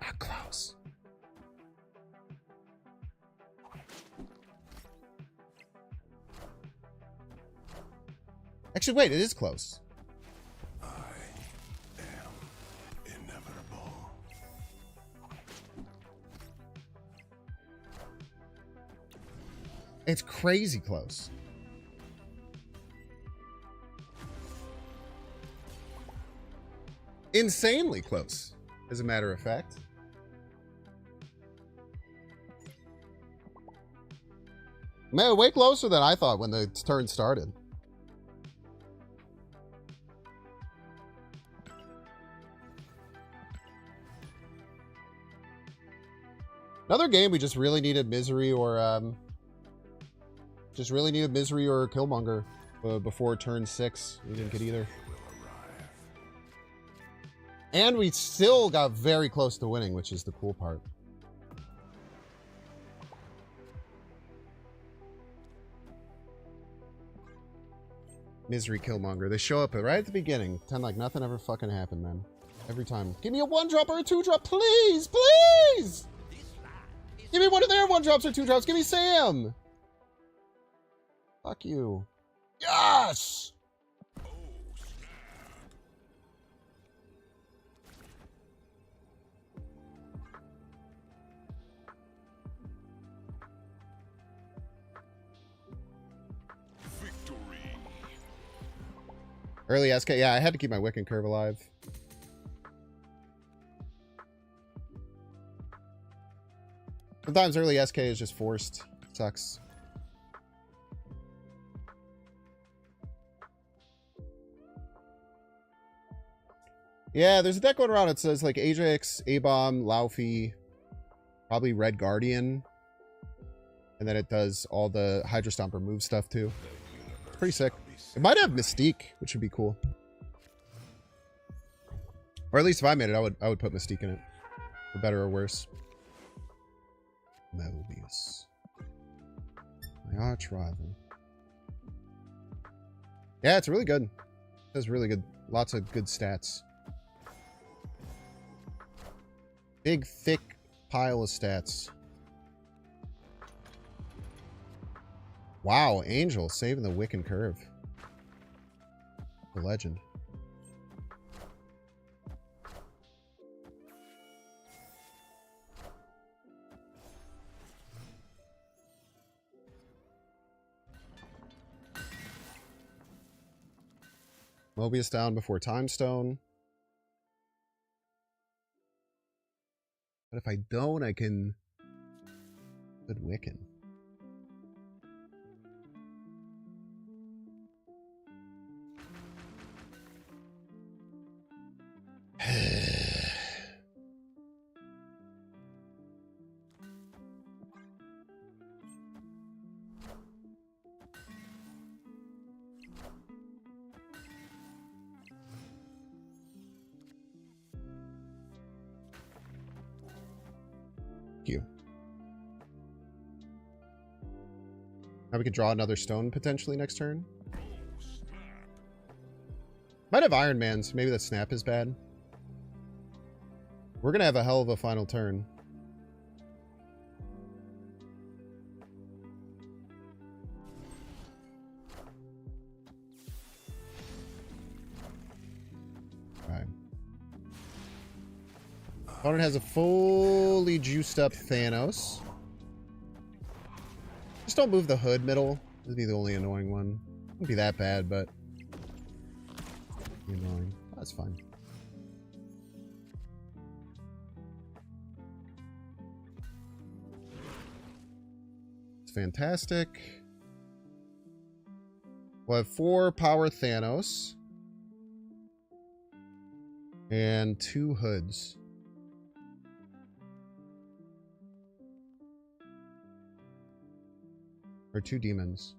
Not close. Actually, wait, it is close. It's crazy close. Insanely close, as a matter of fact. Man, way closer than I thought when the turn started. Another game we just really needed Misery or Killmonger before turn 6. We didn't get either. And we still got very close to winning, which is the cool part. Misery Killmonger. They show up right at the beginning. Pretend like nothing ever fucking happened, man. Every time. Give me a 1-drop or a 2-drop, please! Please! Give me one of their 1-drops or 2-drops. Give me Sam! Fuck you. Yes! Early SK. Yeah, I had to keep my Wiccan Curve alive. Sometimes early SK is just forced. Sucks. Yeah, there's a deck going around. It says like Ajax, A-Bomb, Laufey, probably Red Guardian. And then it does all the Hydra Stomper move stuff too. Pretty sick. It might have Mystique, which would be cool. Or at least if I made it, I would put Mystique in it. For better or worse. Mobius. My arch rival. Yeah, it's really good. It's really good. Lots of good stats. Big, thick pile of stats. Wow, Angel saving the Wiccan Curve. The legend. Mobius down before Time Stone. But if I don't, I can put Wiccan. You. Now we could draw another stone potentially next turn. Might have Iron Man, so maybe that snap is bad. We're gonna have a hell of a final turn. Alright. Opponent has a fully juiced up Thanos. Just don't move the hood middle. This would be the only annoying one. Wouldn't be that bad, but annoying. That's fine. It's fantastic. We'll have 4 power Thanos and 2 hoods. Or 2 demons.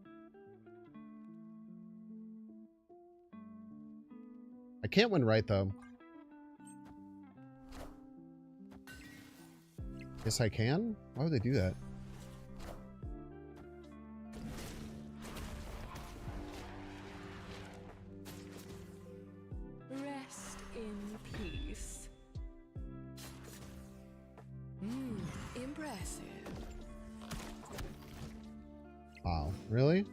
I can't win right, though. Yes, I can? Why would they do that? Rest in peace. Impressive. Wow, really?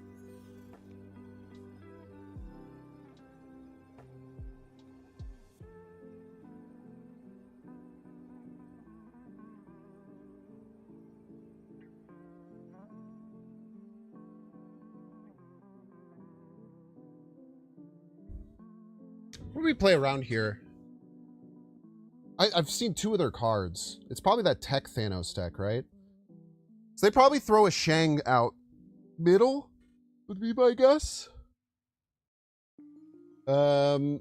What do we play around here? I've seen 2 of their cards. It's probably that Tech Thanos deck, right? So they probably throw a Shang out middle, would be my guess. Or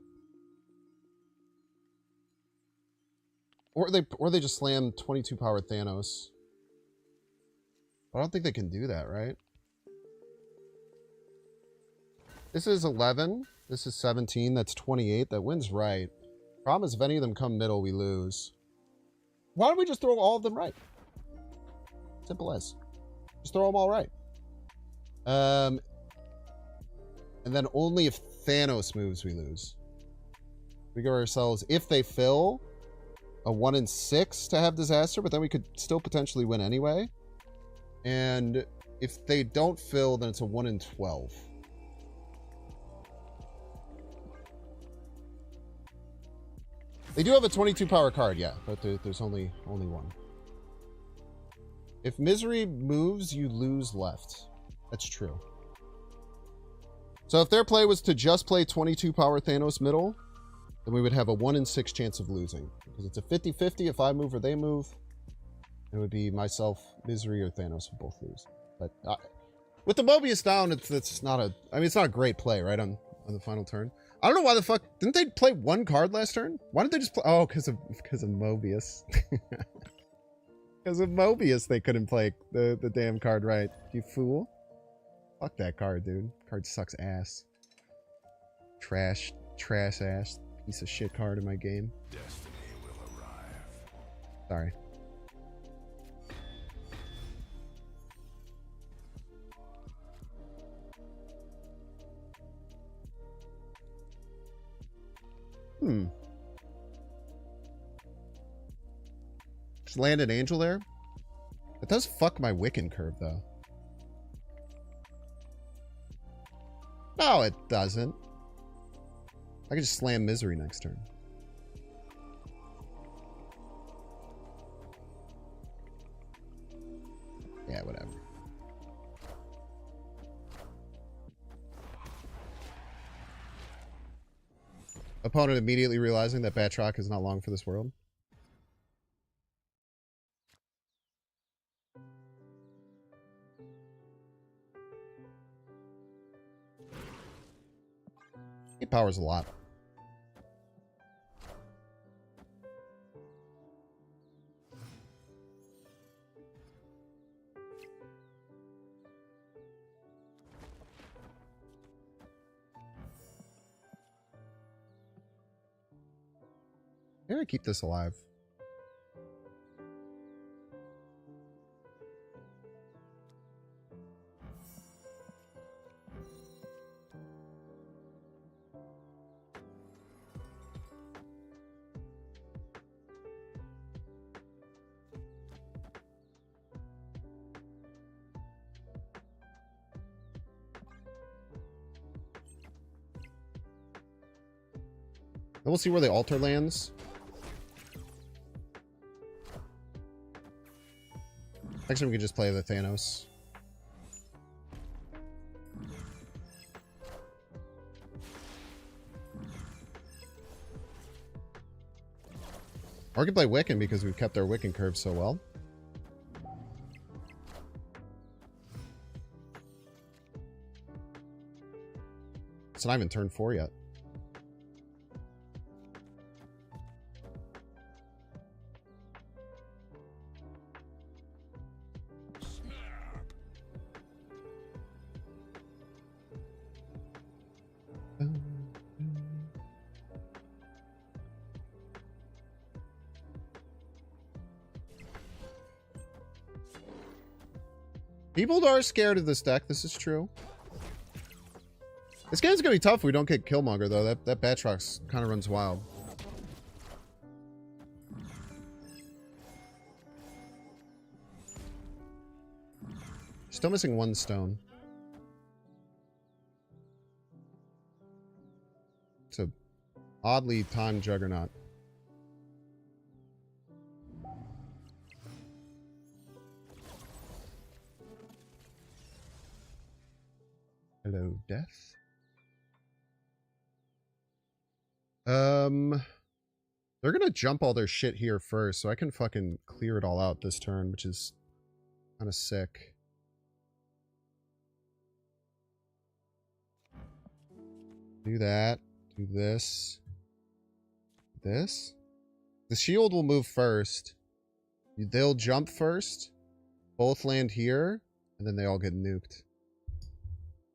they just slam 22 power Thanos. I don't think they can do that, right? This is 11. This is 17. That's 28. That wins right. Problem is, if any of them come middle, we lose. Why don't we just throw all of them right? Simple as. Just throw them all right. And then only if Thanos moves, we lose. We give ourselves, if they fill, a 1 in 6 to have disaster, but then we could still potentially win anyway. And if they don't fill, then it's a 1 in 12. They do have a 22 power card, yeah, but there's only one. If Misery moves, you lose left. That's true. So if their play was to just play 22 power Thanos middle, then we would have a 1 in 6 chance of losing. Because it's a 50-50 if I move or they move. It would be myself, Misery, or Thanos would both lose. But with the Mobius down, it's not a... I mean, it's not a great play, right, on the final turn. I don't know why the fuck... Didn't they play 1 card last turn? Why didn't they just play... Oh, because of Mobius. Because of Mobius, they couldn't play the damn card right. You fool. Fuck that card, dude. Card sucks ass. Trash ass. Piece of shit card in my game. Destiny will arrive. Sorry. Just land an angel there. It does fuck my Wiccan curve, though. No, it doesn't. I can just slam Misery next turn. Yeah, whatever. Opponent immediately realizing that Batroc is not long for this world. He powers a lot. I'm gonna keep this alive. Then we'll see where the altar lands. Next time we can just play the Thanos. Or we can play Wiccan because we've kept our Wiccan curve so well. It's not even turn 4 yet. People are scared of this deck. This is true. This game's gonna be tough if we don't get Killmonger, though. That Batroc kind of runs wild. Still missing 1 stone. It's a oddly timed Juggernaut. Hello, Death. They're gonna jump all their shit here first, so I can fucking clear it all out this turn, which is kind of sick. Do that. Do this. This. The shield will move first. They'll jump first. Both land here, and then they all get nuked.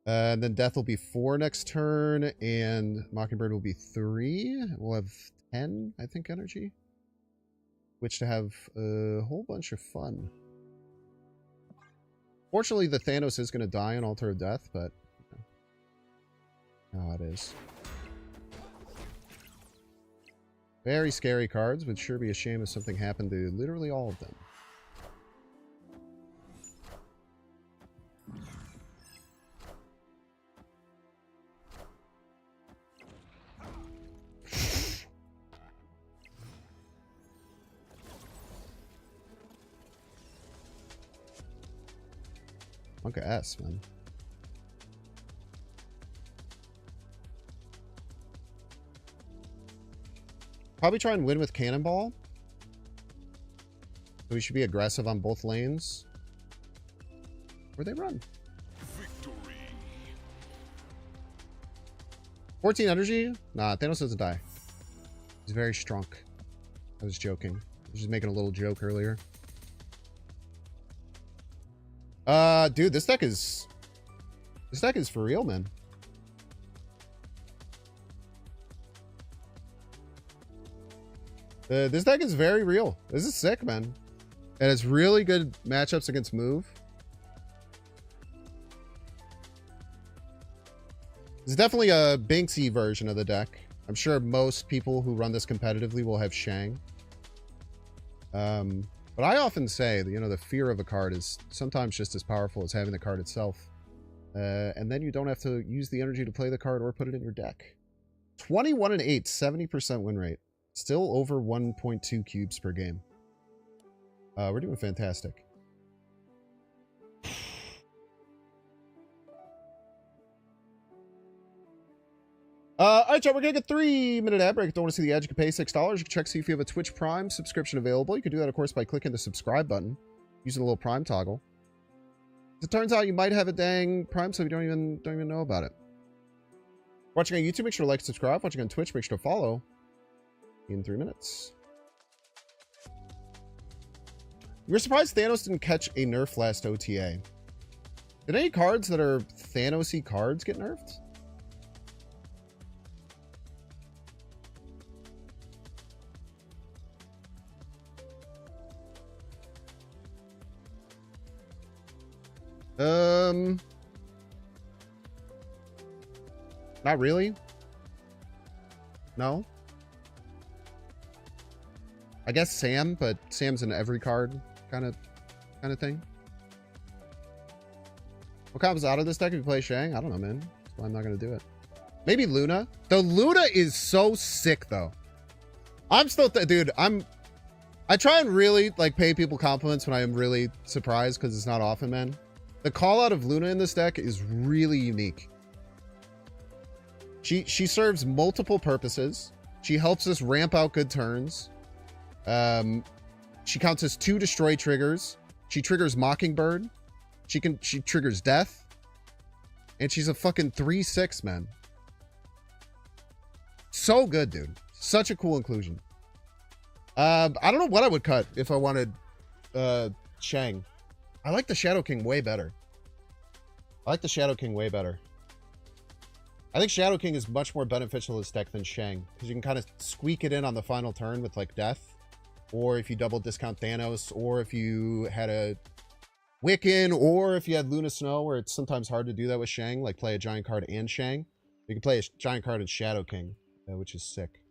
And then Death will be 4 next turn, and Mockingbird will be 3. We'll have 10, I think, energy. Which to have a whole bunch of fun. Fortunately, the Thanos is going to die on Altar of Death, but... Oh, it is. Very scary cards. Would sure be a shame if something happened to literally all of them. Monka S, man. Probably try and win with Cannonball. So we should be aggressive on both lanes. Where they run. Victory. 14 energy? Nah, Thanos doesn't die. He's very strong. I was joking. I was just making a little joke earlier. Dude, this deck is for real, man. This deck is very real. This is sick, man. And it's really good matchups against move. It's definitely a Binksy version of the deck. I'm sure most people who run this competitively will have Shang. But I often say that, you know, the fear of a card is sometimes just as powerful as having the card itself. And then you don't have to use the energy to play the card or put it in your deck. 21 and 8, 70% win rate. Still over 1.2 cubes per game. We're doing fantastic. All right, y'all, we're going to get a 3-minute ad break. If you don't want to see the ad, you can pay $6. You can check see if you have a Twitch Prime subscription available. You can do that, of course, by clicking the subscribe button, using the little Prime toggle. As it turns out, you might have a dang Prime sub, you don't even know about it. Watching on YouTube, make sure to like and subscribe. Watching on Twitch, make sure to follow. In 3 minutes. You were surprised Thanos didn't catch a nerf last OTA. Did any cards that are Thanos-y cards get nerfed? Not really. No. I guess Sam, but Sam's in every card kind of thing. What comes out of this deck if you play Shang? I don't know, man. That's why I'm not going to do it. Maybe Luna. The Luna is so sick, though. I'm still... dude, I try and really, like, pay people compliments when I am really surprised, because it's not often, man. The call-out of Luna in this deck is really unique. She serves multiple purposes. She helps us ramp out good turns. She counts as 2 destroy triggers. She triggers Mockingbird. She triggers Death. And she's a fucking 3/6, man. So good, dude. Such a cool inclusion. I don't know what I would cut if I wanted Shang. I like the Shadow King way better. I think Shadow King is much more beneficial to this deck than Shang, because you can kind of squeak it in on the final turn with, like, Death, or if you double discount Thanos, or if you had a Wiccan, or if you had Luna Snow, where it's sometimes hard to do that with Shang, like play a giant card and Shang. You can play a giant card and Shadow King, which is sick.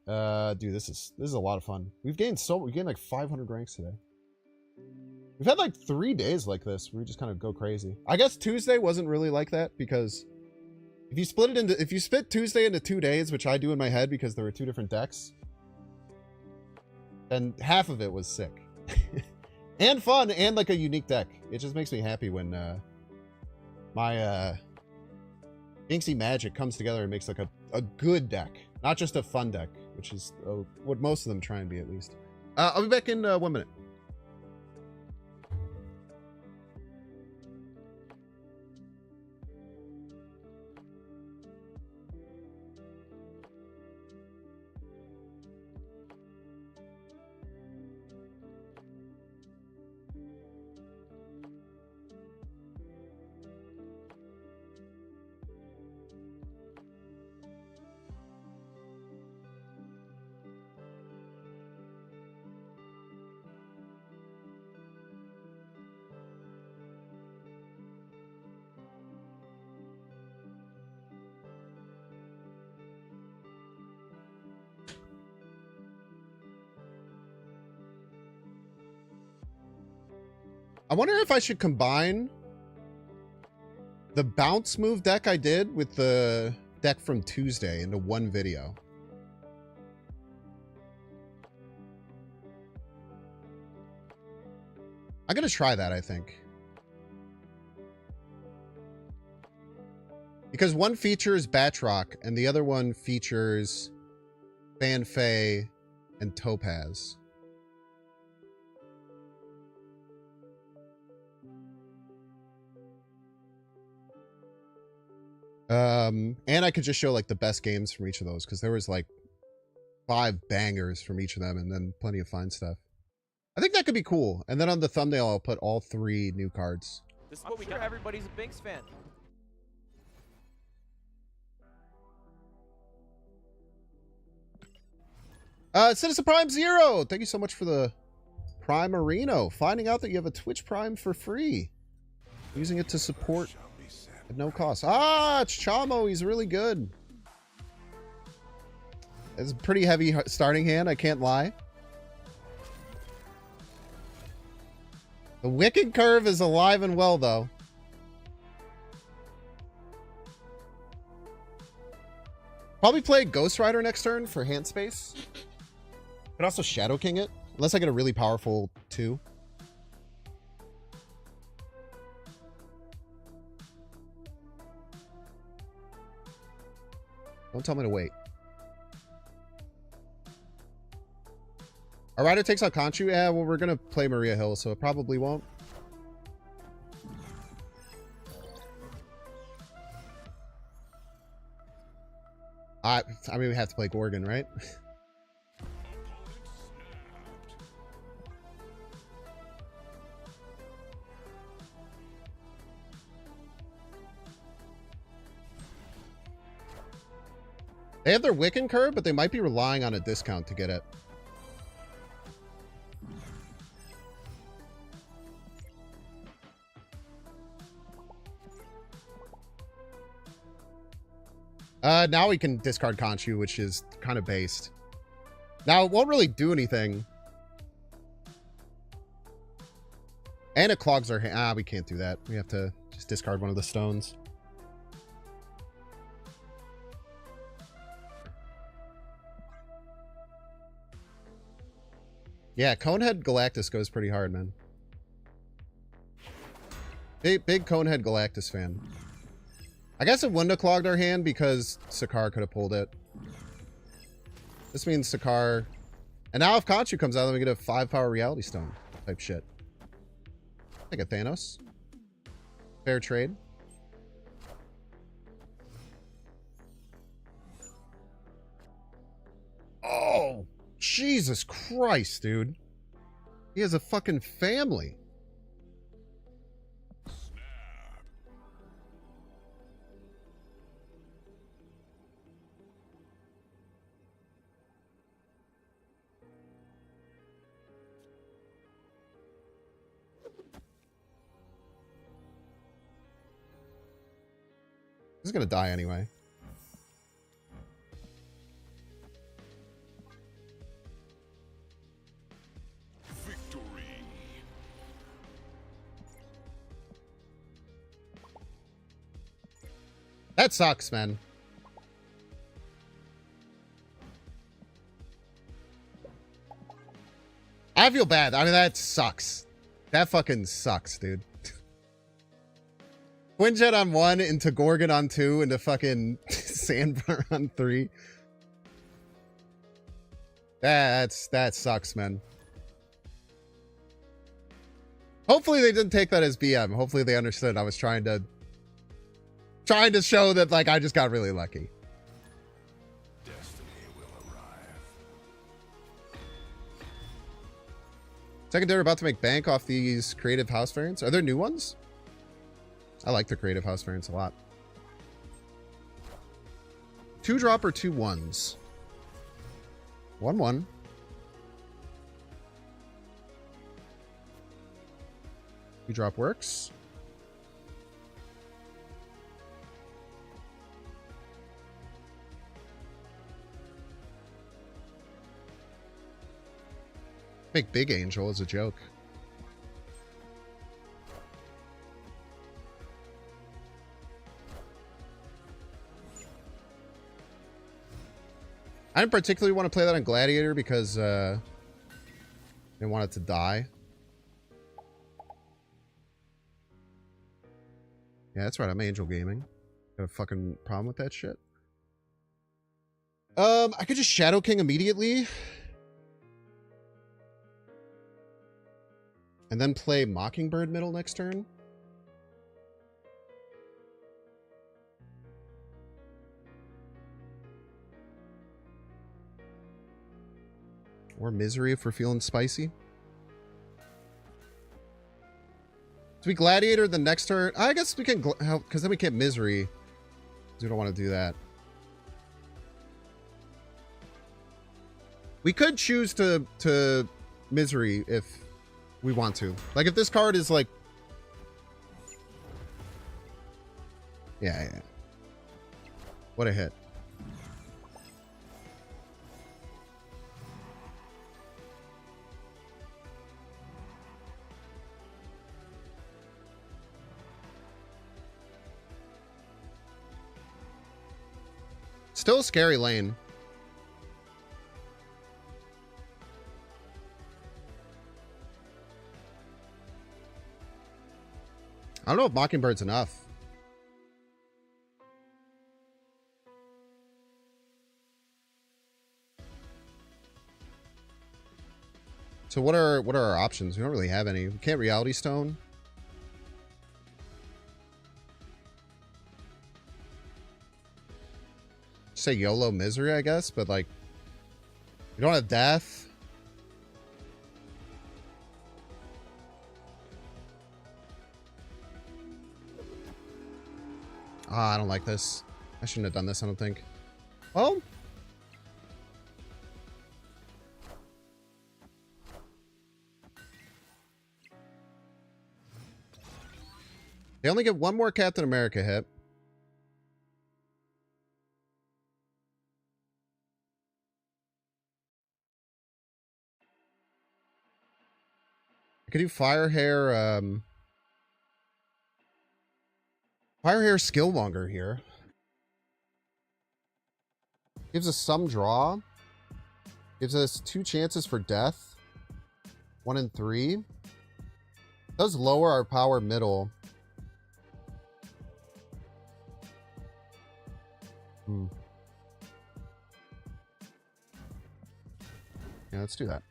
Dude, this is a lot of fun. We gained like 500 ranks today. We've had like 3 days like this where we just kind of go crazy. I guess Tuesday wasn't really like that, because if you split Tuesday into 2 days, which I do in my head because there were 2 different decks, then half of it was sick. And fun, and like a unique deck. It just makes me happy when my Binksy magic comes together and makes like a good deck. Not just a fun deck, which is what most of them try and be, at least. I'll be back in 1 minute. I wonder if I should combine the bounce move deck I did with the deck from Tuesday into one video. I'm going to try that, I think. Because one features Batroc and the other one features Fanfei and Topaz. And I could just show like the best games from each of those, because there was like 5 bangers from each of them and then plenty of fine stuff. I think that could be cool. And then on the thumbnail, I'll put all 3 new cards. This is what we got. Everybody's a Binks fan. Citizen Prime Zero, thank you so much for the Prime Marino. Finding out that you have a Twitch Prime for free. Using it to support at no cost. Ah, it's Chamo. He's really good. It's a pretty heavy starting hand, I can't lie. The Wicked Curve is alive and well, though. Probably play Ghost Rider next turn for hand space. Could also Shadow King it, unless I get a really powerful 2. Don't tell me to wait. Our rider takes out Conchu? Yeah, well, we're going to play Maria Hill, so it probably won't. I mean, we have to play Gorgon, right? They have their Wiccan curve, but they might be relying on a discount to get it. Now we can discard Conchu, which is kind of based. Now, it won't really do anything. And it clogs our hand. Ah, we can't do that. We have to just discard one of the stones. Yeah, Conehead Galactus goes pretty hard, man. Big Conehead Galactus fan. I guess it wouldn't have clogged our hand because Sakar could have pulled it. This means Sakar... And now if Conchu comes out, then we get a 5-power Reality Stone type shit. Like a Thanos. Fair trade. Oh, Jesus Christ, dude. He has a fucking family. He's gonna die anyway. Victory. That sucks, man. I feel bad. I mean, that sucks. That fucking sucks, dude. Quinjet on 1, into Gorgon on 2, into fucking Sandbar on 3. That sucks, man. Hopefully they didn't take that as BM. Hopefully they understood I was trying to show that, like, I just got really lucky. Destiny will arrive. Secondary about to make bank off these creative house variants. Are there new ones? I like the creative house variants a lot. 2-drop or 2 1s? 1/1. Drop works. Make Big Angel as a joke. I didn't particularly want to play that on Gladiator because I didn't want it to die. Yeah, that's right. I'm Angel Gaming. Got a fucking problem with that shit. I could just Shadow King immediately. And then play Mockingbird middle next turn. Or Misery if we're feeling spicy. Do we Gladiator the next turn? I guess we can, because then we can't Misery. We don't want to do that. We could choose to Misery if we want to. Like if this card is like... Yeah. What a hit. Still a scary lane. I don't know if Mockingbird's enough. So what are our options? We don't really have any. We can't Reality Stone. Say YOLO Misery, I guess, but like we don't have Death. Ah, I don't like this. I shouldn't have done this, I don't think. Well, they only get one more Captain America hit. I could do Firehair, Firehair Skillmonger here. Gives us some draw. Gives us 2 chances for death. 1 and 3. Does lower our power middle. Yeah, let's do that.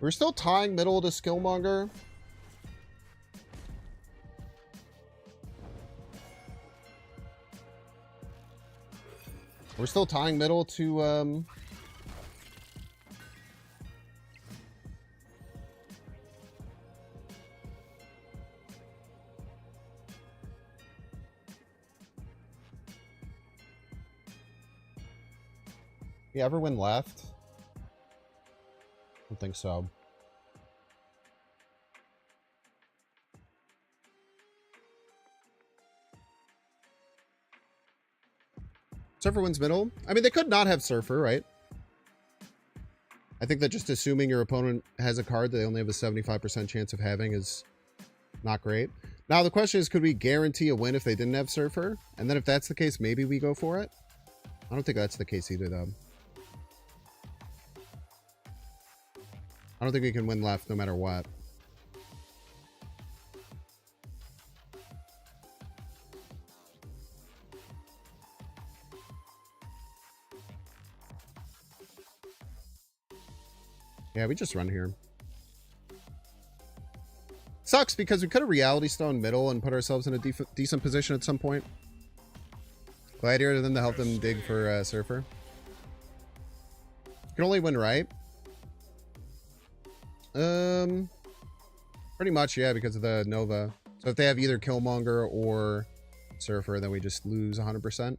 We're still tying middle to Skillmonger. We're still tying middle to yeah, everyone left. I don't think so. Surfer wins middle. I mean, they could not have Surfer, right? I think that just assuming your opponent has a card that they only have a 75% chance of having is not great. Now, the question is, could we guarantee a win if they didn't have Surfer? And then if that's the case, maybe we go for it? I don't think that's the case either, though. I don't think we can win left no matter what. Yeah, we just run here. Sucks because we could have Reality Stone middle and put ourselves in a decent position at some point. Gladiator then to help them dig for Surfer. Can only win right. Pretty much, yeah, because of the Nova. So if they have either Killmonger or Surfer, then we just lose 100%.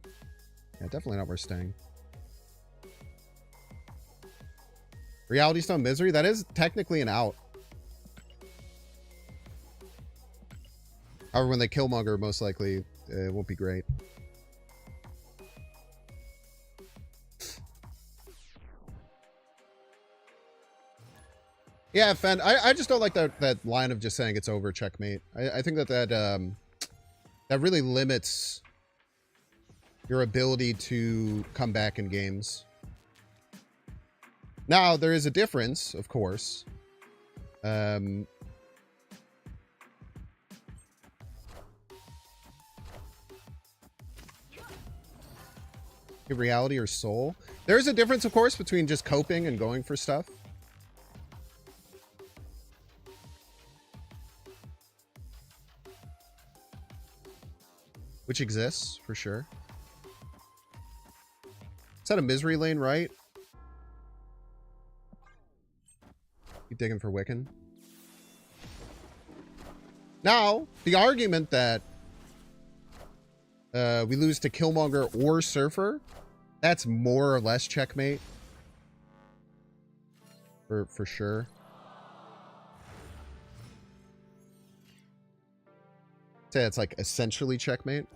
Yeah, definitely not worth staying. Reality Stone Misery, that is technically an out. However, when they Killmonger, most likely it won't be great. Yeah, Fen, I just don't like that line of just saying it's over, checkmate. I think that really limits your ability to come back in games. Now, there is a difference, of course. Reality or soul. There is a difference, of course, between just coping and going for stuff. Which exists, for sure. Is that a misery lane, right? Keep digging for Wiccan. Now, the argument that we lose to Killmonger or Surfer, that's more or less checkmate. For sure. Say it's like essentially checkmate.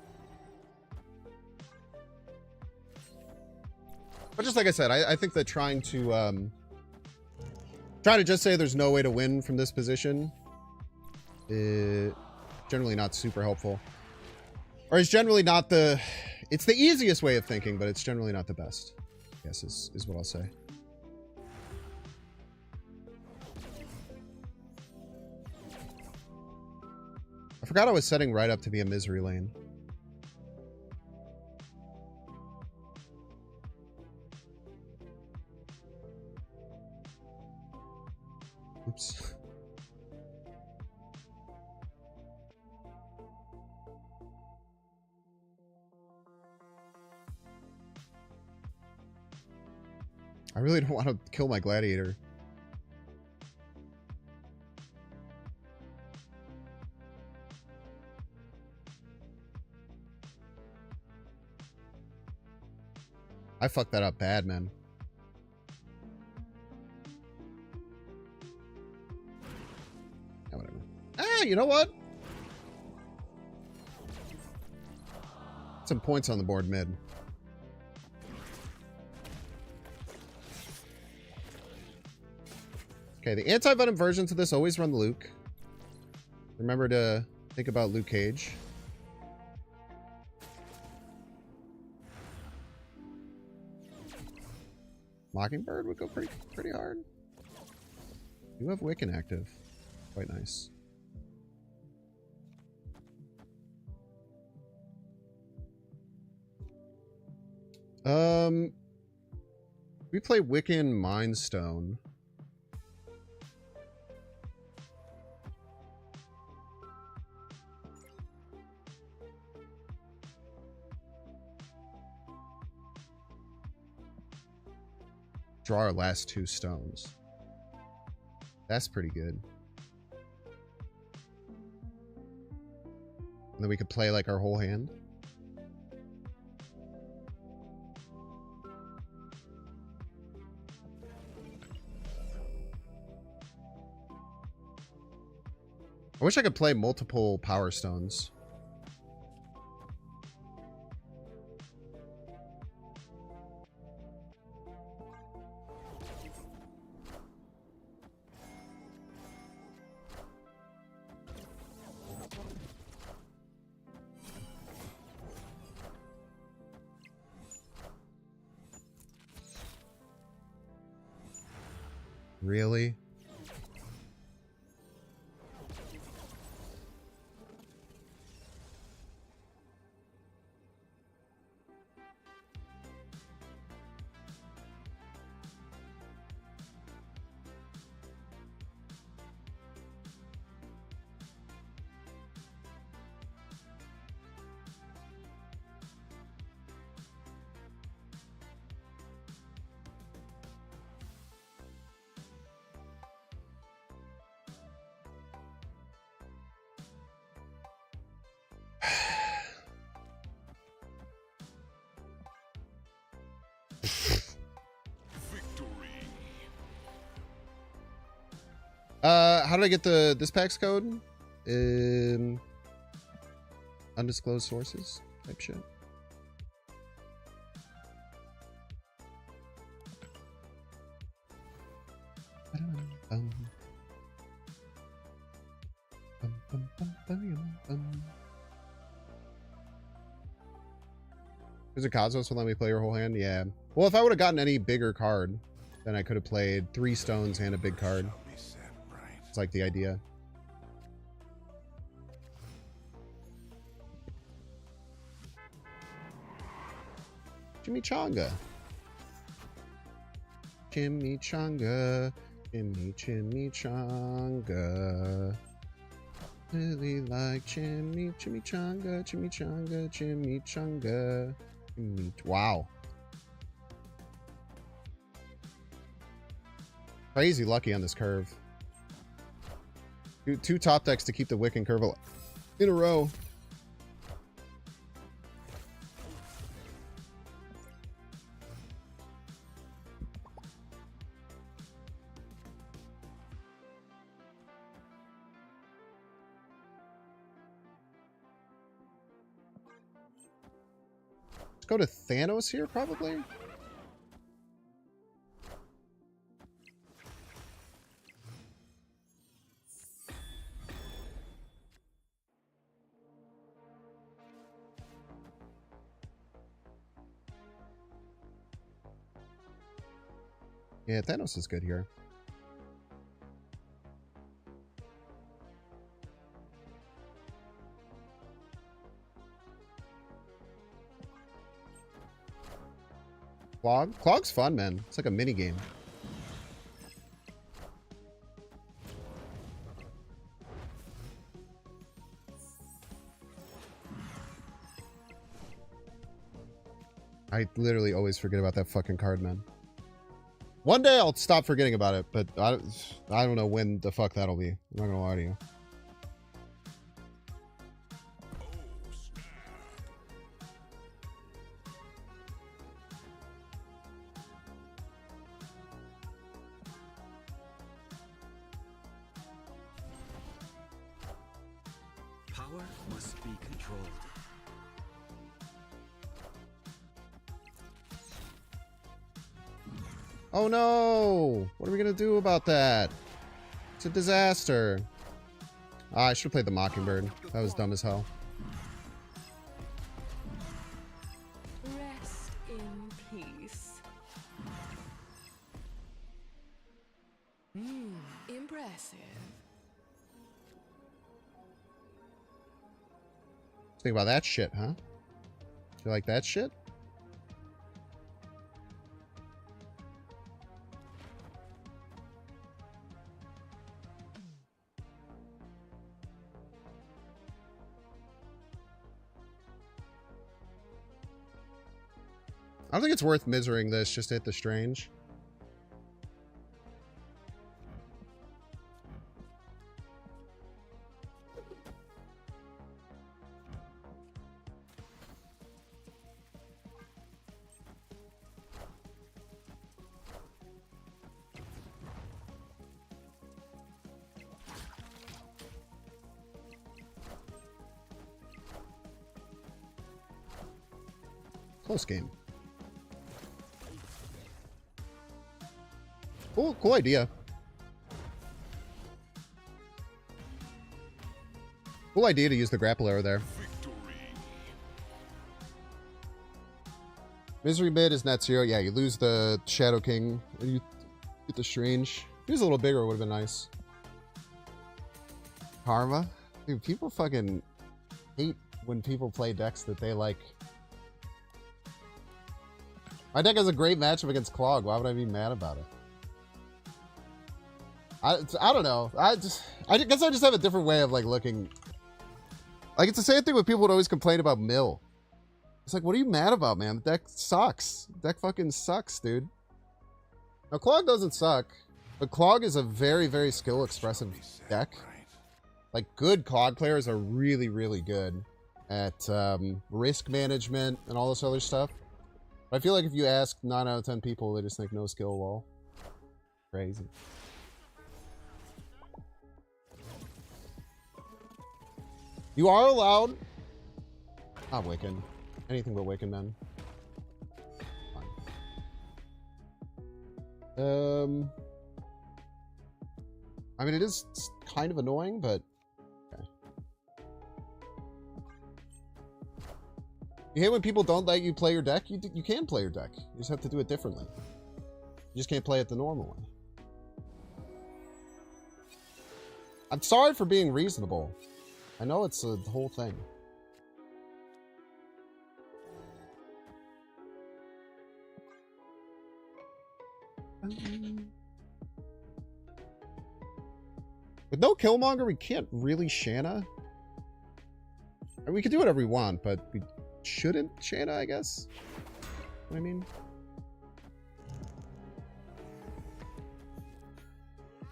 But just like I said, I think that trying to just say there's no way to win from this position is generally not super helpful. Or it's generally not the... It's the easiest way of thinking, but it's generally not the best. I guess is what I'll say. I forgot I was setting right up to be a misery lane. Oops. I really don't want to kill my gladiator. I fucked that up bad, man. Yeah, whatever. Ah, you know what? Some points on the board mid. Okay, the anti-venom versions of this always run Luke. Remember to think about Luke Cage. Mockingbird would go pretty hard. You have Wiccan active. Quite nice. We play Wiccan Mind Stone. Draw our last 2 stones. That's pretty good. And then we could play like our whole hand. I wish I could play multiple power stones. Really? How did I get this PAX code? undisclosed sources type shit. Is it Cosmos will let me play your whole hand? Yeah. Well, if I would have gotten any bigger card, then I could have played 3 stones and a big card. It's like the idea. Chimichanga. Chimichanga. Chimichanga. Really like chimichanga. Wow. Crazy lucky on this curve. Two top decks to keep the Wiccan curve in a row. Let's go to Thanos here, probably. Yeah, Thanos is good here. Clog? Clog's fun, man. It's like a mini game. I literally always forget about that fucking card, man. One day I'll stop forgetting about it, but I don't know when the fuck that'll be. I'm not gonna lie to you. Power must be controlled. Oh no! What are we gonna do about that? It's a disaster. Ah, I should have played the Mockingbird. That was dumb as hell. Rest in peace. Impressive. Think about that shit, huh? You like that shit? I don't think it's worth misering this just to hit the strange. Close game. Cool idea. Cool idea to use the grapple arrow there. Misery mid is net 0. Yeah, you lose the Shadow King. And you get the strange. If he was a little bigger, it would have been nice. Karma? Dude, people fucking hate when people play decks that they like. My deck has a great matchup against Clog. Why would I be mad about it? I don't know. I guess I just have a different way of like looking. Like it's the same thing when people would always complain about Mill. It's like, what are you mad about, man? The deck sucks. The deck fucking sucks, dude. Now Clog doesn't suck, but Clog is a very, very skill expressive deck. Like good Clog players are really, really good at risk management and all this other stuff. But I feel like if you ask 9 out of 10 people, they just think no skill wall. Crazy. You are allowed Not Wiccan. Anything but Wiccan, man. Fine. I mean, it is kind of annoying, but okay. You hate when people don't let you play your deck? You can play your deck. You just have to do it differently. You just can't play it the normal way. I'm sorry for being reasonable. I know it's a whole thing. With no Killmonger, we can't really Shanna. We can do whatever we want, but we shouldn't Shanna, I guess. What I mean?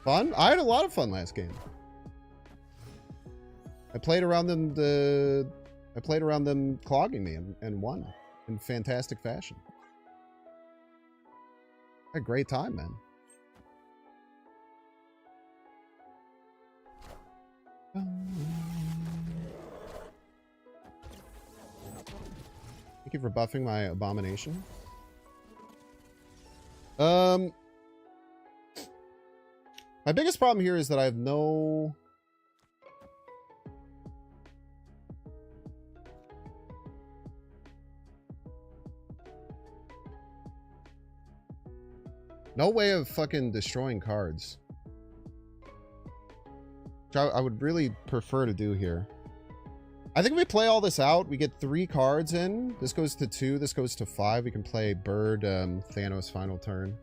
Fun? I had a lot of fun last game. I played around them clogging me and won in fantastic fashion. Had a great time, man. Thank you for buffing my abomination. My biggest problem here is that I have no... no way of fucking destroying cards. Which I would really prefer to do here. I think if we play all this out, we get 3 cards in. This goes to 2, this goes to 5. We can play Bird, Thanos final turn.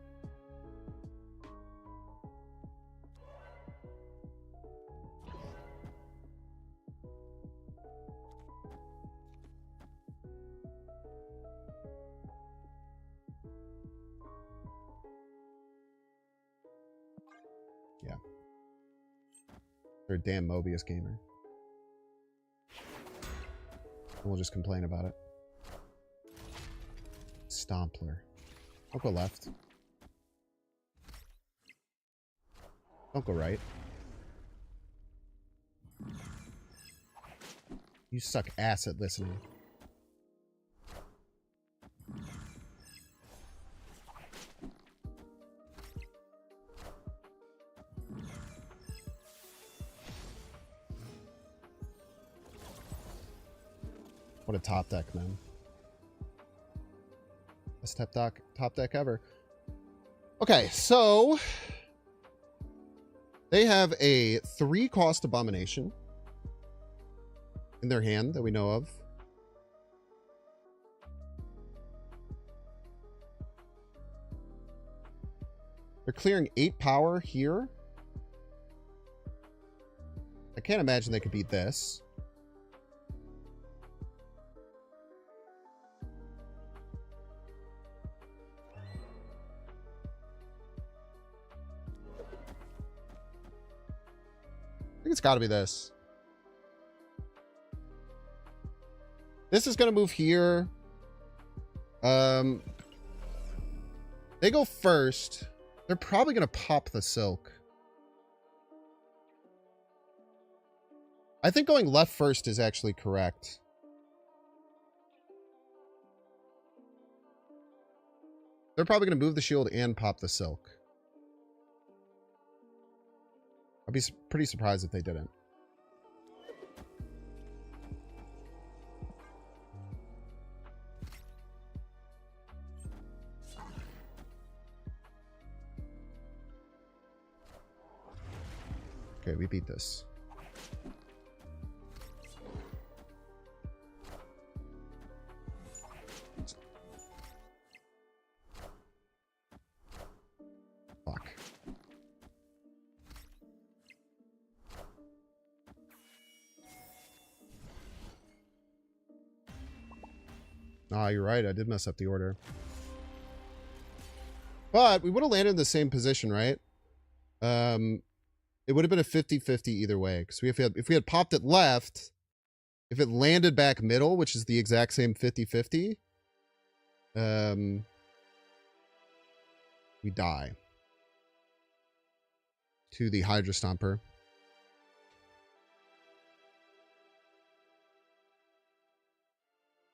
Yeah. They're a damn Mobius gamer. And we'll just complain about it. Stompler. Don't go left. Don't go right. You suck ass at listening. What a top deck, man. Best top deck ever. Okay, so they have a 3-cost abomination in their hand that we know of. They're clearing 8 power here. I can't imagine they could beat this. I think it's got to be this. This is going to move here. They go first. They're probably going to pop the silk. I think going left first is actually correct. They're probably going to move the shield and pop the silk. I'd be pretty surprised if they didn't. Okay, we beat this. Fuck. Ah, you're right. I did mess up the order. But we would have landed in the same position, right? It would have been a 50-50 either way. Because if we had popped it left, if it landed back middle, which is the exact same 50-50, we die to the Hydra Stomper.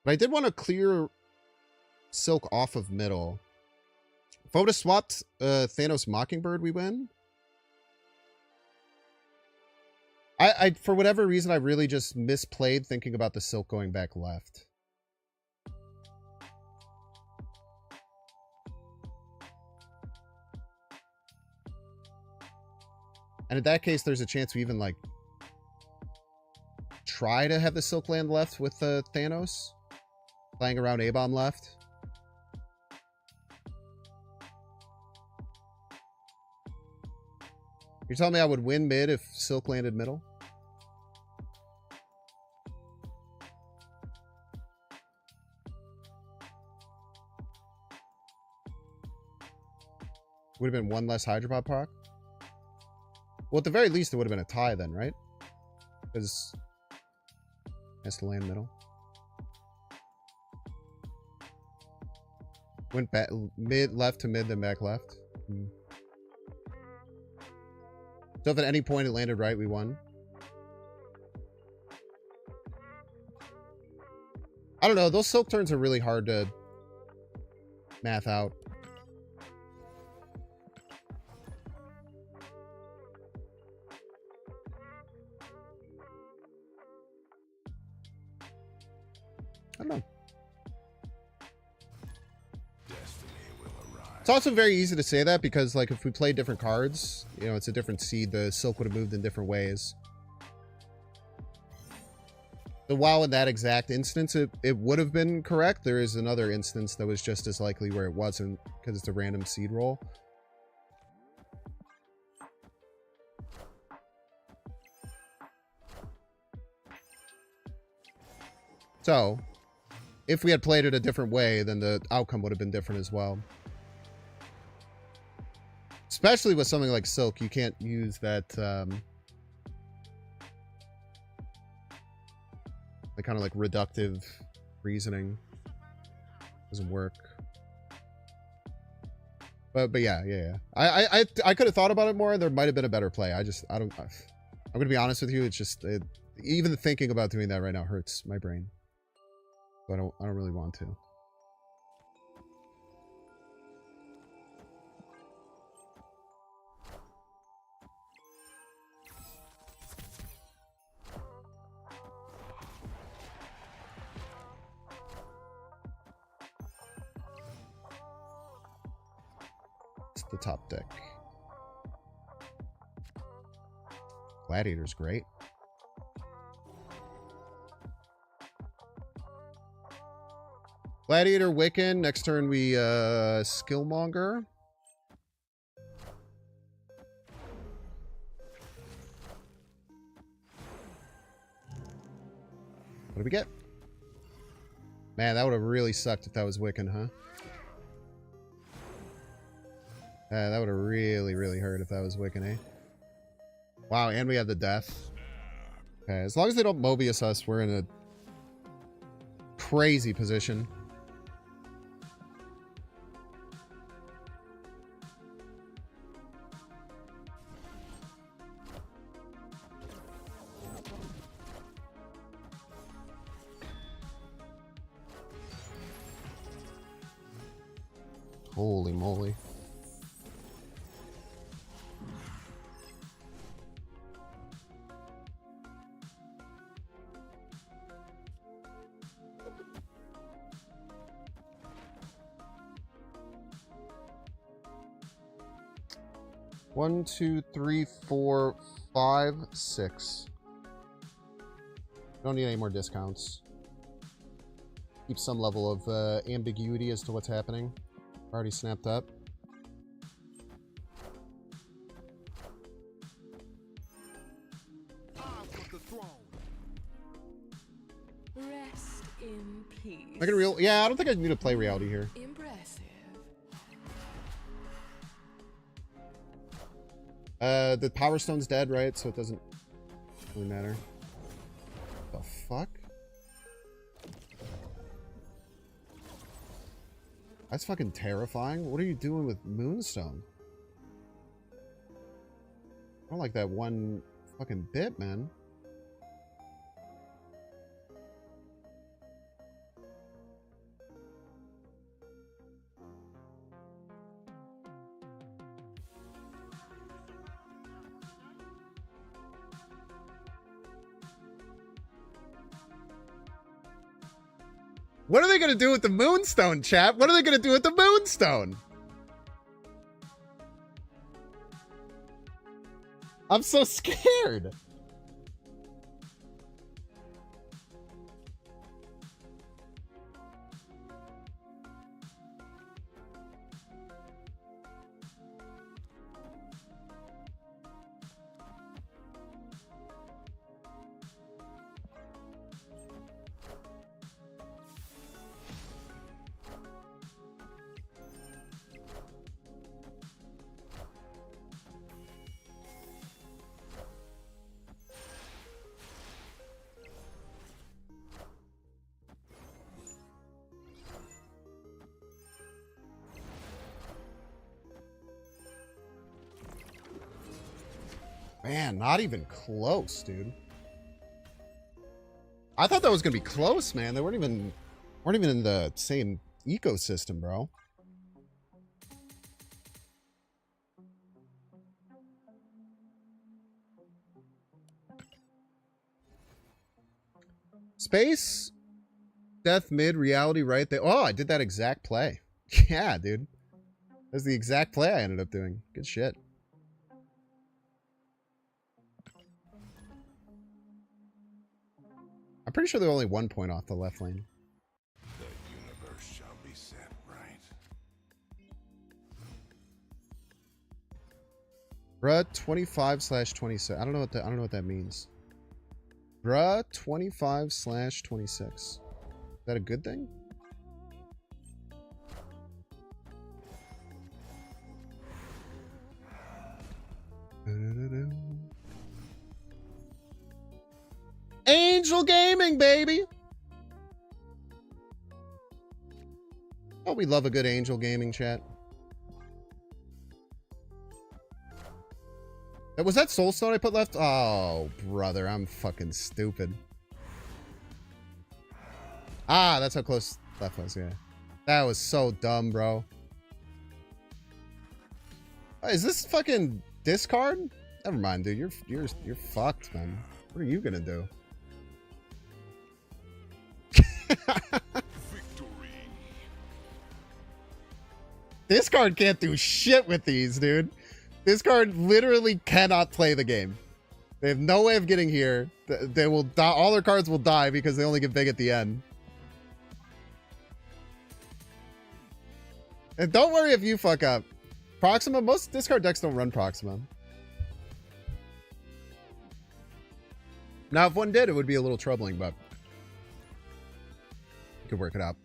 But I did want to clear Silk off of middle. If I would have swapped Thanos Mockingbird, we win. I for whatever reason, I really just misplayed thinking about the Silk going back left. And in that case, there's a chance we even, like, try to have the Silk land left with the Thanos. Playing around A-Bomb left. You're telling me I would win mid if Silk landed middle? Would have been one less Hydropod proc? Well, at the very least, it would have been a tie then, right? Because it has to land middle. Went back mid left to mid, then back left. So if at any point it landed right, we won. I don't know. Those Silk turns are really hard to math out. I don't know. It's also very easy to say that because, like, if we play different cards, you know, it's a different seed. The Silk would have moved in different ways. So while in that exact instance it would have been correct, there is another instance that was just as likely where it wasn't because it's a random seed roll. So, if we had played it a different way, then the outcome would have been different as well. Especially with something like Silk, you can't use that, the kind of like reductive reasoning. Doesn't work. But yeah. I could have thought about it more. There might have been a better play. I'm gonna be honest with you. It's just even thinking about doing that right now hurts my brain. So I don't really want to. The top deck. Gladiator's great. Gladiator, Wiccan. Next turn we Skillmonger. What do we get? Man, that would have really sucked if that was Wiccan, huh? That would have really, really hurt if that was Wiccan, eh? Wow, and we have the death. Okay, as long as they don't Mobius us, we're in a crazy position. Holy moly. One, two, three, four, five, six. Don't need any more discounts. Keep some level of ambiguity as to what's happening. Already snapped up. Rest in peace. Am I gonna real? Yeah, I don't think I need to play reality here. Impressive. The Power Stone's dead, right? So it doesn't really matter. The fuck? That's fucking terrifying. What are you doing with Moonstone? I don't like that one fucking bit, man. What are they going to do with the Moonstone, chat? What are they going to do with the Moonstone? I'm so scared. Man, not even close, dude. I thought that was gonna be close, man. They weren't even in the same ecosystem, bro. Space, death, mid, reality, right there. Oh, I did that exact play. Yeah, dude. That's the exact play I ended up doing. Good shit. I'm pretty sure they're only 1 point off the left lane. The universe shall be set right. Bruh 25/26. I don't know what that means. Bruh 25/26. Is that a good thing? Angel Gaming, baby. Oh, we love a good Angel Gaming chat. Was that Soulstone I put left? Oh, brother, I'm fucking stupid. Ah, that's how close left was, yeah. That was so dumb, bro. Is this fucking discard? Never mind, dude. You're fucked, man. What are you gonna do? Victory. This card can't do shit with these, dude. This card literally cannot play the game. They have no way of getting here. They will die. All their cards will die because they only get big at the end. And don't worry if you fuck up. Proxima, most discard decks don't run Proxima. Now, if one did, it would be a little troubling, but you could work it out.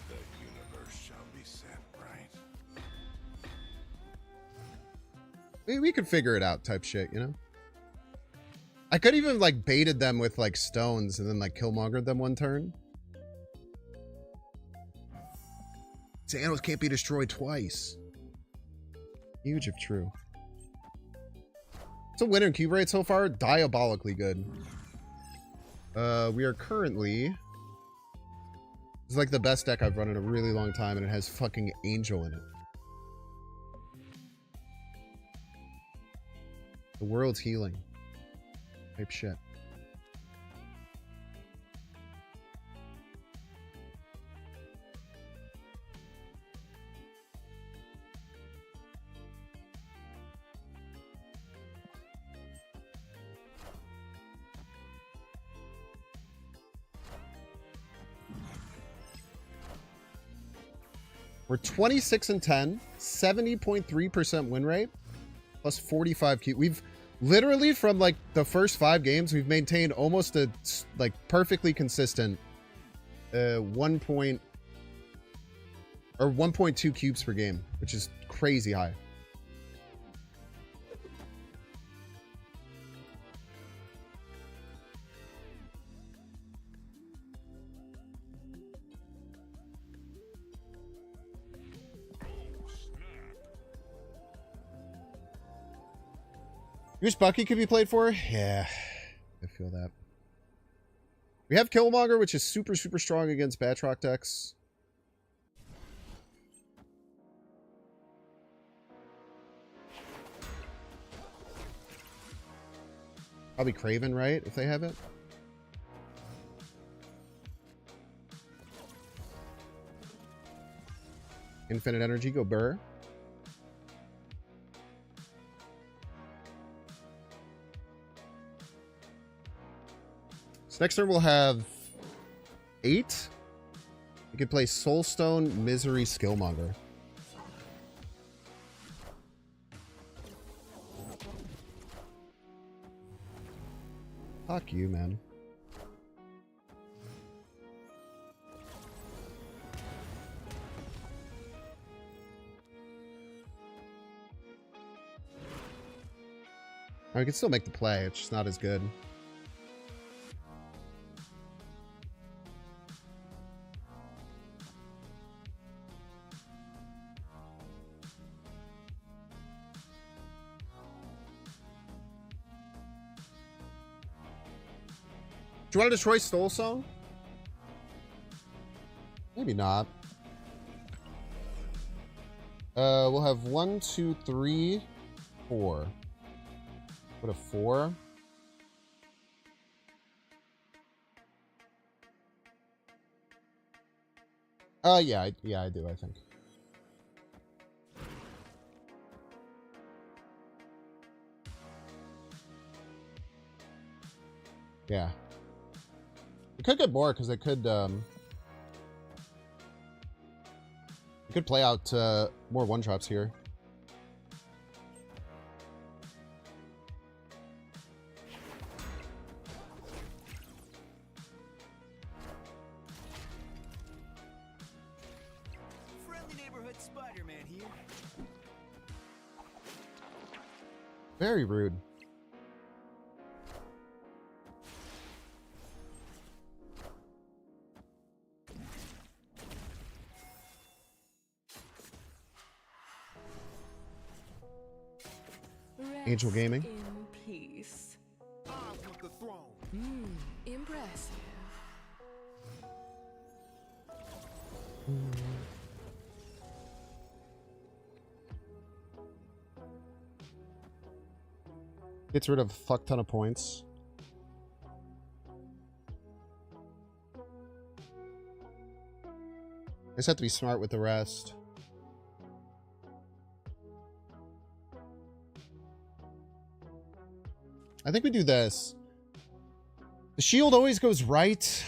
The universe shall be set right. We could figure it out type shit, you know? I could even, like, baited them with, like, stones and then, like, Killmongered them one turn. Thanos can't be destroyed twice. Huge if true. It's a winner in cube rate so far. Diabolically good. We are currently... It's like the best deck I've run in a really long time, and it has fucking Angel in it. The world's healing. Type shit. We're 26-10, 70.3% win rate, plus 45 Q. We've literally, from like the first 5 games, we've maintained almost a like perfectly consistent 1.2 cubes per game, which is crazy high. Which Bucky could be played for? Yeah, I feel that. We have Killmonger, which is super, super strong against Batroc decks. Probably Kraven, right? If they have it. Infinite energy, go burr. So next turn we'll have 8. You can play Soulstone, Misery, Skillmonger. Fuck you, man. I can still make the play, it's just not as good. Do you want to destroy Soulstone? Maybe not. We'll have 1, 2, 3, 4. What a 4. Yeah, I do, I think. Yeah. It could get more because it could play out more one-drops here. Friendly neighborhood Spider-Man here. Very rude. Angel Gaming. In peace. I want the throne. Impressive. Gets rid of a fuck ton of points. I just have to be smart with the rest. I think we do this. The shield always goes right.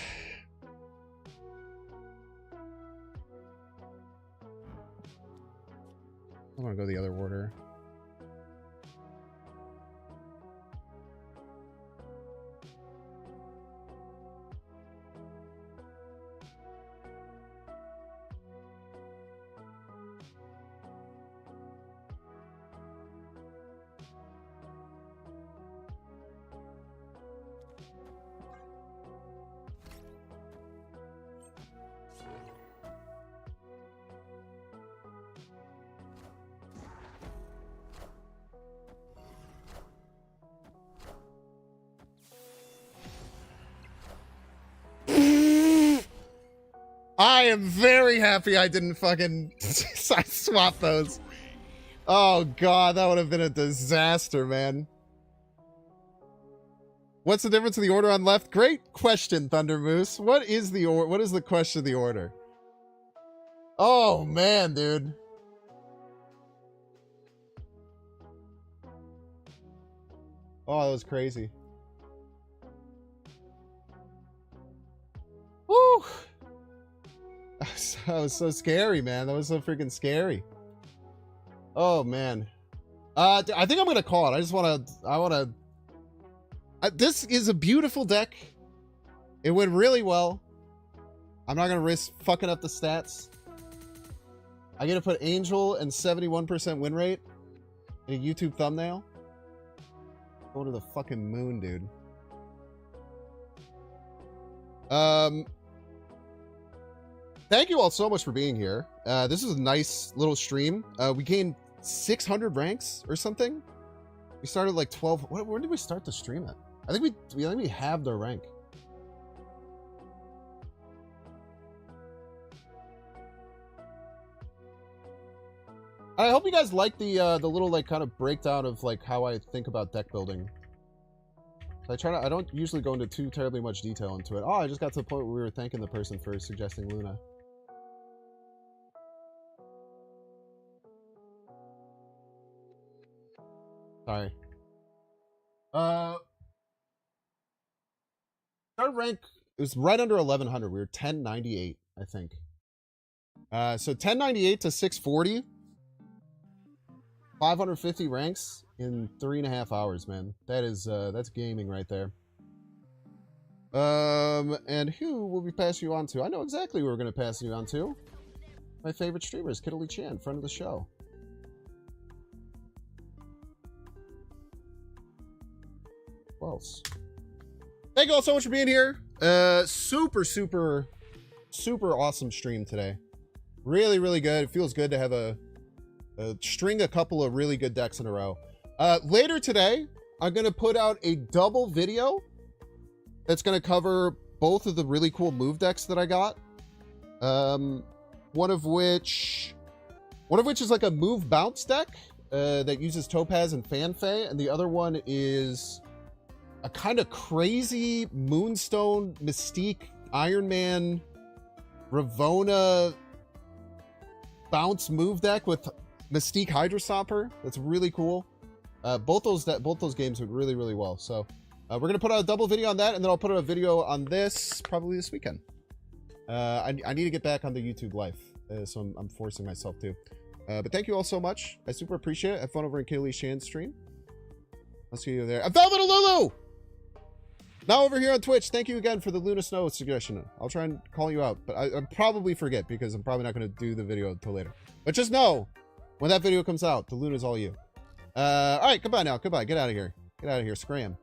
I want to go the other order. I am very happy I didn't fucking swap those. Oh god, that would have been a disaster, man. What's the difference in the order on left? Great question, Thunder Moose. What is the question of the order? Oh man, dude. Oh, that was crazy. Woo! That was so scary, man. That was so freaking scary. Oh man. I think I'm gonna call it. This is a beautiful deck. It went really well. I'm not gonna risk fucking up the stats. I get to put Angel and 71% win rate in a YouTube thumbnail. Go to the fucking moon, dude. Thank you all so much for being here. This is a nice little stream. We gained 600 ranks or something. We started like 12. Where did we start the stream at? I think we halved our rank. I hope you guys like the little like kind of breakdown of like how I think about deck building. I don't usually go into too terribly much detail into it. Oh, I just got to the point where we were thanking the person for suggesting Luna. Sorry. Our rank, it was right under 1100. We were 1098, I think. So 1098 to 640. 550 ranks in 3.5 hours, man. That is, that's gaming right there. And who will we pass you on to? I know exactly who we're going to pass you on to. My favorite streamers, Kiddly Chan, friend of the show. Who else? Thank you all so much for being here. Super awesome stream today. Really, really good. It feels good to have string a couple of really good decks in a row. Later today, I'm going to put out a double video that's going to cover both of the really cool move decks that I got. One of which is like a move bounce deck that uses Topaz and Fanfei, and the other one is a kind of crazy Moonstone, Mystique, Iron Man, Ravonna bounce move deck with Mystique Hydrostopper. That's really cool. Both those games went really, really well. So we're gonna put out a double video on that, and then I'll put out a video on this probably this weekend. I need to get back on the YouTube live, so I'm forcing myself to. But thank you all so much. I super appreciate it. Have fun over in Kaylee Shan's stream. I'll see you there. Velvet Lulu! Now over here on Twitch, thank you again for the Luna Snow suggestion. I'll try and call you out, but I'll probably forget because I'm probably not going to do the video until later. But just know, when that video comes out, the Luna's all you. All right, goodbye now. Goodbye. Get out of here. Get out of here. Scram.